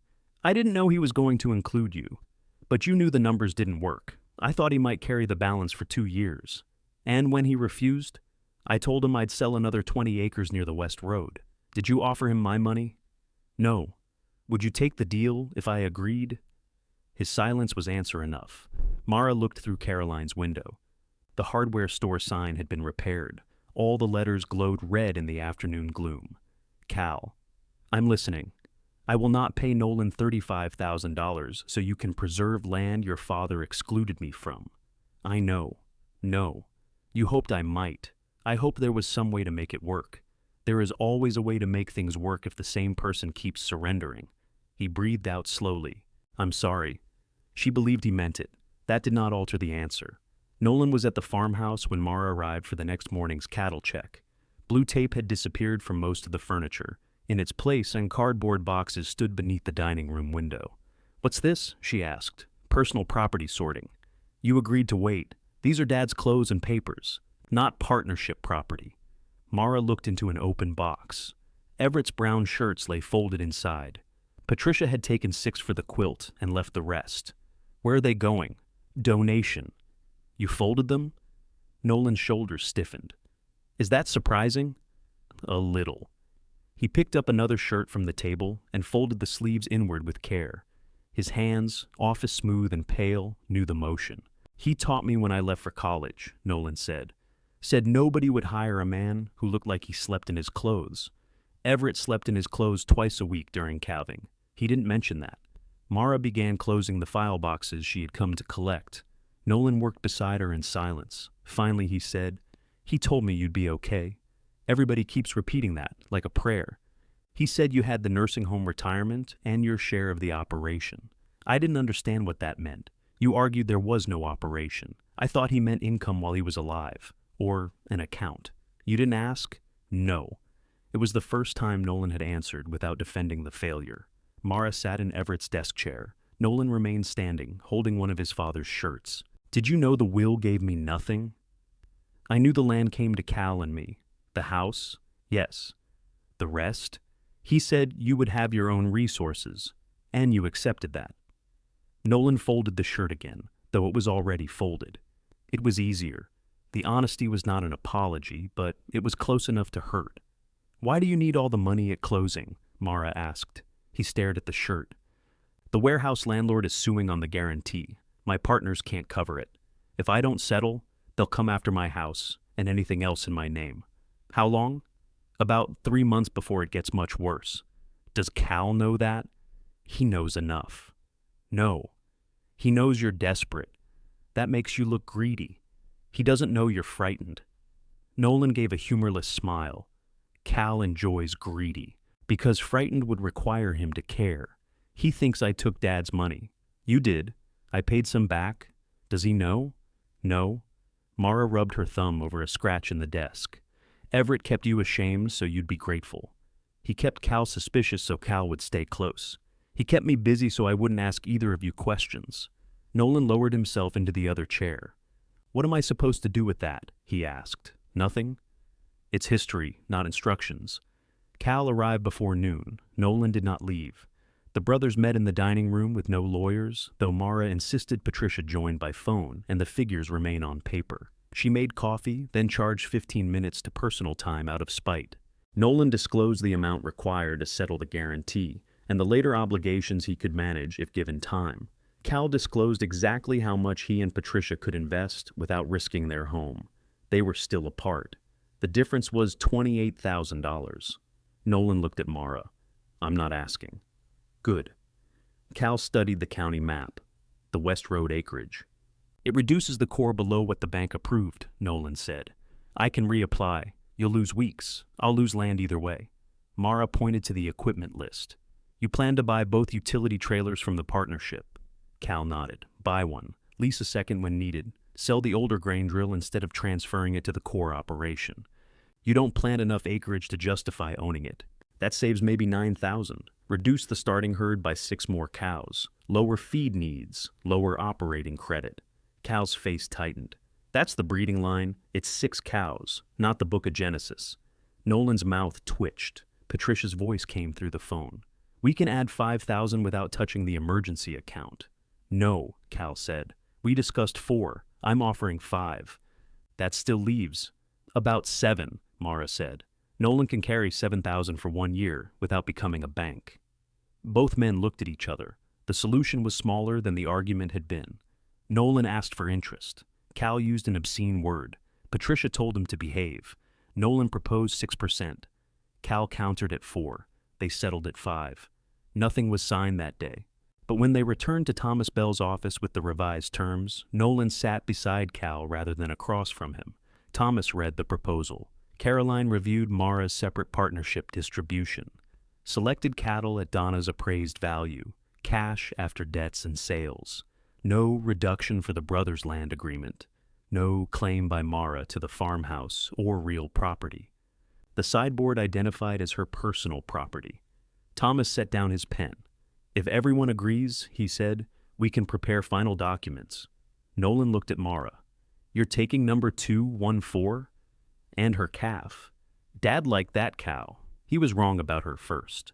"I didn't know he was going to include you. But you knew the numbers didn't work. I thought he might carry the balance for 2 years. And when he refused, I told him I'd sell another 20 acres near the West Road. Did you offer him my money?" "No." "Would you take the deal if I agreed?" His silence was answer enough. Mara looked through Caroline's window. The hardware store sign had been repaired. All the letters glowed red in the afternoon gloom. "Cal, I'm listening. I will not pay Nolan $35,000 so you can preserve land your father excluded me from. I know. No. You hoped I might. I hoped there was some way to make it work. There is always a way to make things work if the same person keeps surrendering." He breathed out slowly. "I'm sorry." She believed he meant it. That did not alter the answer. Nolan was at the farmhouse when Mara arrived for the next morning's cattle check. Blue tape had disappeared from most of the furniture. In its place, and cardboard boxes stood beneath the dining room window. "What's this?" she asked. "Personal property sorting." "You agreed to wait. These are Dad's clothes and papers, not partnership property." Mara looked into an open box. Everett's brown shirts lay folded inside. Patricia had taken 6 for the quilt and left the rest. "Where are they going?" "Donation." "You folded them?" Nolan's shoulders stiffened. "Is that surprising?" "A little." He picked up another shirt from the table and folded the sleeves inward with care. His hands, office smooth and pale, knew the motion. "He taught me when I left for college," Nolan said. "Said nobody would hire a man who looked like he slept in his clothes. Everett slept in his clothes twice a week during calving. He didn't mention that." Mara began closing the file boxes she had come to collect. Nolan worked beside her in silence. Finally he said, "He told me you'd be okay. Everybody keeps repeating that, like a prayer. He said you had the nursing home retirement and your share of the operation. I didn't understand what that meant. You argued there was no operation. I thought he meant income while he was alive, or an account. You didn't ask?" "No." It was the first time Nolan had answered without defending the failure. Mara sat in Everett's desk chair. Nolan remained standing, holding one of his father's shirts. "Did you know the will gave me nothing?" "I knew the land came to Cal and me. The house? Yes. The rest? He said you would have your own resources, and you accepted that. Nolan folded the shirt again, though it was already folded. It was easier. The honesty was not an apology, but it was close enough to hurt. Why do you need all the money at closing? Mara asked. He stared at the shirt. The warehouse landlord is suing on the guarantee. My partners can't cover it. If I don't settle, they'll come after my house and anything else in my name. How long? About 3 months before it gets much worse. Does Cal know that? He knows enough. No. He knows you're desperate. That makes you look greedy. He doesn't know you're frightened. Nolan gave a humorless smile. Cal enjoys greedy, because frightened would require him to care. He thinks I took Dad's money. You did. I paid some back. Does he know? No. Mara rubbed her thumb over a scratch in the desk. Everett kept you ashamed so you'd be grateful. He kept Cal suspicious so Cal would stay close. He kept me busy so I wouldn't ask either of you questions. Nolan lowered himself into the other chair. What am I supposed to do with that? He asked. Nothing? It's history, not instructions. Cal arrived before noon. Nolan did not leave. The brothers met in the dining room with no lawyers, though Mara insisted Patricia join by phone and the figures remain on paper. She made coffee, then charged 15 minutes to personal time out of spite. Nolan disclosed the amount required to settle the guarantee, and the later obligations he could manage if given time. Cal disclosed exactly how much he and Patricia could invest without risking their home. They were still apart. The difference was $28,000. Nolan looked at Mara. I'm not asking. Good. Cal studied the county map, the West Road acreage. It reduces the core below what the bank approved, Nolan said. I can reapply. You'll lose weeks. I'll lose land either way. Mara pointed to the equipment list. You plan to buy both utility trailers from the partnership. Cal nodded. Buy one. Lease a second when needed. Sell the older grain drill instead of transferring it to the core operation. You don't plant enough acreage to justify owning it. That saves maybe 9,000. Reduce the starting herd by 6 more cows. Lower feed needs. Lower operating credit. Cal's face tightened. That's the breeding line. It's 6 cows, not the Book of Genesis. Nolan's mouth twitched. Patricia's voice came through the phone. We can add 5,000 without touching the emergency account. No, Cal said. We discussed 4. I'm offering 5. That still leaves about 7, Mara said. Nolan can carry 7,000 for 1 year without becoming a bank. Both men looked at each other. The solution was smaller than the argument had been. Nolan asked for interest. Cal used an obscene word. Patricia told him to behave. Nolan proposed 6%. Cal countered at 4. They settled at 5. Nothing was signed that day. But when they returned to Thomas Bell's office with the revised terms, Nolan sat beside Cal rather than across from him. Thomas read the proposal. Caroline reviewed Mara's separate partnership distribution. Selected cattle at Donna's appraised value. Cash after debts and sales. No reduction for the brothers' land agreement. No claim by Mara to the farmhouse or real property. The sideboard identified as her personal property. Thomas set down his pen. If everyone agrees, he said, we can prepare final documents. Nolan looked at Mara. You're taking number 214? And her calf. Dad liked that cow. He was wrong about her first.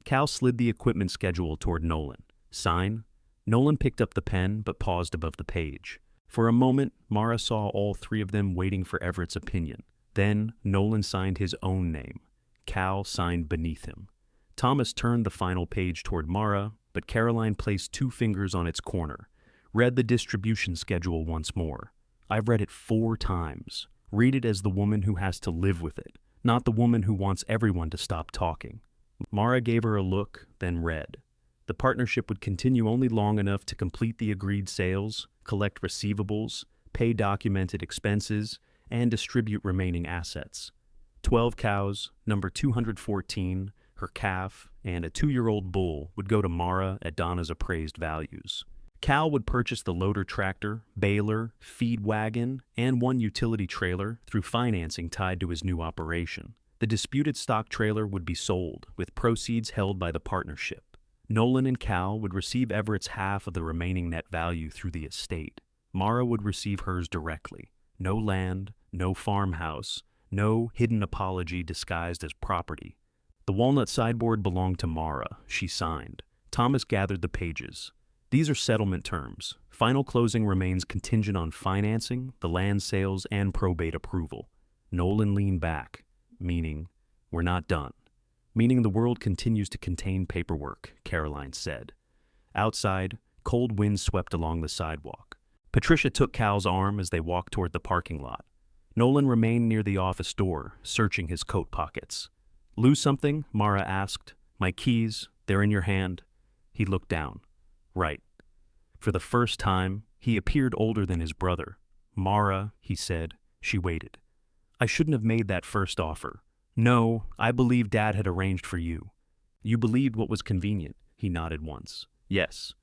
Cal slid the equipment schedule toward Nolan. Sign? Nolan picked up the pen but paused above the page. For a moment, Mara saw all 3 of them waiting for Everett's opinion. Then, Nolan signed his own name. Cal signed beneath him. Thomas turned the final page toward Mara, but Caroline placed 2 fingers on its corner. Read the distribution schedule once more. I've read it 4 times. Read it as the woman who has to live with it, not the woman who wants everyone to stop talking. Mara gave her a look, then read. The partnership would continue only long enough to complete the agreed sales, collect receivables, pay documented expenses, and distribute remaining assets. 12 cows, number 214, her calf, and a 2-year-old bull would go to Mara at Donna's appraised values. Cal would purchase the loader tractor, baler, feed wagon, and 1 utility trailer through financing tied to his new operation. The disputed stock trailer would be sold, with proceeds held by the partnership. Nolan and Cal would receive Everett's half of the remaining net value through the estate. Mara would receive hers directly. No land, no farmhouse, No hidden apology disguised as property. The walnut sideboard belonged to Mara. She signed. Thomas gathered the pages. These are settlement terms. Final closing remains contingent on financing, the land sales, and probate approval. Nolan leaned back, meaning, we're not done. Meaning the world continues to contain paperwork, Caroline said. Outside, cold winds swept along the sidewalk. Patricia took Cal's arm as they walked toward the parking lot. Nolan remained near the office door, searching his coat pockets. Lose something? Mara asked. My keys, they're in your hand. He looked down. Right. For the first time, he appeared older than his brother. Mara, he said. She waited. I shouldn't have made that first offer. No, I believe Dad had arranged for you. You believed what was convenient, he nodded once. Yes.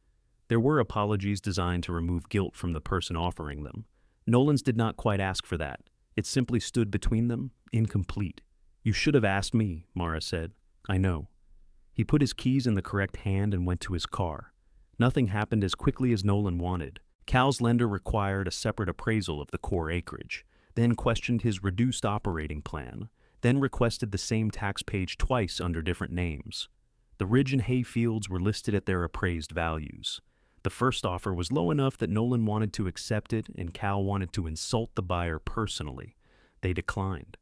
There were apologies designed to remove guilt from the person offering them. Nolan's did not quite ask for that. It simply stood between them, incomplete. You should have asked me, Mara said. I know. He put his keys in the correct hand and went to his car. Nothing happened as quickly as Nolan wanted. Cal's lender required a separate appraisal of the core acreage, then questioned his reduced operating plan, then requested the same tax page twice under different names. The ridge and hay fields were listed at their appraised values. The first offer was low enough that Nolan wanted to accept it and Cal wanted to insult the buyer personally. They declined.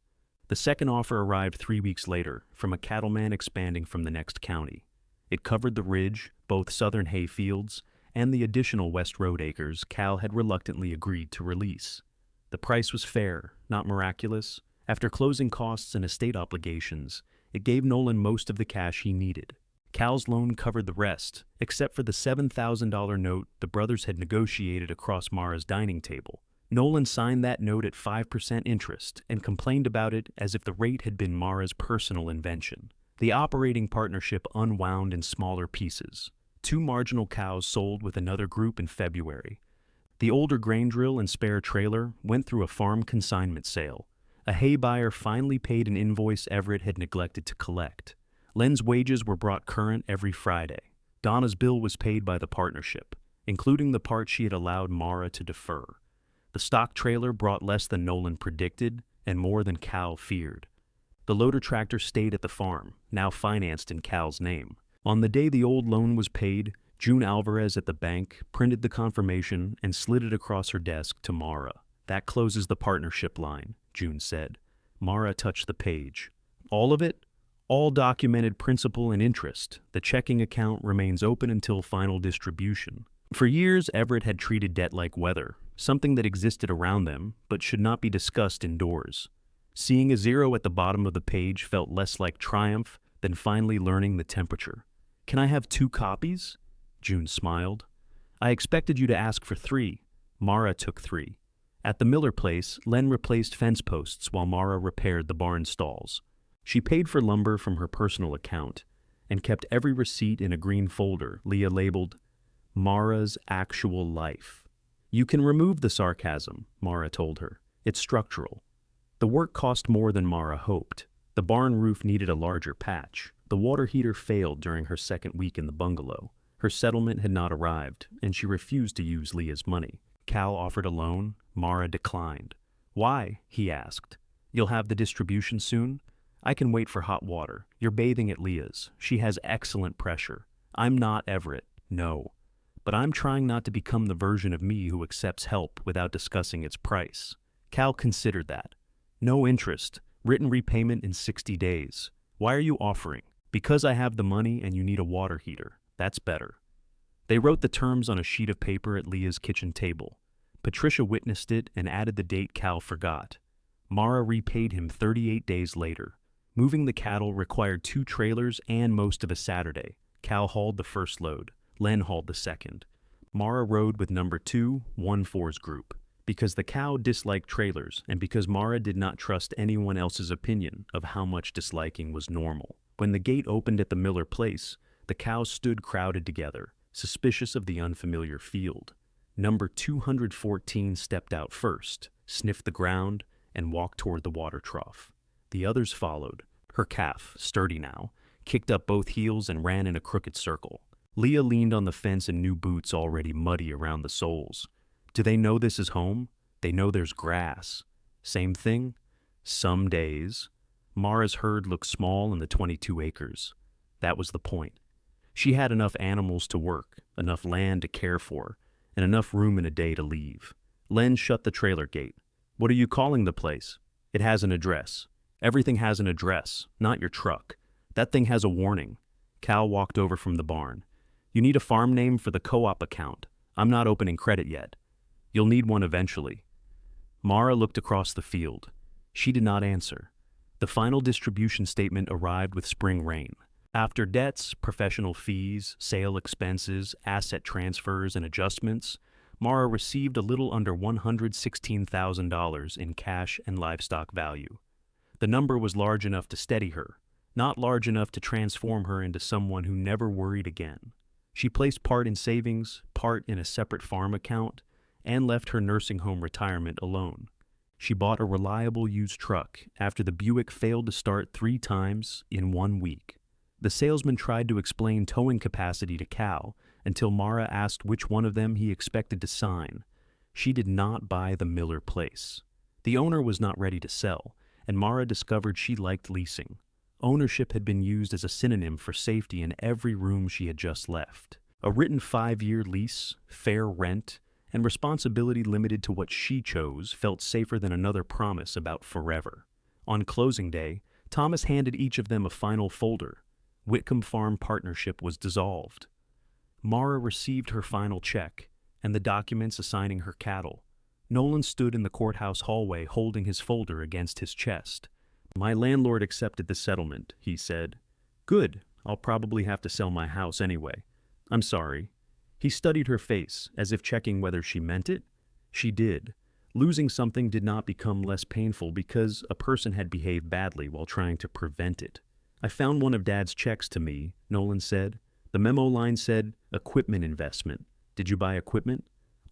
The second offer arrived 3 weeks later from a cattleman expanding from the next county. It covered the ridge, both southern hay fields, and the additional West Road acres Cal had reluctantly agreed to release. The price was fair, not miraculous. After closing costs and estate obligations, it gave Nolan most of the cash he needed. Cal's loan covered the rest, except for the $7,000 note the brothers had negotiated across Mara's dining table. Nolan signed that note at 5% interest and complained about it as if the rate had been Mara's personal invention. The operating partnership unwound in smaller pieces. 2 marginal cows sold with another group in February. The older grain drill and spare trailer went through a farm consignment sale. A hay buyer finally paid an invoice Everett had neglected to collect. Len's wages were brought current every Friday. Donna's bill was paid by the partnership, including the part she had allowed Mara to defer. The stock trailer brought less than Nolan predicted and more than Cal feared. The loader tractor stayed at the farm, now financed in Cal's name. On the day the old loan was paid, June Alvarez at the bank printed the confirmation and slid it across her desk to Mara. That closes the partnership line, June said. Mara touched the page. All of it? All documented principal and interest. The checking account remains open until final distribution. For years, Everett had treated debt like weather, something that existed around them, but should not be discussed indoors. Seeing a 0 at the bottom of the page felt less like triumph than finally learning the temperature. Can I have 2 copies? June smiled. I expected you to ask for 3. Mara took 3. At the Miller place, Len replaced fence posts while Mara repaired the barn stalls. She paid for lumber from her personal account and kept every receipt in a green folder Leah labeled Mara's Actual Life. You can remove the sarcasm, Mara told her. It's structural. The work cost more than Mara hoped. The barn roof needed a larger patch. The water heater failed during her second week in the bungalow. Her settlement had not arrived, and she refused to use Leah's money. Cal offered a loan. Mara declined. Why? He asked. You'll have the distribution soon? I can wait for hot water. You're bathing at Leah's. She has excellent pressure. I'm not Everett. No. But I'm trying not to become the version of me who accepts help without discussing its price. Cal considered that. No interest. Written repayment in 60 days. Why are you offering? Because I have the money and you need a water heater. That's better. They wrote the terms on a sheet of paper at Leah's kitchen table. Patricia witnessed it and added the date Cal forgot. Mara repaid him 38 days later. Moving the cattle required 2 trailers and most of a Saturday. Cal hauled the first load. Len hauled the second. Mara rode with number 2, 1-4's group. Because the cow disliked trailers and because Mara did not trust anyone else's opinion of how much disliking was normal. When the gate opened at the Miller place, the cows stood crowded together, suspicious of the unfamiliar field. Number 214 stepped out first, sniffed the ground, and walked toward the water trough. The others followed. Her calf, sturdy now, kicked up both heels and ran in a crooked circle. Leah leaned on the fence in new boots already muddy around the soles. Do they know this is home? They know there's grass. Same thing? Some days, Mara's herd looked small in the 22 acres. That was the point. She had enough animals to work, enough land to care for, and enough room in a day to leave. Len shut the trailer gate. "What are you calling the place?" "It has an address." "Everything has an address, not your truck. That thing has a warning." Cal walked over from the barn. "You need a farm name for the co-op account. I'm not opening credit yet." "You'll need one eventually." Mara looked across the field. She did not answer. The final distribution statement arrived with spring rain. After debts, professional fees, sale expenses, asset transfers, and adjustments, Mara received a little under $116,000 in cash and livestock value. The number was large enough to steady her, not large enough to transform her into someone who never worried again. She placed part in savings, part in a separate farm account, and left her nursing home retirement alone. She bought a reliable used truck after the Buick failed to start 3 times in 1 week. The salesman tried to explain towing capacity to Cal until Mara asked which one of them he expected to sign. She did not buy the Miller place. The owner was not ready to sell, and Mara discovered she liked leasing. Ownership had been used as a synonym for safety in every room she had just left. A written 5-year lease, fair rent, and responsibility limited to what she chose felt safer than another promise about forever. On closing day, Thomas handed each of them a final folder. Whitcomb Farm Partnership was dissolved. Mara received her final check and the documents assigning her cattle. Nolan stood in the courthouse hallway holding his folder against his chest. "My landlord accepted the settlement," he said. "Good. I'll probably have to sell my house anyway. I'm sorry." He studied her face, as if checking whether she meant it. She did. Losing something did not become less painful because a person had behaved badly while trying to prevent it. "I found one of Dad's checks to me," Nolan said. The memo line said, "Equipment investment." "Did you buy equipment?"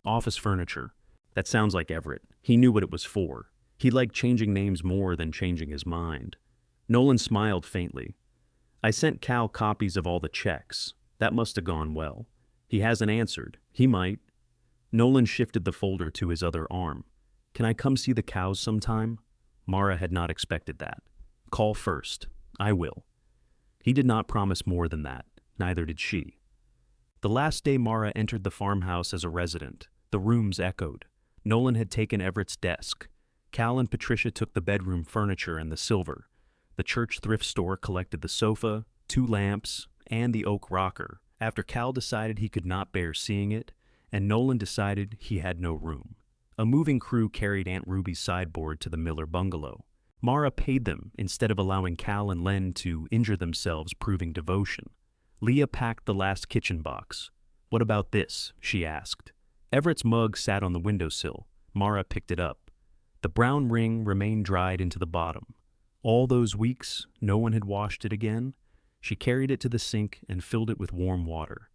"Office furniture." That sounds like Everett. He knew what it was for. He liked changing names more than changing his mind. Nolan smiled faintly. "I sent Cal copies of all the checks. That must have gone well. He hasn't answered. He might." Nolan shifted the folder to his other arm. "Can I come see the cows sometime?" Mara had not expected that. "Call first. I will." He did not promise more than that. Neither did she. The last day Mara entered the farmhouse as a resident, the rooms echoed. Nolan had taken Everett's desk. Cal and Patricia took the bedroom furniture and the silver. The church thrift store collected the sofa, 2 lamps, and the oak rocker, after Cal decided he could not bear seeing it, and Nolan decided he had no room. A moving crew carried Aunt Ruby's sideboard to the Miller bungalow. Mara paid them instead of allowing Cal and Len to injure themselves proving devotion. Leah packed the last kitchen box. "What about this?" she asked. Everett's mug sat on the windowsill. Mara picked it up. The brown ring remained dried into the bottom. All those weeks, no one had washed it again. She carried it to the sink and filled it with warm water.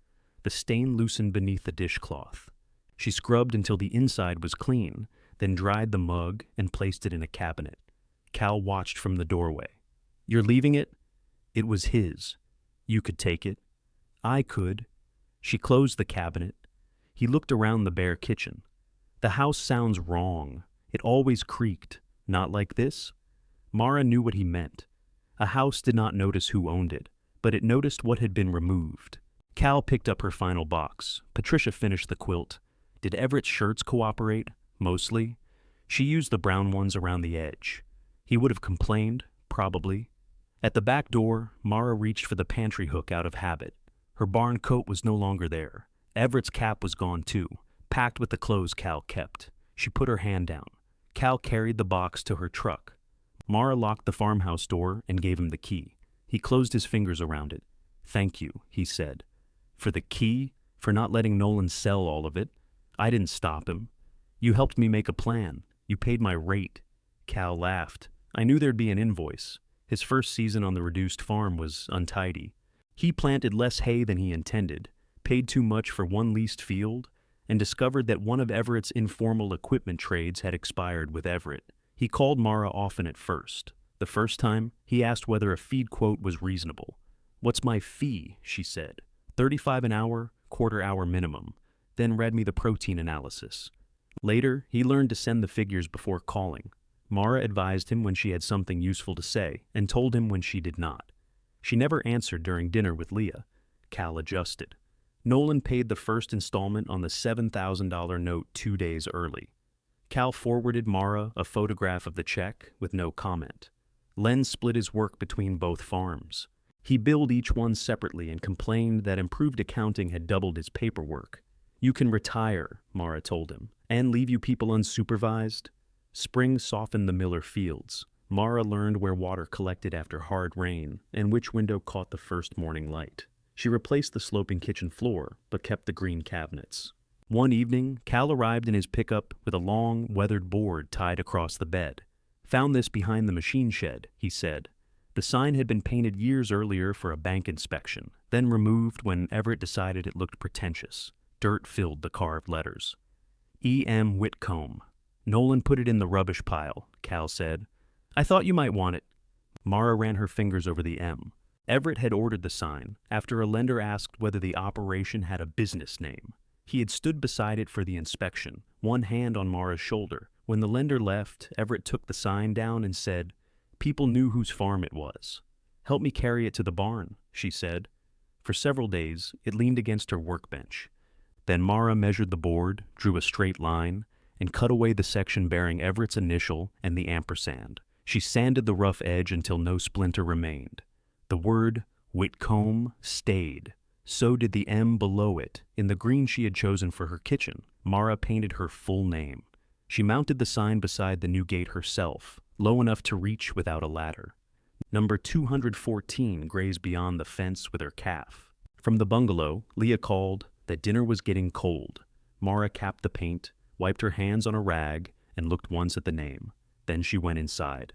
The stain loosened beneath the dishcloth. She scrubbed until the inside was clean, then dried the mug and placed it in a cabinet. Cal watched from the doorway. "You're leaving it?" It was his. "You could take it." "I could." She closed the cabinet. He looked around the bare kitchen. "The house sounds wrong. It always creaked. Not like this?" Mara knew what he meant. A house did not notice who owned it, but it noticed what had been removed. Cal picked up her final box. Patricia finished the quilt. Did Everett's shirts cooperate? Mostly. She used the brown ones around the edge. He would have complained, probably. At the back door, Mara reached for the pantry hook out of habit. Her barn coat was no longer there. Everett's cap was gone too, packed with the clothes Cal kept. She put her hand down. Cal carried the box to her truck. Mara locked the farmhouse door and gave him the key. He closed his fingers around it. "Thank you," he said. "For the key? For not letting Nolan sell all of it? I didn't stop him. You helped me make a plan. You paid my rate." Cal laughed. "I knew there'd be an invoice." His first season on the reduced farm was untidy. He planted less hay than he intended, paid too much for one leased field, and discovered that one of Everett's informal equipment trades had expired with Everett. He called Mara often at first. The first time, he asked whether a feed quote was reasonable. "What's my fee?" she said. "$35 an hour, quarter-hour minimum." Then read me the protein analysis. Later, he learned to send the figures before calling. Mara advised him when she had something useful to say and told him when she did not. She never answered during dinner with Leah. Cal adjusted. Nolan paid the first installment on the $7,000 note 2 days early. Cal forwarded Mara a photograph of the check with no comment. Len split his work between both farms. He billed each one separately and complained that improved accounting had doubled his paperwork. "You can retire," Mara told him, "and leave you people unsupervised." Spring softened the Miller fields. Mara learned where water collected after hard rain and which window caught the first morning light. She replaced the sloping kitchen floor, but kept the green cabinets. One evening, Cal arrived in his pickup with a long, weathered board tied across the bed. "Found this behind the machine shed," he said. The sign had been painted years earlier for a bank inspection, then removed when Everett decided it looked pretentious. Dirt filled the carved letters. E.M. Whitcomb. "Nolan put it in the rubbish pile," Cal said. "I thought you might want it." Mara ran her fingers over the M. Everett had ordered the sign after a lender asked whether the operation had a business name. He had stood beside it for the inspection, one hand on Mara's shoulder. When the lender left, Everett took the sign down and said, "People knew whose farm it was." "Help me carry it to the barn," she said. For several days, it leaned against her workbench. Then Mara measured the board, drew a straight line, and cut away the section bearing Everett's initial and the ampersand. She sanded the rough edge until no splinter remained. The word Whitcomb stayed. So did the M below it, in the green she had chosen for her kitchen. Mara painted her full name. She mounted the sign beside the new gate herself, low enough to reach without a ladder. Number 214 grazed beyond the fence with her calf. From the bungalow, Leah called that dinner was getting cold. Mara capped the paint, wiped her hands on a rag, and looked once at the name. Then she went inside.